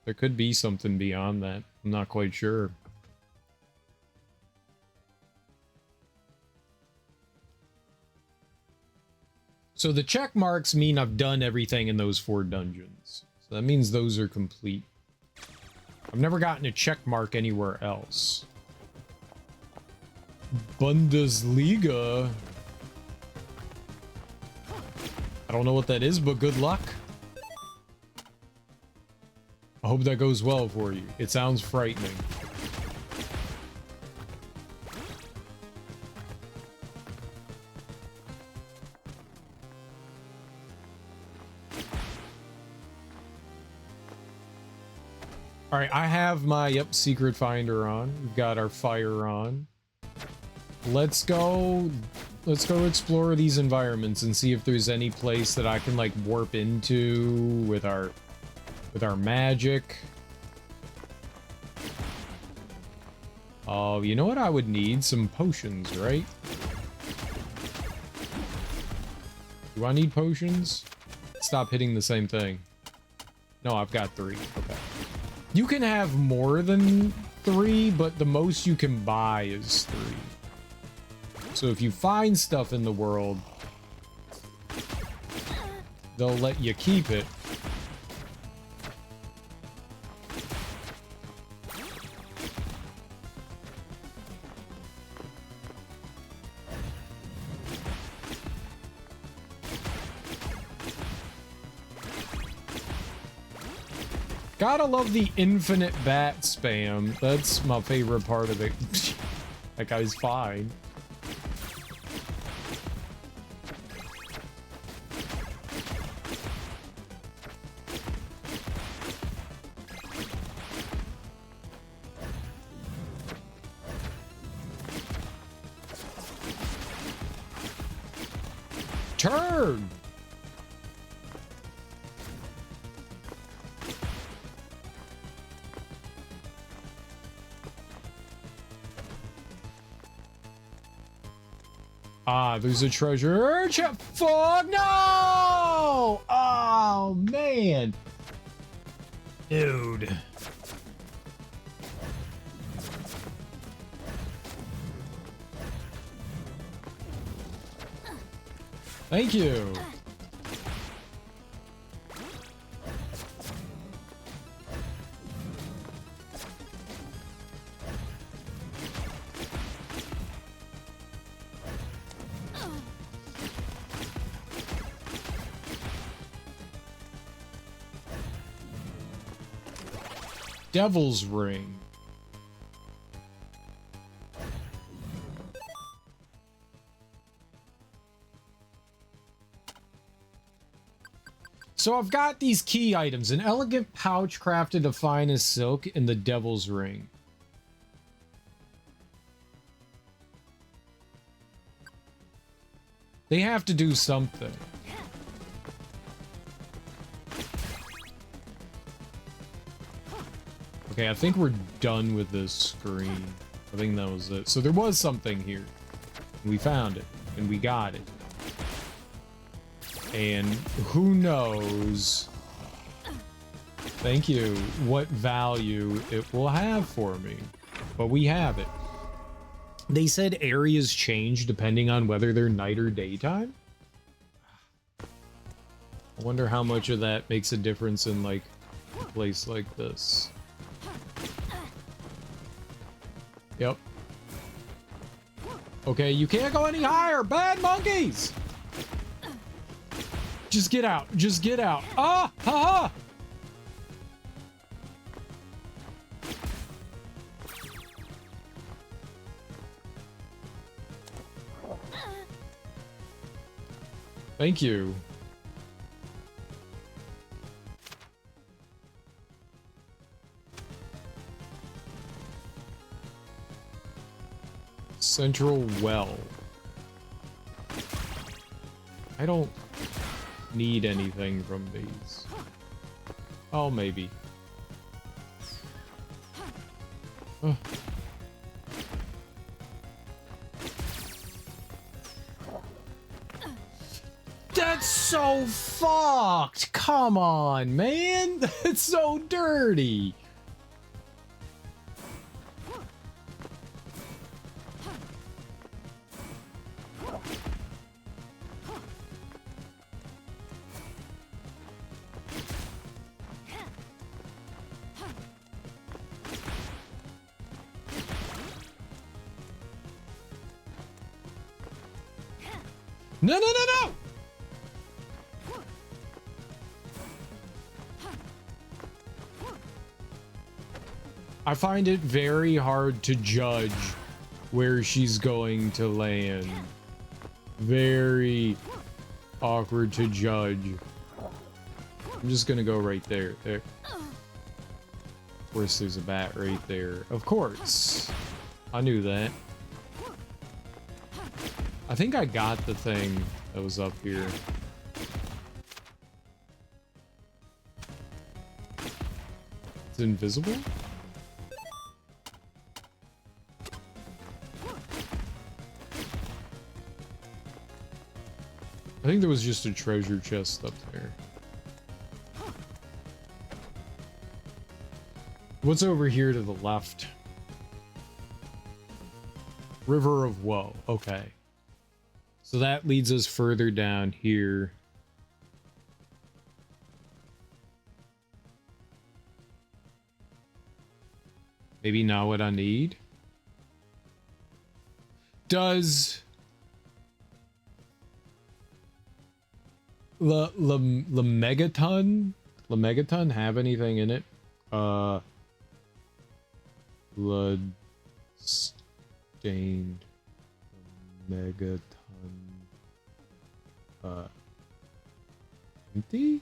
There could be something beyond that. I'm not quite sure. So the check marks mean I've done everything in those 4 dungeons. So that means those are complete. I've never gotten a check mark anywhere else. Bundesliga. I don't know what that is, but good luck. I hope that goes well for you. It sounds frightening. All right, I have my, secret finder on. We've got our fire on. Let's go explore these environments and see if there's any place that I can like warp into with our magic. Oh, you know what I would need? Some potions, right? Do I need potions? Stop hitting the same thing. No, I've got 3. Okay. You can have more than 3, but the most you can buy is 3. So if you find stuff in the world, they'll let you keep it. Gotta love the infinite bat spam. That's my favorite part of it. That guy's fine. Turn! Ah, there's a treasure chest. Fuck no! Oh man, dude. Thank you. Devil's Ring. So I've got these key items: an elegant pouch crafted of finest silk and the Devil's Ring. They have to do something. Okay, I think we're done with this screen. I think that was it. So there was something here. We found it, and we got it. And who knows, thank you, what value it will have for me. But we have it. They said areas change depending on whether they're night or daytime. I wonder how much of that makes a difference in, like, a place like this. Yep. Okay, you can't go any higher. Bad monkeys! Just get out. Just get out. Ah! Ha ha! Thank you. Central well. I don't need anything from these. Oh, maybe. Ugh. That's so fucked! Come on, man! That's so dirty! No, no, no, no! I find it very hard to judge where she's going to land. Very awkward to judge. I'm just gonna go right there. There. Of course, there's a bat right there. Of course. I knew that. I think I got the thing that was up here. It's invisible? I think there was just a treasure chest up there. What's over here to the left? River of Woe. Okay. So that leads us further down here. Maybe not what I need. Does the Megaton have anything in it? Bloodstained Megaton. Empty?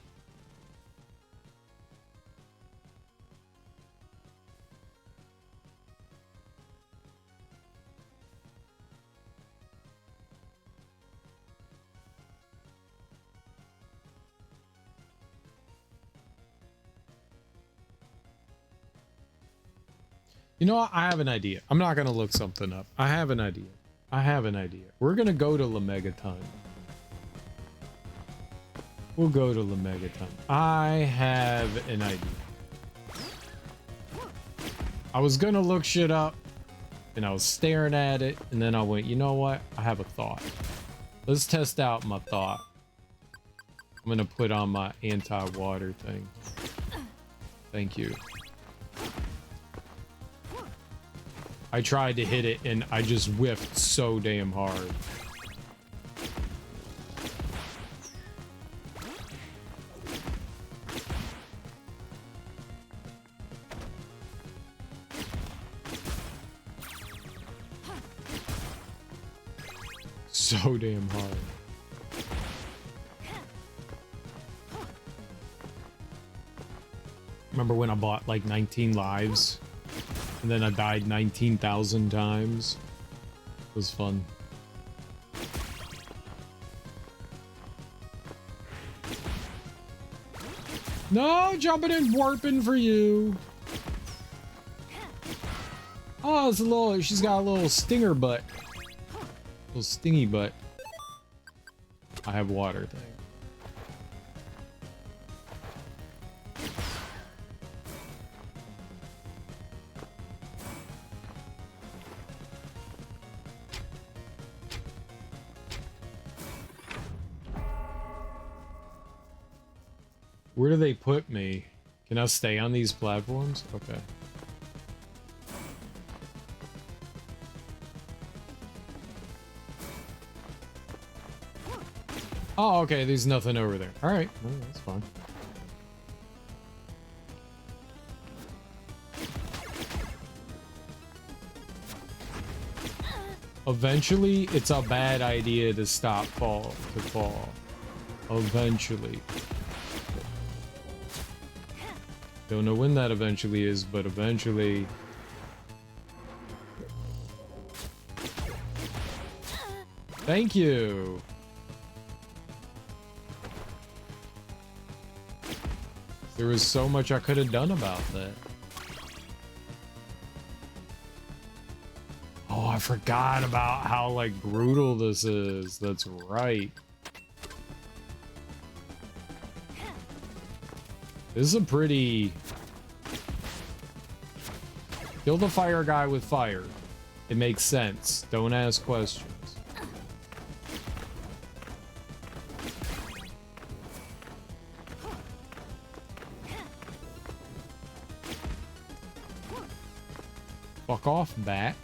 You know what? I have an idea. I'm not gonna look something up. I have an idea. We're gonna go to Megaton. We'll go to Megaton. I have an idea. I was gonna look shit up, and I was staring at it, and then I went, you know what? I have a thought. Let's test out my thought. I'm gonna put on my anti-water thing. Thank you. I tried to hit it, and I just whiffed so damn hard. So damn hard. Remember when I bought like 19 lives and then I died 19,000 times? It was fun. No, jumping and warping for you. Oh, it's a little, she's got a little stinger butt. Little stingy butt. I have water thing. Where do they put me? Can I stay on these platforms? Okay. Oh, okay, there's nothing over there. Alright, well, that's fine. Eventually, it's a bad idea to fall. Eventually. Don't know when that eventually is, but eventually. Thank you. There was so much I could have done about that. Oh, I forgot about how, like, brutal this is. That's right. This is a pretty... Kill the fire guy with fire. It makes sense. Don't ask questions. Fuck off, bat.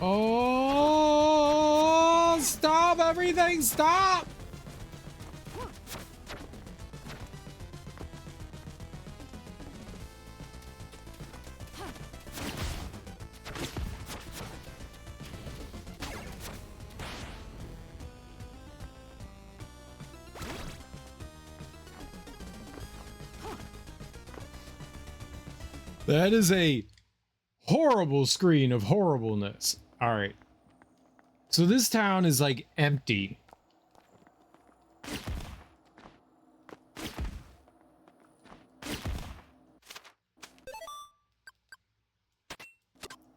Oh, stop everything, stop! That is a horrible screen of horribleness. All right. So this town is like empty.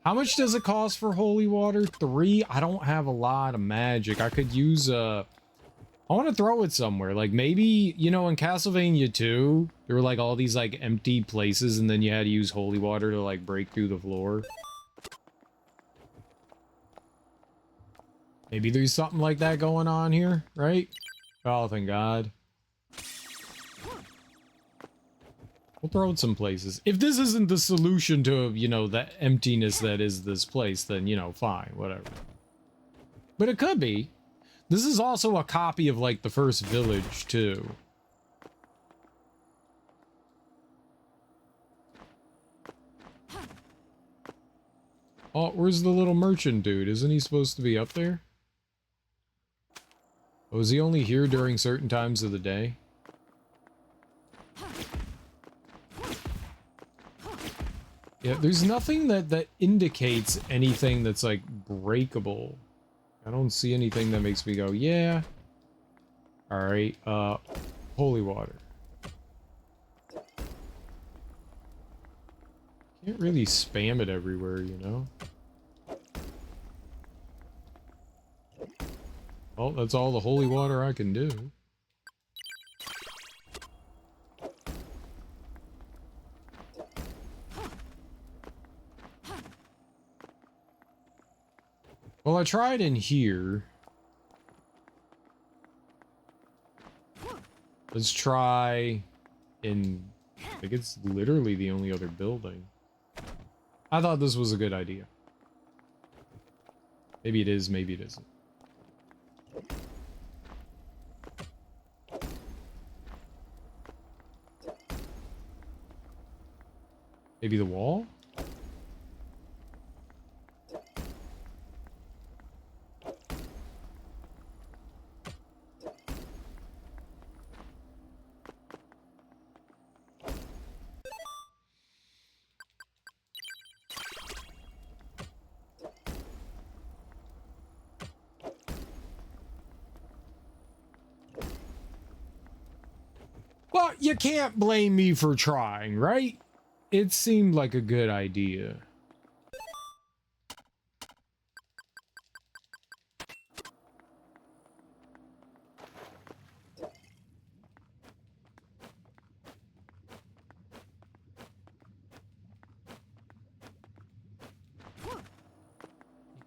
How much does it cost for holy water? 3? I don't have a lot of magic. I could use I want to throw it somewhere. Like maybe, you know, in Castlevania 2, there were like all these like empty places and then you had to use holy water to like break through the floor. Maybe there's something like that going on here, right? Oh, thank God. We'll throw it some places. If this isn't the solution to, you know, the emptiness that is this place, then, you know, fine, whatever. But it could be. This is also a copy of, like, the first village, too. Oh, where's the little merchant dude? Isn't he supposed to be up there? Oh, is he only here during certain times of the day? Yeah, there's nothing that indicates anything that's, like, breakable. I don't see anything that makes me go, yeah. Alright, holy water. Can't really spam it everywhere, you know? Well, that's all the holy water I can do. Well, I tried in here. Let's try in... I think it's literally the only other building. I thought this was a good idea. Maybe it is, maybe it isn't. Maybe the wall? Well, you can't blame me for trying, right? It seemed like a good idea.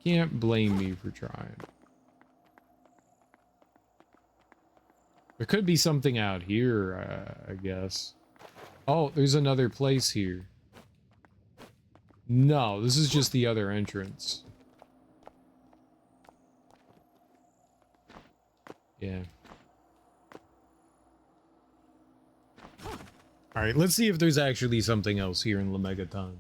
You can't blame me for trying. There could be something out here, I guess. Oh, there's another place here. No, this is just the other entrance. Yeah. Alright, let's see if there's actually something else here in Lemegeton.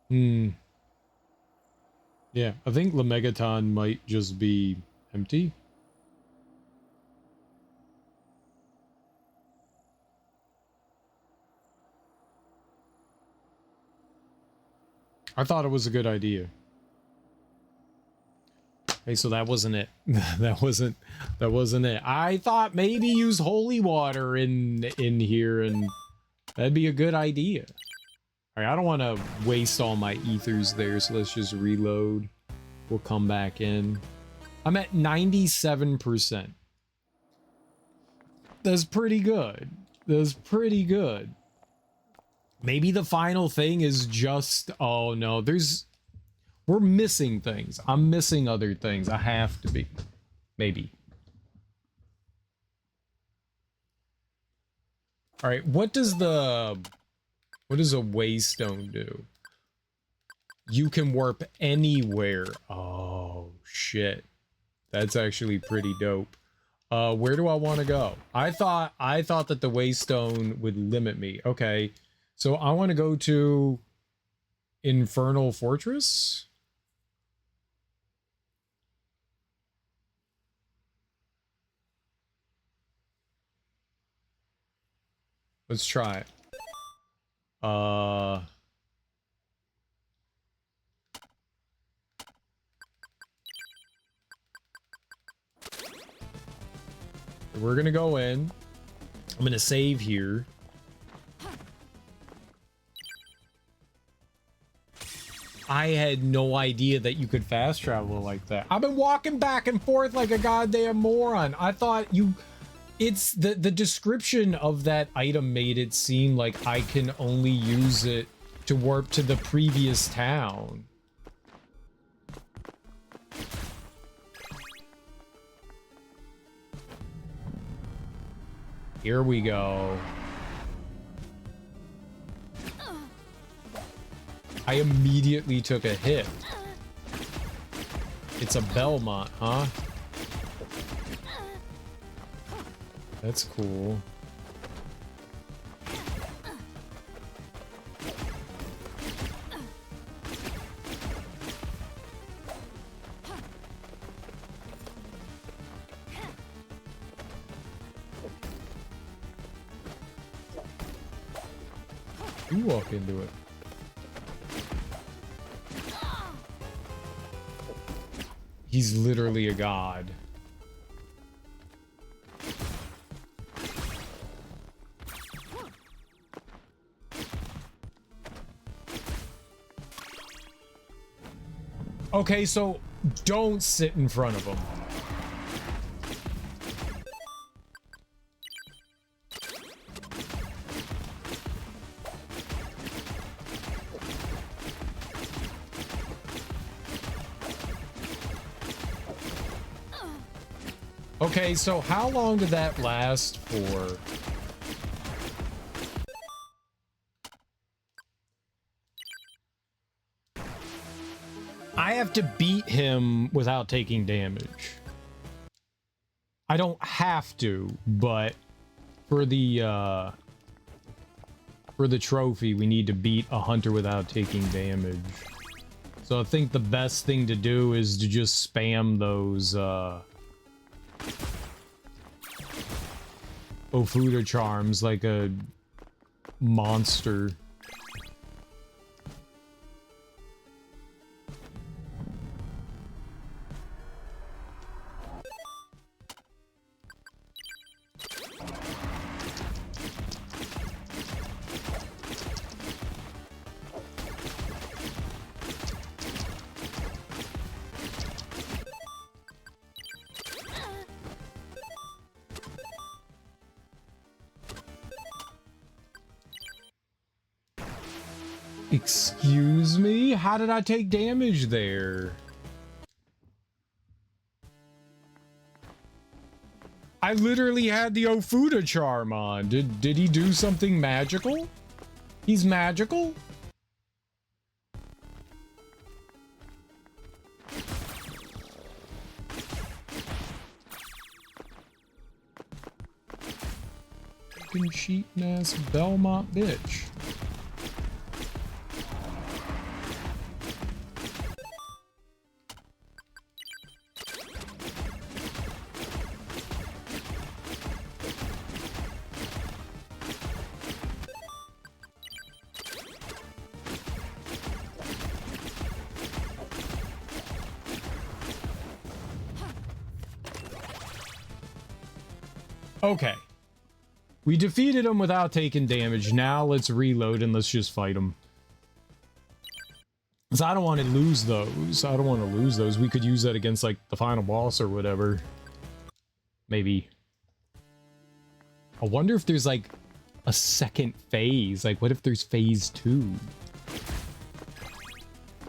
Hmm. Yeah, I think Lemegeton might just be empty. I thought it was a good idea. Hey, so that wasn't it. that wasn't it. I thought maybe use holy water in here and that'd be a good idea. All right, I don't want to waste all my ethers there, so let's just reload. We'll come back in. I'm at 97%. That's pretty good. That's pretty good. Maybe the final thing is just... Oh, no. We're missing things. I'm missing other things. I have to be. Maybe. All right. What does a waystone do? You can warp anywhere. Oh, shit. That's actually pretty dope. Where do I want to go? I thought that the Waystone would limit me. Okay. So I want to go to Infernal Fortress. Let's try it. We're gonna go in. I'm gonna save here. I had no idea that you could fast travel like that. I've been walking back and forth like a goddamn moron. I thought you... It's the description of that item made it seem like I can only use it to warp to the previous town. Here we go. I immediately took a hit. It's a Belmont, huh? That's cool. You walk into it. He's literally a god. Okay, so don't sit in front of him. Okay, so how long did that last for? I have to beat him without taking damage. I don't have to, but for the trophy, we need to beat a hunter without taking damage. So I think the best thing to do is to just spam those, Ofuda charms like a monster. Excuse me? How did I take damage there? I literally had the Ofuda charm on. Did he do something magical? He's magical? Fucking cheating ass Belmont bitch. Okay. We defeated him without taking damage. Now let's reload and let's just fight him. Because I don't want to lose those. I don't want to lose those. We could use that against, like, the final boss or whatever. Maybe. I wonder if there's, like, a second phase. Like, what if there's phase 2?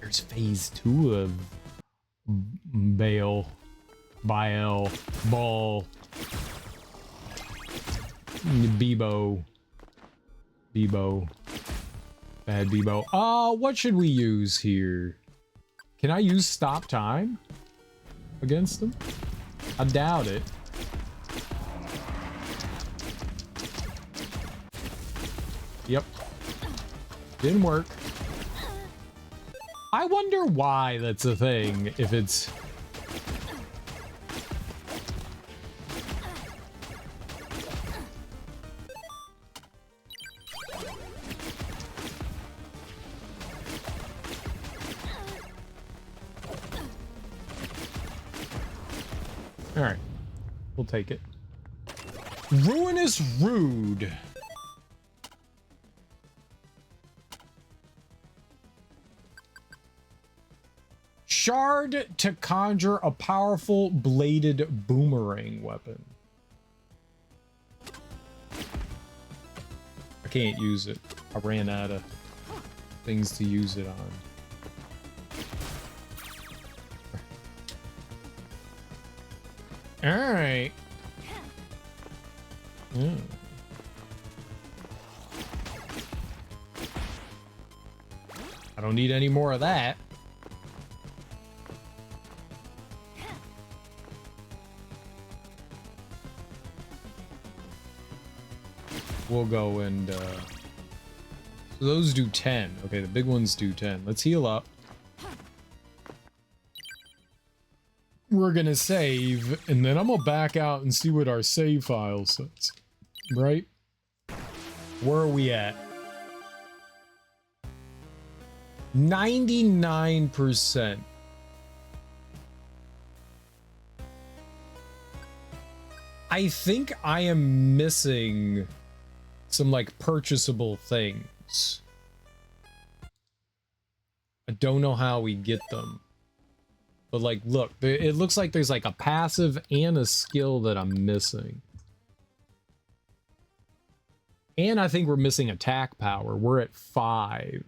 There's phase 2 of Baal, Ball, Bebo. Bad Bebo. What should we use here? Can I use stop time against them? I doubt it. Yep. Didn't work. I wonder why that's a thing, if it's... Alright. We'll take it. Ruinous Rude. Shard to conjure a powerful bladed boomerang weapon. I can't use it. I ran out of things to use it on. All right. I don't need any more of that. We'll go and so those do 10. Okay, the big ones do 10. Let's heal up. We're gonna save, and then I'm gonna back out and see what our save file says. Right? Where are we at? 99%. I think I am missing some like purchasable things. I don't know how we get them. But like, look, it looks like there's like a passive and a skill that I'm missing. And I think we're missing attack power. We're at 5.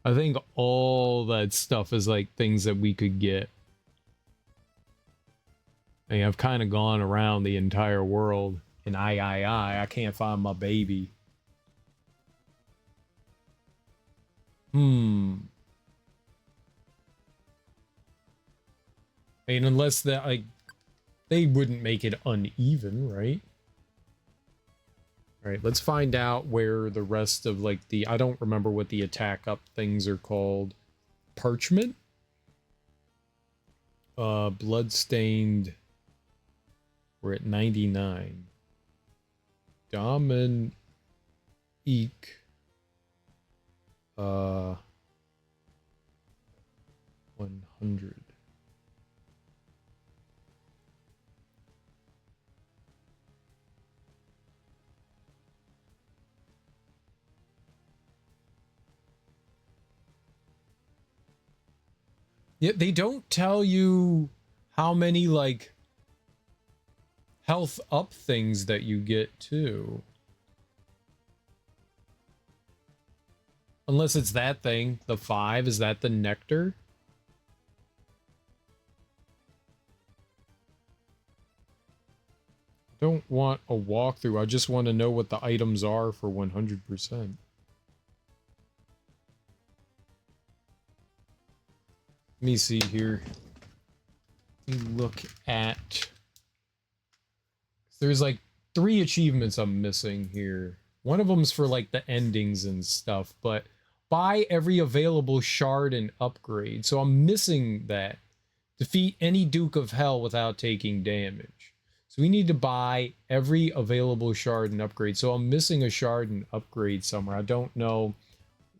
I think all that stuff is like things that we could get. I mean, I've kind of gone around the entire world and I can't find my baby. And unless that, like, they wouldn't make it uneven, right? All right, let's find out where the rest of, like, the, I don't remember what the attack up things are called. Parchment? Bloodstained. We're at 99. Dominique. 100. Yeah, they don't tell you how many, like, health up things that you get, too. Unless it's that thing, the 5. Is that the nectar? I don't want a walkthrough. I just want to know what the items are for 100%. Let me see here. Let me look at... There's like 3 achievements I'm missing here. One of them's for like the endings and stuff, but buy every available shard and upgrade. So I'm missing that. Defeat any Duke of Hell without taking damage. So we need to buy every available shard and upgrade. So I'm missing a shard and upgrade somewhere. I don't know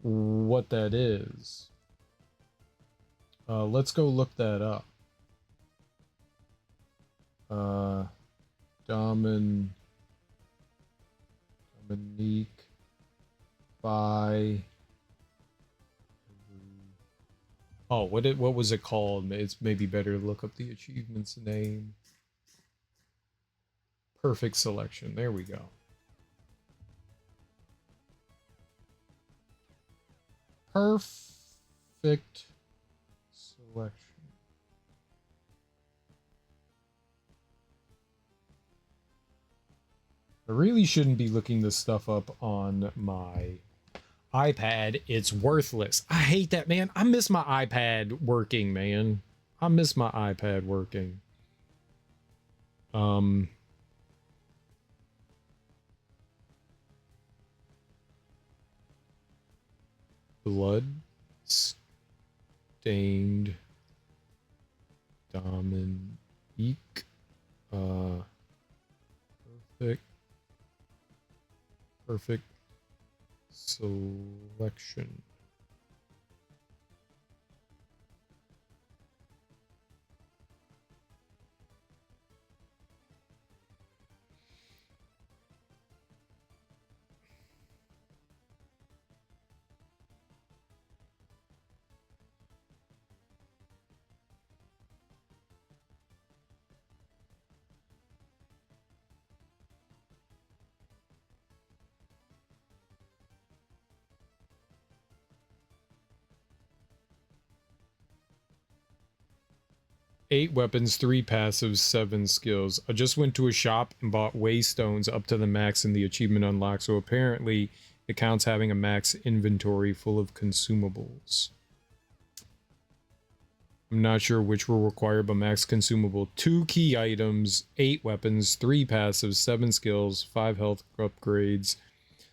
what that is. Let's go look that up. Dominique by... Oh, what was it called? It's maybe better to look up the achievement's name. Perfect selection. There we go. Perfect selection. I really shouldn't be looking this stuff up on my iPad, it's worthless. I hate that, man. I miss my iPad working, man. I miss my iPad working. Bloodstained Dominique. Perfect selection. Eight weapons, 3 passives, 7 skills. I just went to a shop and bought waystones up to the max in the achievement unlock, so apparently it counts having a max inventory full of consumables. I'm not sure which will require, but max consumable. 2 key items, 8 weapons, 3 passives, 7 skills, 5 health upgrades,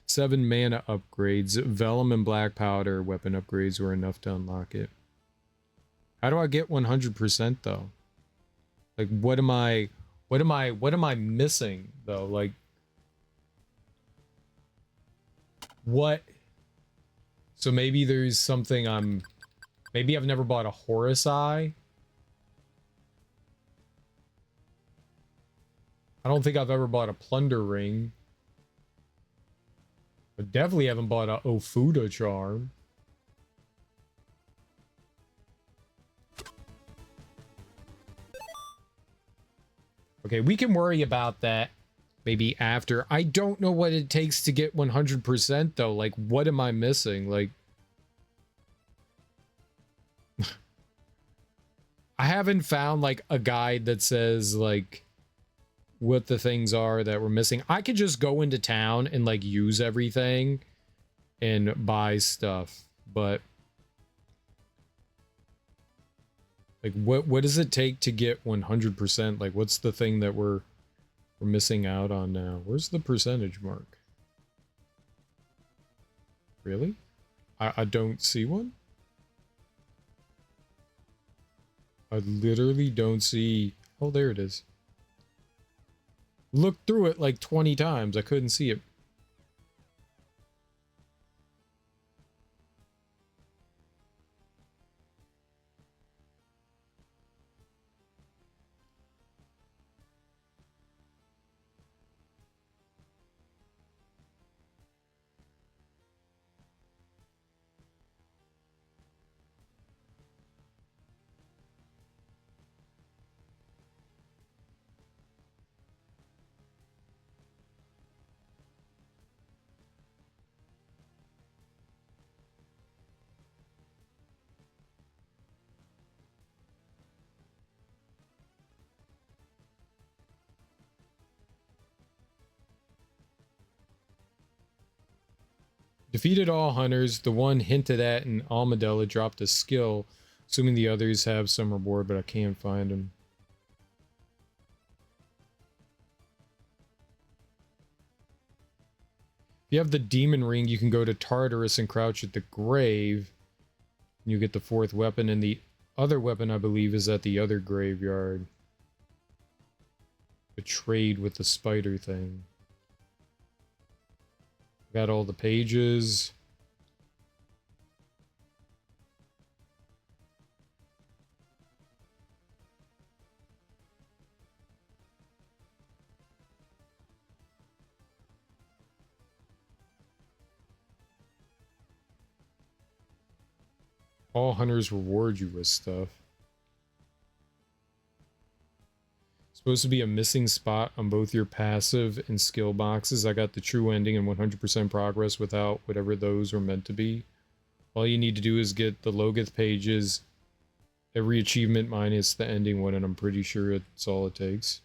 7 mana upgrades, vellum and black powder weapon upgrades were enough to unlock it. How do I get 100% though? Like, what am I missing though? Like, what? So maybe there's something maybe I've never bought a Horus Eye. I don't think I've ever bought a Plunder Ring. But definitely haven't bought a Ofuda Charm. Okay, we can worry about that maybe after. I don't know what it takes to get 100% though. Like, what am I missing? Like, I haven't found like a guide that says like what the things are that we're missing. I could just go into town and like use everything and buy stuff, but like what does it take to get 100%? Like, what's the thing that we're missing out on now? Where's the percentage mark? Really? I don't see one. I literally don't see. Oh, there it is. Looked through it like 20 times. I couldn't see it. Defeated all hunters. The one hinted at in Almadella dropped a skill, assuming the others have some reward, but I can't find them. If you have the demon ring, you can go to Tartarus and crouch at the grave. And you get the 4th weapon, and the other weapon, I believe, is at the other graveyard. A trade with the spider thing. Got all the pages. All hunters reward you with stuff. Supposed to be a missing spot on both your passive and skill boxes. I got the true ending and 100% progress without whatever those were meant to be. All you need to do is get the Logoth pages, every achievement minus the ending one, and I'm pretty sure it's all it takes.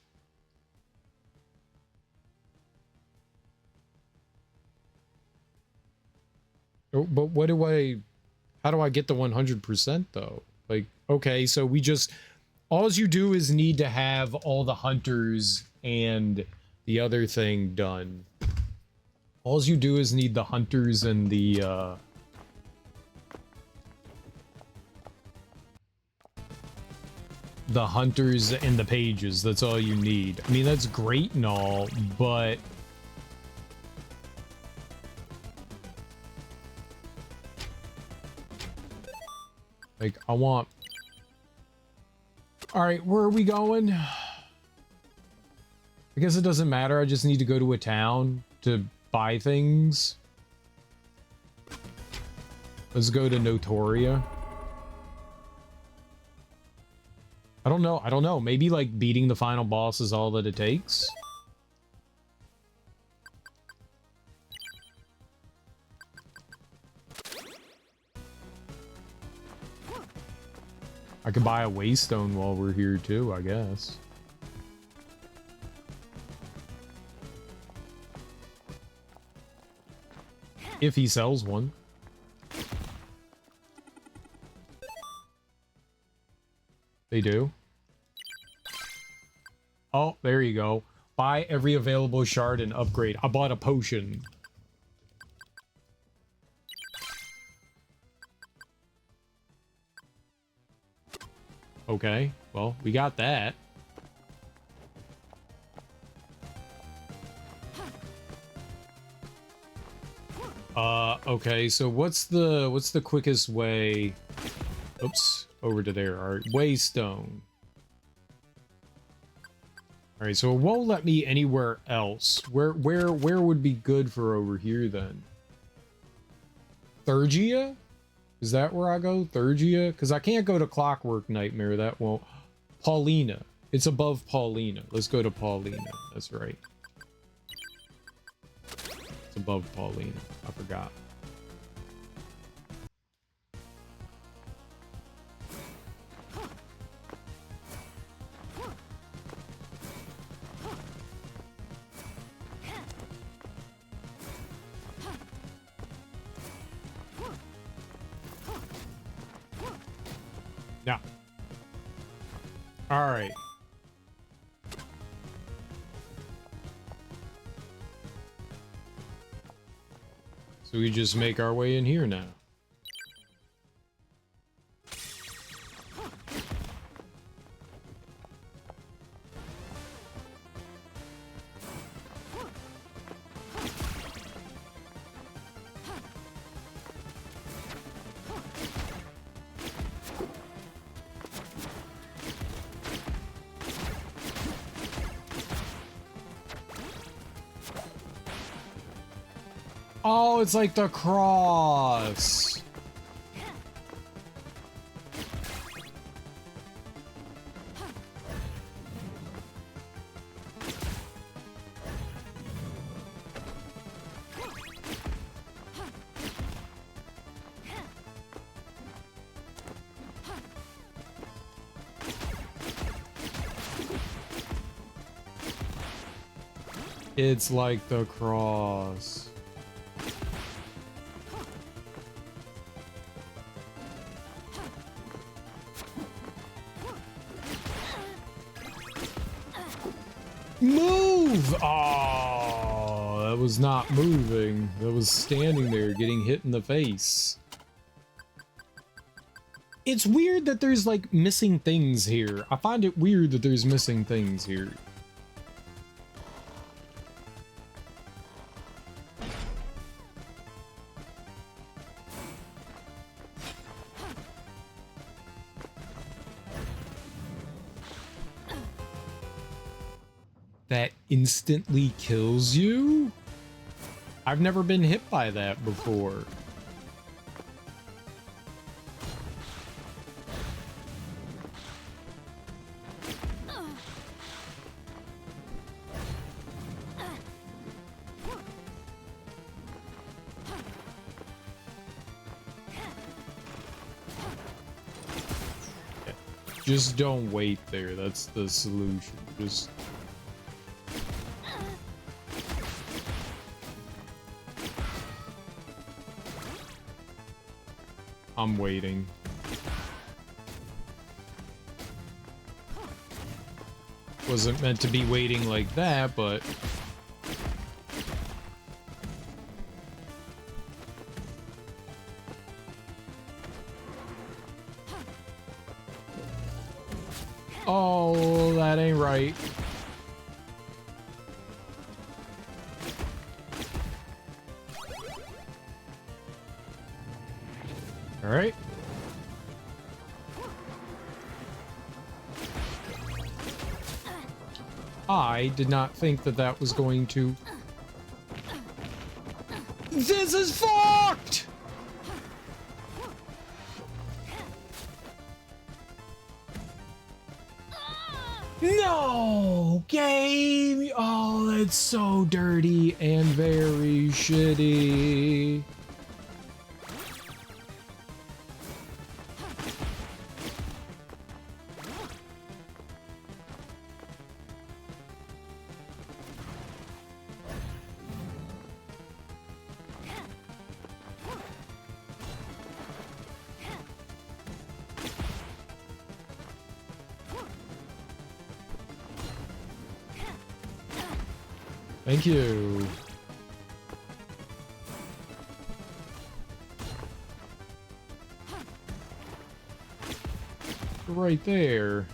Oh, but how do I get the 100% though? Like, okay, so all you do is need to have all the hunters and the other thing done. All you do is need the hunters and the hunters and the pages. That's all you need. I mean, that's great and all, but like, I want... All right, where are we going? I guess it doesn't matter. I just need to go to a town to buy things. Let's go to Notoria. I don't know. Maybe like beating the final boss is all that it takes. I could buy a waystone while we're here too, I guess. If he sells one. They do. Oh, there you go. Buy every available shard and upgrade. I bought a potion. Okay, well, we got that. Okay, so what's the quickest way? Oops, over to there. All right, waystone. All right, so it won't let me anywhere else. Where would be good for over here then? Thurgia? Is that where I go? Thurgia? Because I can't go to Clockwork Nightmare. That won't. Paulina. It's above Paulina. Let's go to Paulina. That's right. It's above Paulina. I forgot. Now. All right. So we just make our way in here now. Oh, it's like the cross. It's like the cross. Move! Oh, that was not moving. That was standing there getting hit in the face. It's weird that there's like missing things here. I find it weird that there's missing things here. That instantly kills you? I've never been hit by that before. Just don't wait there. That's the solution. Just... I'm waiting. Wasn't meant to be waiting like that, but... Oh, that ain't right. All right. I did not think that that was going to... This is fucked! No! Game! Oh, that's so dirty and very shitty. Thank you. Right there.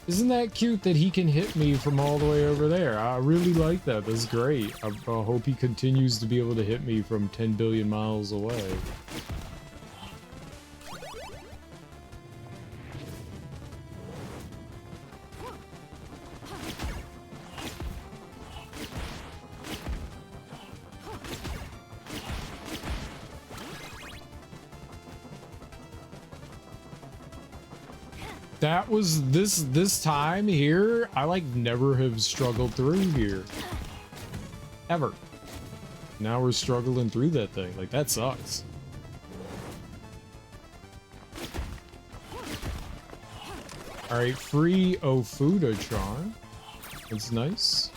Isn't that cute that he can hit me from all the way over there? I really like that. That's great. I hope he continues to be able to hit me from 10 billion miles away. That was this time here, I like never have struggled through here. Ever. Now we're struggling through that thing. Like, that sucks. Alright, free Ofudatron. That's nice.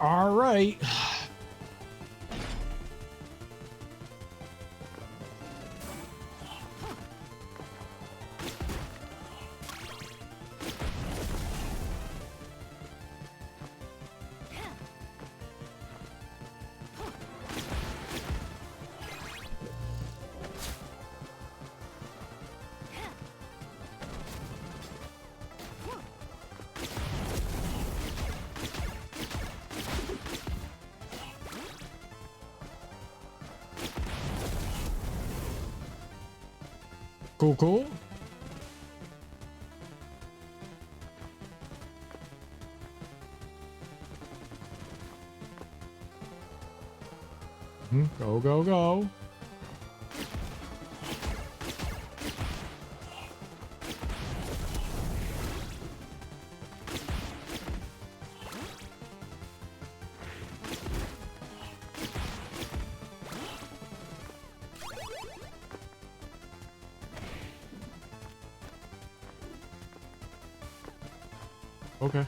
Alright. Cool, cool. Go, go, go. Okay.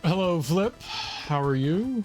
Hello, Flip. How are you?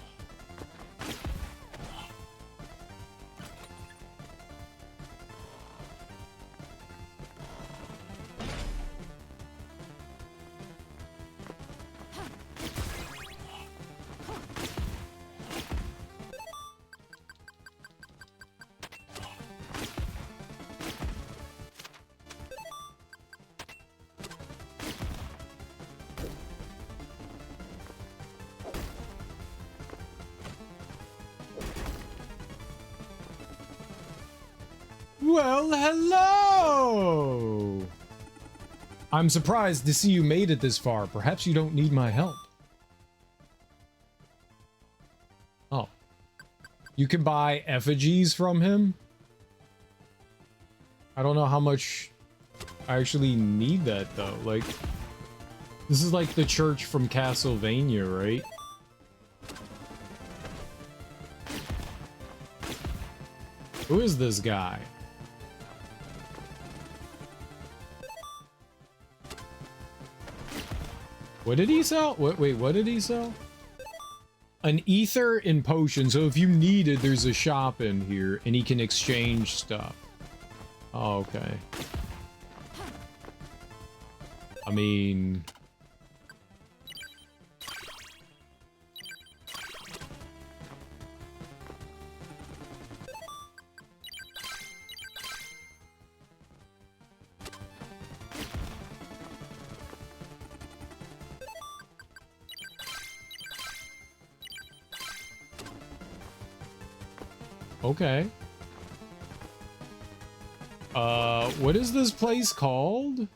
Well, hello! I'm surprised to see you made it this far. Perhaps you don't need my help. Oh. You can buy effigies from him? I don't know how much I actually need that, though. Like, this is like the church from Castlevania, right? Who is this guy? What did he sell? Wait, what did he sell? An ether and potion. So if you need it, there's a shop in here and he can exchange stuff. Oh, okay. I mean... Okay. What is this place called?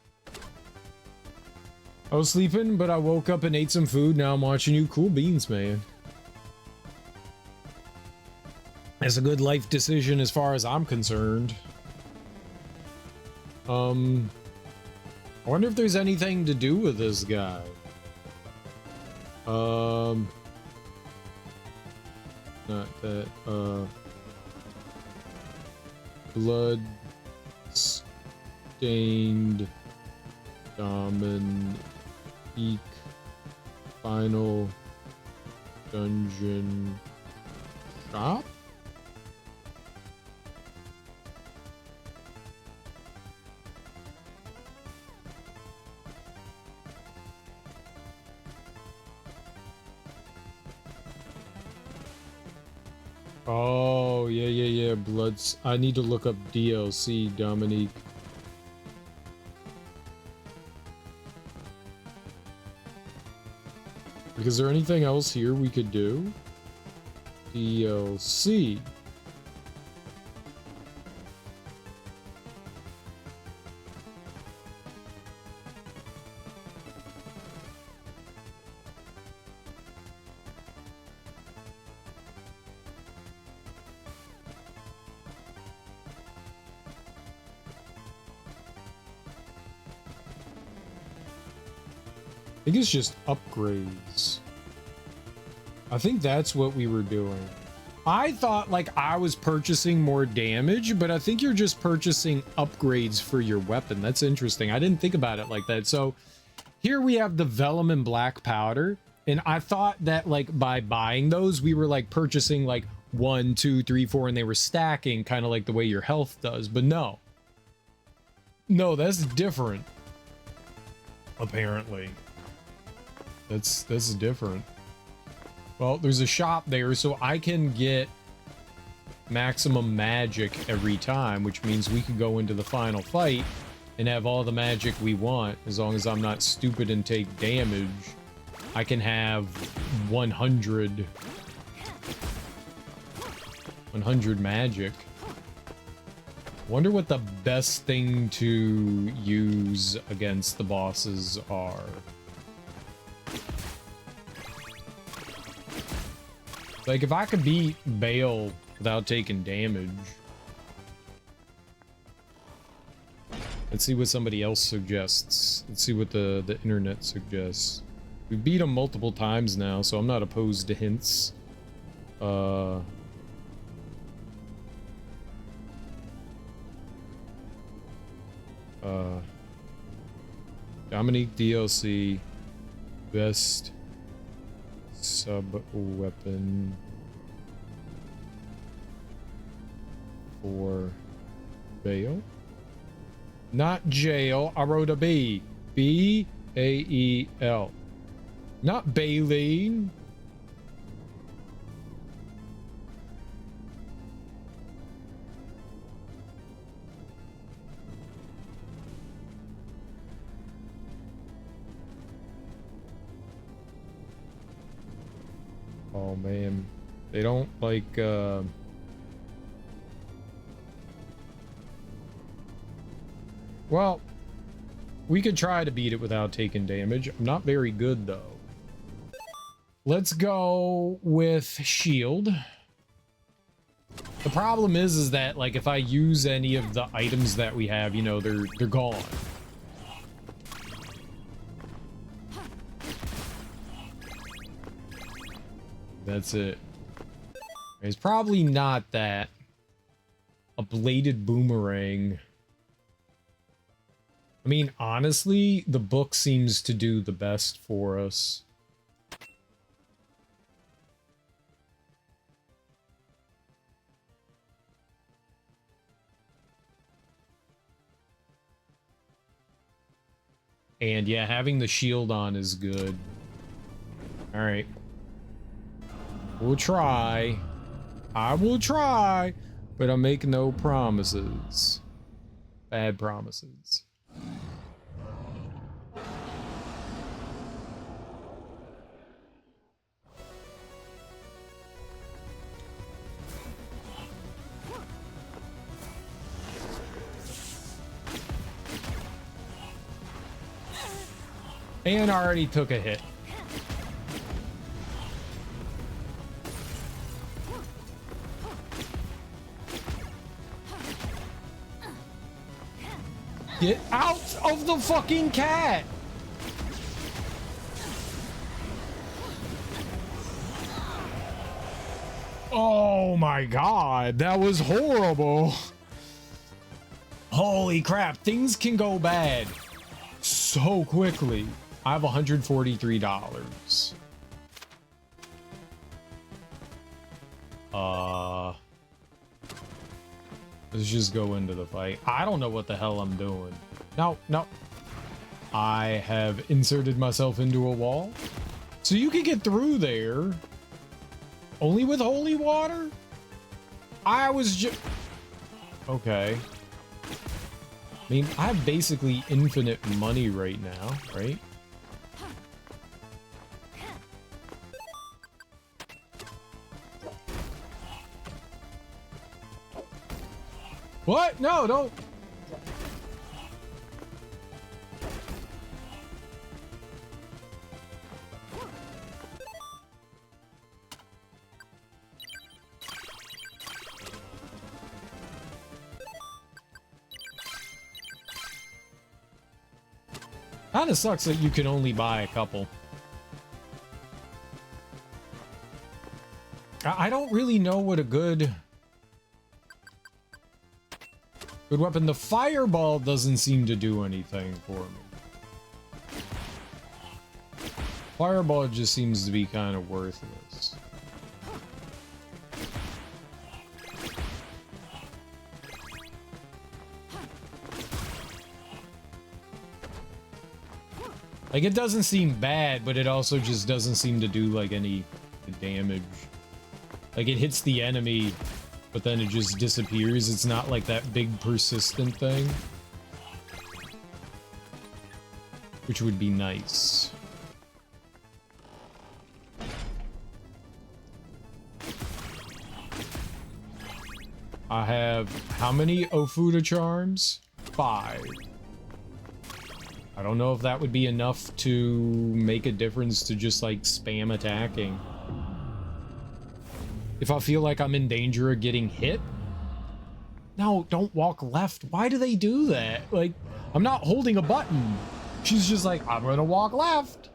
I was sleeping, but I woke up and ate some food. Now I'm watching you. Cool beans, man. That's a good life decision as far as I'm concerned. I wonder if there's anything to do with this guy. Not that, Bloodstained Dominique Final Dungeon Shop? Oh, yeah. Bloods. I need to look up DLC, Dominique. Is there anything else here we could do? DLC. I think it's just upgrades. I think that's what we were doing. I thought like I was purchasing more damage, but I think you're just purchasing upgrades for your weapon. That's interesting. I didn't think about it like that. So here we have the vellum and black powder. And I thought that like by buying those, we were like purchasing like 1, 2, 3, 4, and they were stacking kind of like the way your health does. But no. No, that's different. Apparently. That's different. Well, there's a shop there, so I can get maximum magic every time, which means we can go into the final fight and have all the magic we want. As long as I'm not stupid and take damage, I can have 100 magic. Wonder what the best thing to use against the bosses are. Like, if I could beat Bale without taking damage. Let's see what somebody else suggests. Let's see what the internet suggests. We beat him multiple times now, so I'm not opposed to hints. Dominique DLC. Best sub-weapon for Bale. Not jail. I wrote a B. B-A-E-L. Not Baleen. Oh man, they don't like Well, we could try to beat it without taking damage. I'm not very good, though. Let's go with shield. The problem is that, like, if I use any of the items that we have, you know, they're gone. That's it. It's probably not that. A bladed boomerang. I mean, honestly, the book seems to do the best for us. And yeah, having the shield on is good. All right. We'll try. I will try, but I'll make no promises. Bad promises. And already took a hit. Get out of the fucking cat! Oh my god, that was horrible. Holy crap, things can go bad so quickly. I have $143. Let's just go into the fight. I don't know what the hell I'm doing. No, no. I have inserted myself into a wall. So you can get through there. Only with holy water? I was just... Okay. I mean, I have basically infinite money right now, right? What? No, don't. Kinda sucks that you can only buy a couple. I don't really know what a good weapon. The fireball doesn't seem to do anything for me. Fireball just seems to be kind of worthless. Like, it doesn't seem bad, but it also just doesn't seem to do, like, any damage. Like, it hits the enemy, but then it just disappears. It's not like that big persistent thing. Which would be nice. I have how many Ofuda charms? 5. I don't know if that would be enough to make a difference to just like spam attacking. If I feel like I'm in danger of getting hit. No, don't walk left. Why do they do that? Like, I'm not holding a button. She's just like, I'm gonna walk left.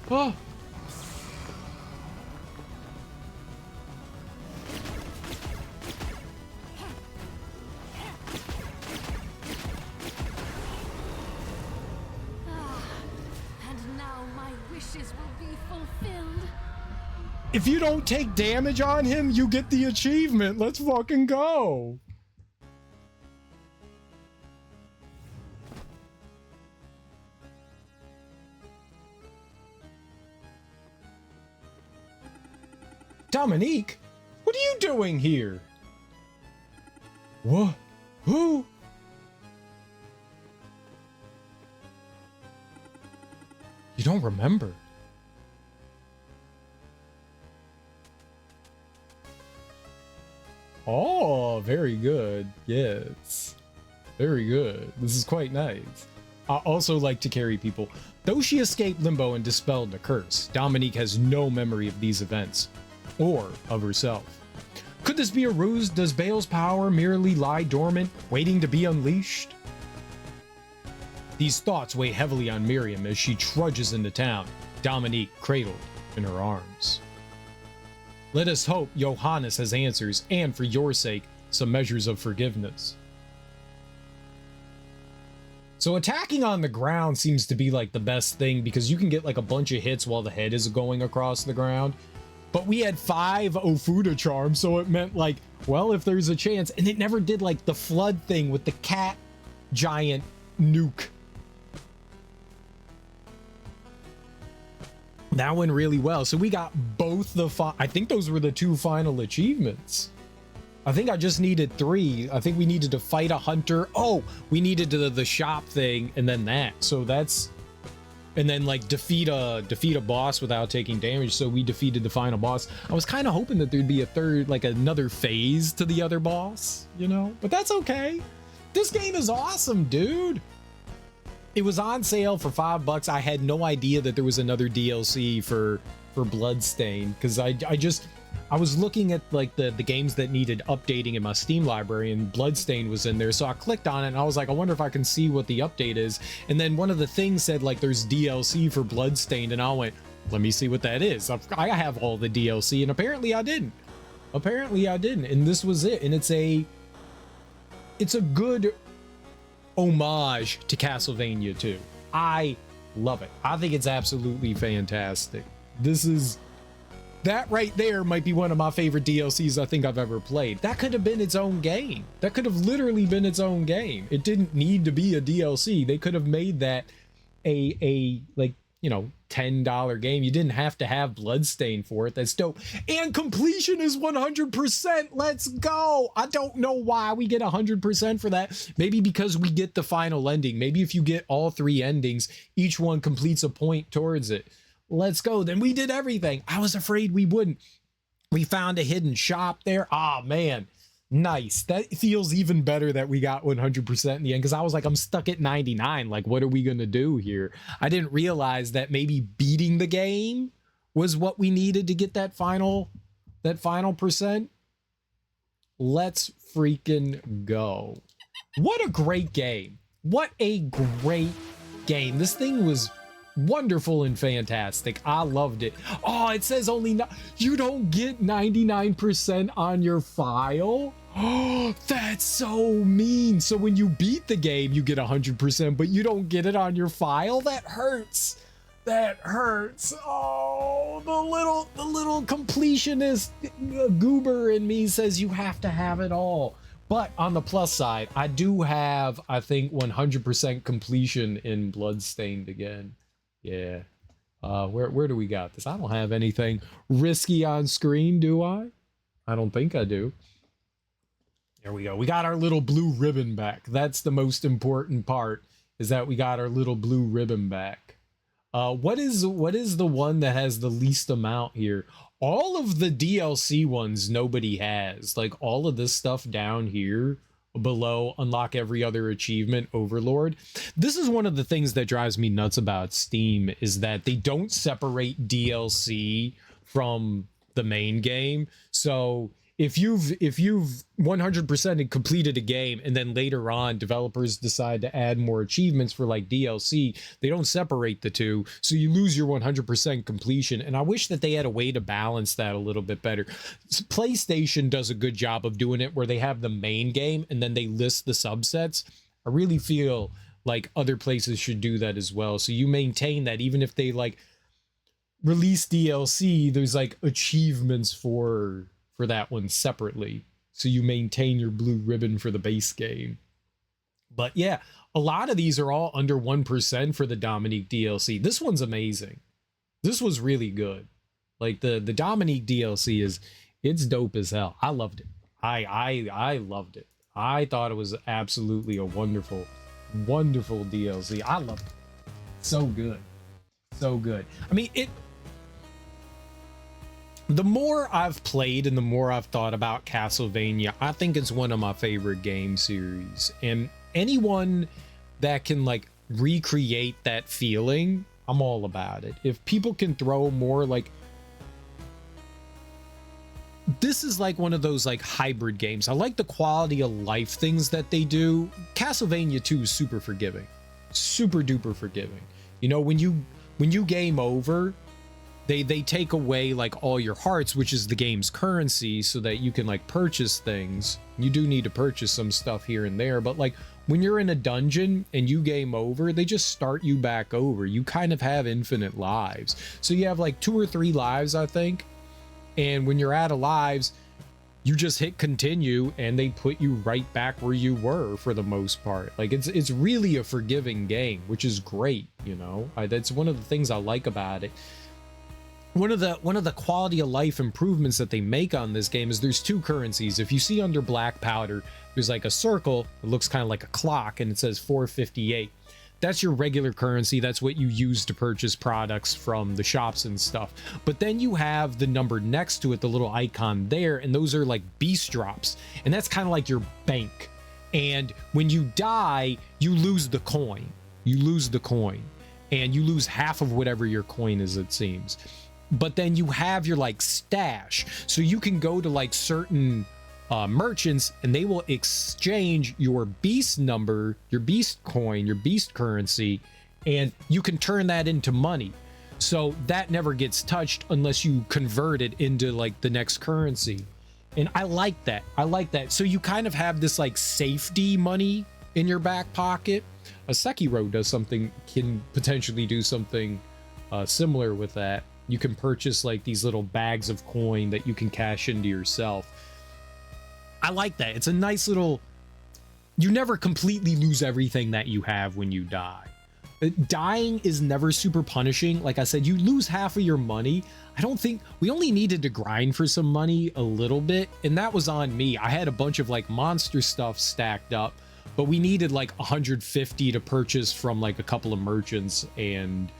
Oh. And now my wishes will be fulfilled. If you don't take damage on him, you get the achievement. Let's fucking go. Dominique, what are you doing here? What? Who? You don't remember? Oh, very good. Yes. Very good. This is quite nice. I also like to carry people. Though she escaped Limbo and dispelled the curse, Dominique has no memory of these events, or of herself. Could this be a ruse? Does Bale's power merely lie dormant, waiting to be unleashed? These thoughts weigh heavily on Miriam as she trudges into town, Dominique cradled in her arms. Let us hope Johannes has answers, and for your sake, some measures of forgiveness. So attacking on the ground seems to be like the best thing because you can get like a bunch of hits while the head is going across the ground. But we had 5 Ofuda charms, so it meant like, well, if there's a chance, and it never did like the flood thing with the cat giant nuke. That went really well. So we got both the I think those were the 2 final achievements. I think I just needed 3. I think we needed to fight a hunter. Oh, we needed the shop thing and then that. So that's, and then like defeat a boss without taking damage. So we defeated the final boss. I was kind of hoping that there'd be a third, like another phase to the other boss, you know, but that's okay. This game is awesome, dude. It was on sale for $5. I had no idea that there was another DLC for Bloodstained because I was looking at like the games that needed updating in my Steam library, and Bloodstained was in there. So I clicked on it and I was like, I wonder if I can see what the update is. And then one of the things said like there's DLC for Bloodstained, and I went, let me see what that is. I have all the DLC, and apparently I didn't. And this was it. And it's a good homage to Castlevania 2. I love it. I think it's absolutely fantastic. That right there might be one of my favorite DLCs I think I've ever played. That could have been its own game. That could have literally been its own game. It didn't need to be a DLC. They could have made that a like, you know, $10 game. You didn't have to have Bloodstained for it. That's dope. And completion is 100%. Let's go. I don't know why we get 100% for that. Maybe because we get the final ending. Maybe if you get all 3 endings, each one completes a point towards it. Let's go. Then we did everything. I was afraid we wouldn't. We found a hidden shop there. Ah, man. Nice. That feels even better that we got 100% in the end, because I was like, I'm stuck at 99. Like, what are we going to do here? I didn't realize that maybe beating the game was what we needed to get that final percent. Let's freaking go. What a great game. What a great game. This thing was wonderful and fantastic. I loved it. Oh, it says only you don't get 99% on your file. Oh, that's so mean. So when you beat the game, you get 100%, but you don't get it on your file. That hurts. That hurts. Oh, the little completionist goober in me says you have to have it all. But on the plus side, I do have, I think, 100% completion in Bloodstained again. Yeah. Where do we got this? I don't have anything risky on screen, do I? I don't think I do. There we go. We got our little blue ribbon back. That's the most important part, is that we got our little blue ribbon back. What is the one that has the least amount here? All of the DLC ones nobody has. Like all of this stuff down here below, unlock every other achievement, Overlord. This is one of the things that drives me nuts about Steam, is that they don't separate DLC from the main game. So if you've 100% completed a game and then later on developers decide to add more achievements for like DLC, they don't separate the two, so you lose your 100% completion. And I wish that they had a way to balance that a little bit better. PlayStation does a good job of doing it where they have the main game and then they list the subsets. I really feel like other places should do that as well, so you maintain that even if they like release DLC, there's like achievements for that one separately, so you maintain your blue ribbon for the base game. But yeah, a lot of these are all under 1% for the Dominique DLC. This one's amazing. This was really good. Like the Dominique DLC it's dope as hell. I loved it. I loved it. I thought it was absolutely a wonderful DLC. I loved it. So good. So good. I mean, the more I've played and the more I've thought about Castlevania, I think it's one of my favorite game series. And anyone that can like recreate that feeling, I'm all about it. If people can throw more like, this is like one of those like hybrid games. I like the quality of life things that they do. Castlevania 2 is super forgiving, super duper forgiving. You know, when you game over, they take away like all your hearts, which is the game's currency, so that you can like purchase things. You do need to purchase some stuff here and there, but like when you're in a dungeon and you game over, they just start you back over. You kind of have infinite lives. So you have like 2 or 3 lives, I think. And when you're out of lives, you just hit continue and they put you right back where you were for the most part. Like it's really a forgiving game, which is great, you know. That's one of the things I like about it. One of the quality of life improvements that they make on this game is there's 2 currencies. If you see under black powder, there's like a circle. It looks kind of like a clock and it says 458. That's your regular currency. That's what you use to purchase products from the shops and stuff. But then you have the number next to it, the little icon there, and those are like beast drops. And that's kind of like your bank. And when you die, you lose the coin. You lose the coin. And you lose half of whatever your coin is, it seems. But then you have your like stash, so you can go to like certain merchants and they will exchange your beast number, your beast coin, your beast currency, and you can turn that into money. So that never gets touched unless you convert it into like the next currency. And I like that. I like that. So you kind of have this like safety money in your back pocket. A Sekiro can potentially do something similar with that. You can purchase like these little bags of coin that you can cash into yourself. I like that. It's a nice little, you never completely lose everything that you have when you die. Dying is never super punishing. Like I said, you lose half of your money. I don't think, we only needed to grind for some money a little bit, and that was on me. I had a bunch of like monster stuff stacked up, but we needed like 150 to purchase from like a couple of merchants, and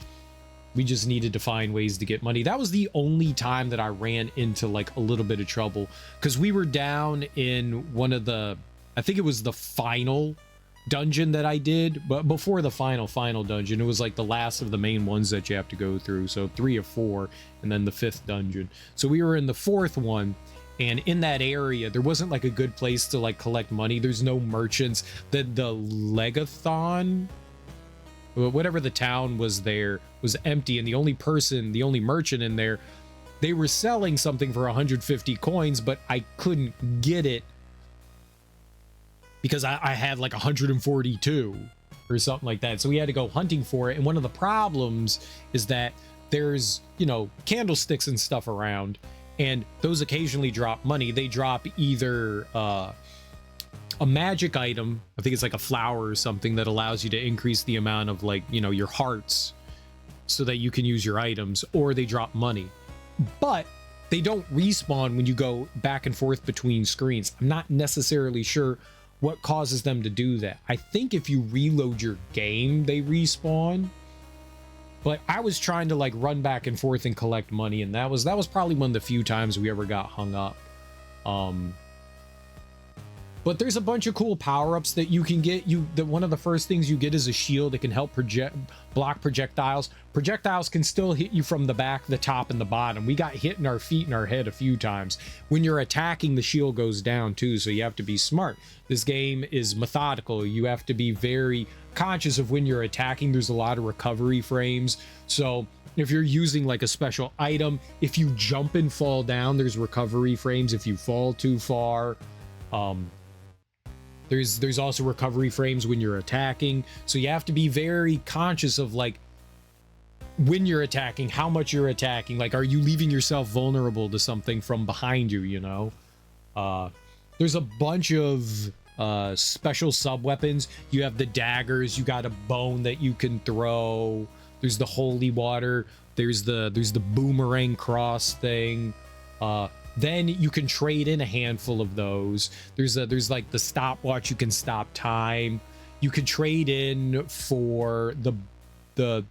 we just needed to find ways to get money. That was the only time that I ran into like a little bit of trouble, because we were down in one of the, I think it was the final dungeon that I did, but before the final dungeon, it was like the last of the main ones that you have to go through. So 3 or 4, and then the 5th dungeon. So we were in the 4th one, and in that area, there wasn't like a good place to like collect money. There's no merchants. The Legathon, whatever the town was there, was empty, and the only merchant in there, they were selling something for 150 coins, but I couldn't get it because I had like 142 or something like that. So we had to go hunting for it. And one of the problems is that there's, you know, candlesticks and stuff around, and those occasionally drop money. They drop either a magic item, I think it's like a flower or something, that allows you to increase the amount of like, you know, your hearts so that you can use your items, or they drop money. But they don't respawn when you go back and forth between screens. I'm not necessarily sure what causes them to do that. I think if you reload your game, they respawn. But I was trying to like run back and forth and collect money, and that was probably one of the few times we ever got hung up. But there's a bunch of cool power-ups that you can get. One of the first things you get is a shield that can help block projectiles. Projectiles can still hit you from the back, the top, and the bottom. We got hit in our feet and our head a few times. When you're attacking, the shield goes down too, so you have to be smart. This game is methodical. You have to be very conscious of when you're attacking. There's a lot of recovery frames. So if you're using like a special item, if you jump and fall down, there's recovery frames. If you fall too far, there's also recovery frames when you're attacking. So you have to be very conscious of like when you're attacking, how much you're attacking. Like, are you leaving yourself vulnerable to something from behind you, you know? There's a bunch of special sub weapons. You have the daggers, you got a bone that you can throw. There's the holy water. There's the boomerang cross thing. Then you can trade in a handful of those. There's like the stopwatch, you can stop time. You can trade in for the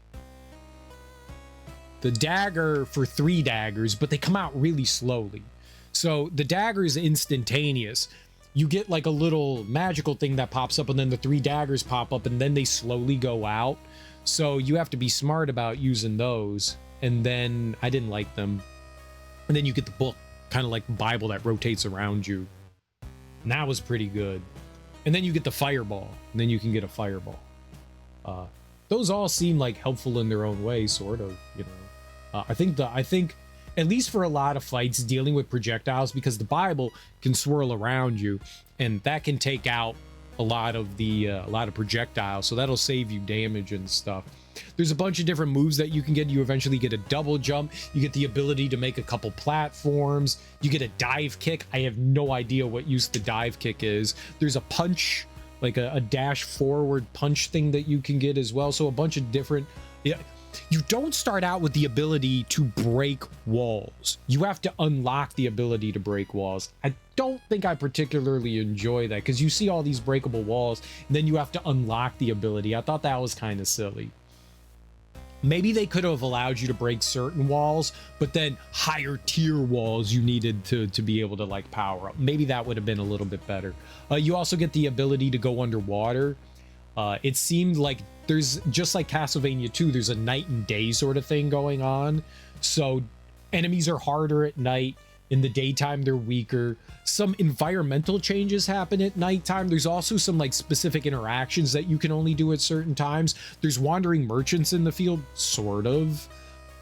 dagger for 3 daggers, but they come out really slowly. So the dagger is instantaneous. You get like a little magical thing that pops up, and then the 3 daggers pop up, and then they slowly go out. So you have to be smart about using those. And then I didn't like them. And then you get the book, kind of like Bible that rotates around you. And that was pretty good. And then you get the fireball, and then you can get a fireball. Those all seem like helpful in their own way, sort of, you know. I think at least for a lot of fights dealing with projectiles, because the Bible can swirl around you, and that can take out a lot of projectiles, so that'll save you damage and stuff. There's a bunch of different moves that you can get. You eventually get a double jump. You get the ability to make a couple platforms. You get a dive kick. I have no idea what use the dive kick is. There's a punch, like a dash forward punch thing that you can get as well. So a bunch of different... Yeah, you don't start out with the ability to break walls. You have to unlock the ability to break walls. I don't think I particularly enjoy that, because you see all these breakable walls, and then you have to unlock the ability. I thought that was kind of silly. Maybe they could have allowed you to break certain walls, but then higher tier walls you needed to be able to like power up. Maybe that would have been a little bit better. You also get the ability to go underwater. It seemed like there's, just like Castlevania 2, there's a night and day sort of thing going on. So enemies are harder at night. In the daytime, they're weaker. Some environmental changes happen at nighttime. There's also some like specific interactions that you can only do at certain times. There's wandering merchants in the field, sort of.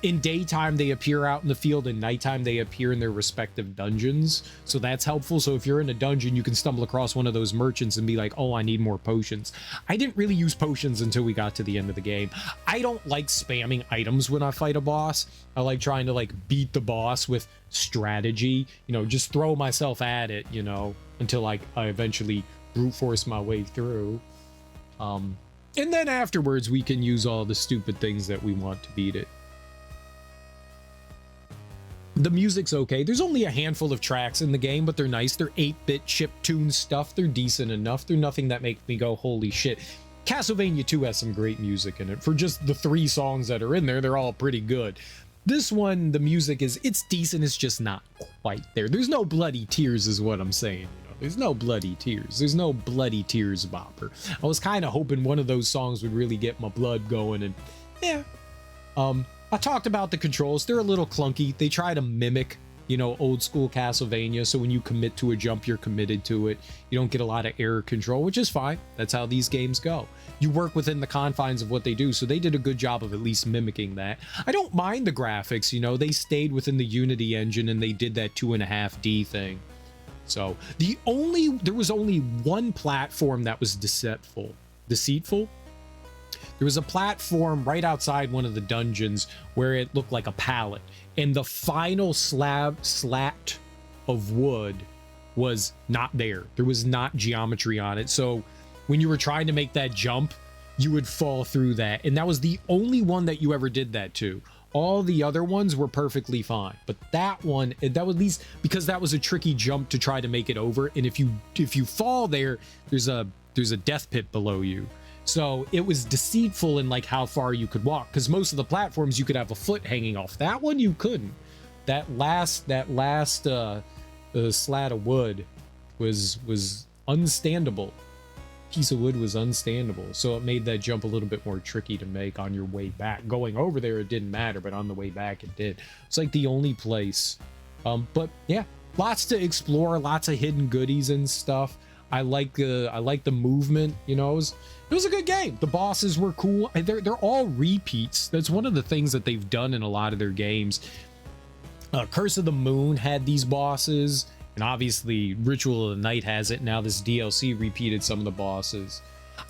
In daytime, they appear out in the field. In nighttime, they appear in their respective dungeons. So that's helpful. So if you're in a dungeon, you can stumble across one of those merchants and be like, oh, I need more potions. I didn't really use potions until we got to the end of the game. I don't like spamming items when I fight a boss. I like trying to like beat the boss with strategy, you know, just throw myself at it, you know, until I eventually brute force my way through. And then afterwards, we can use all the stupid things that we want to beat it. The music's okay. There's only a handful of tracks in the game, but they're nice. They're 8-bit chiptune stuff. They're decent enough. They're nothing that makes me go, holy shit. Castlevania 2 has some great music in it. For just the 3 songs that are in there, they're all pretty good. This one, the music it's decent. It's just not quite there. There's no bloody tears is what I'm saying. You know, there's no bloody tears. There's no bloody tears bopper. I was kind of hoping one of those songs would really get my blood going, and yeah. I talked about the controls. They're a little clunky. They try to mimic, you know, old school Castlevania. So when you commit to a jump, you're committed to it. You don't get a lot of error control, which is fine. That's how these games go. You work within the confines of what they do. So they did a good job of at least mimicking that. I don't mind the graphics. You know, they stayed within the Unity engine and they did that 2.5D thing. So there was only one platform that was deceitful. There was a platform right outside one of the dungeons where it looked like a pallet, and the final slat of wood was not there. There was not geometry on it. So when you were trying to make that jump, you would fall through that. And that was the only one that you ever did that to. All the other ones were perfectly fine, but that one, that was at least because that was a tricky jump to try to make it over. And if you fall there, there's a death pit below you. So it was deceitful in like how far you could walk, because most of the platforms you could have a foot hanging off. That one you couldn't. That last slat of wood was unstandable. Piece of wood was unstandable, so it made that jump a little bit more tricky to make on your way back. Going over there, it didn't matter, but on the way back, it did. It's like the only place. But yeah, lots to explore, lots of hidden goodies and stuff. I like the movement. You know, it was a good game. The bosses were cool. They're all repeats. That's one of the things that they've done in a lot of their games. Curse of the Moon had these bosses. And obviously, Ritual of the Night has it. Now this DLC repeated some of the bosses.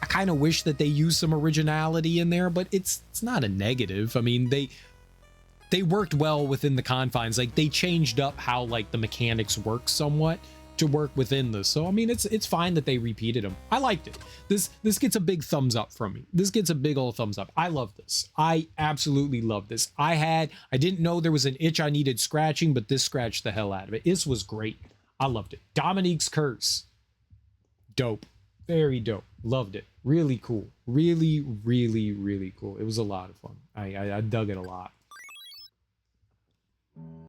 I kind of wish that they used some originality in there, but it's not a negative. I mean, they worked well within the confines. Like, they changed up how, like, the mechanics work somewhat to work within this. So, I mean, it's fine that they repeated them. I liked it. This gets a big thumbs up from me. This gets a big old thumbs up. I love this. I absolutely love this. I didn't know there was an itch I needed scratching, but this scratched the hell out of it. This was great. I loved it. Dominique's Curse. Dope. Very dope. Loved it. Really cool. Really, really, really cool. It was a lot of fun. I dug it a lot.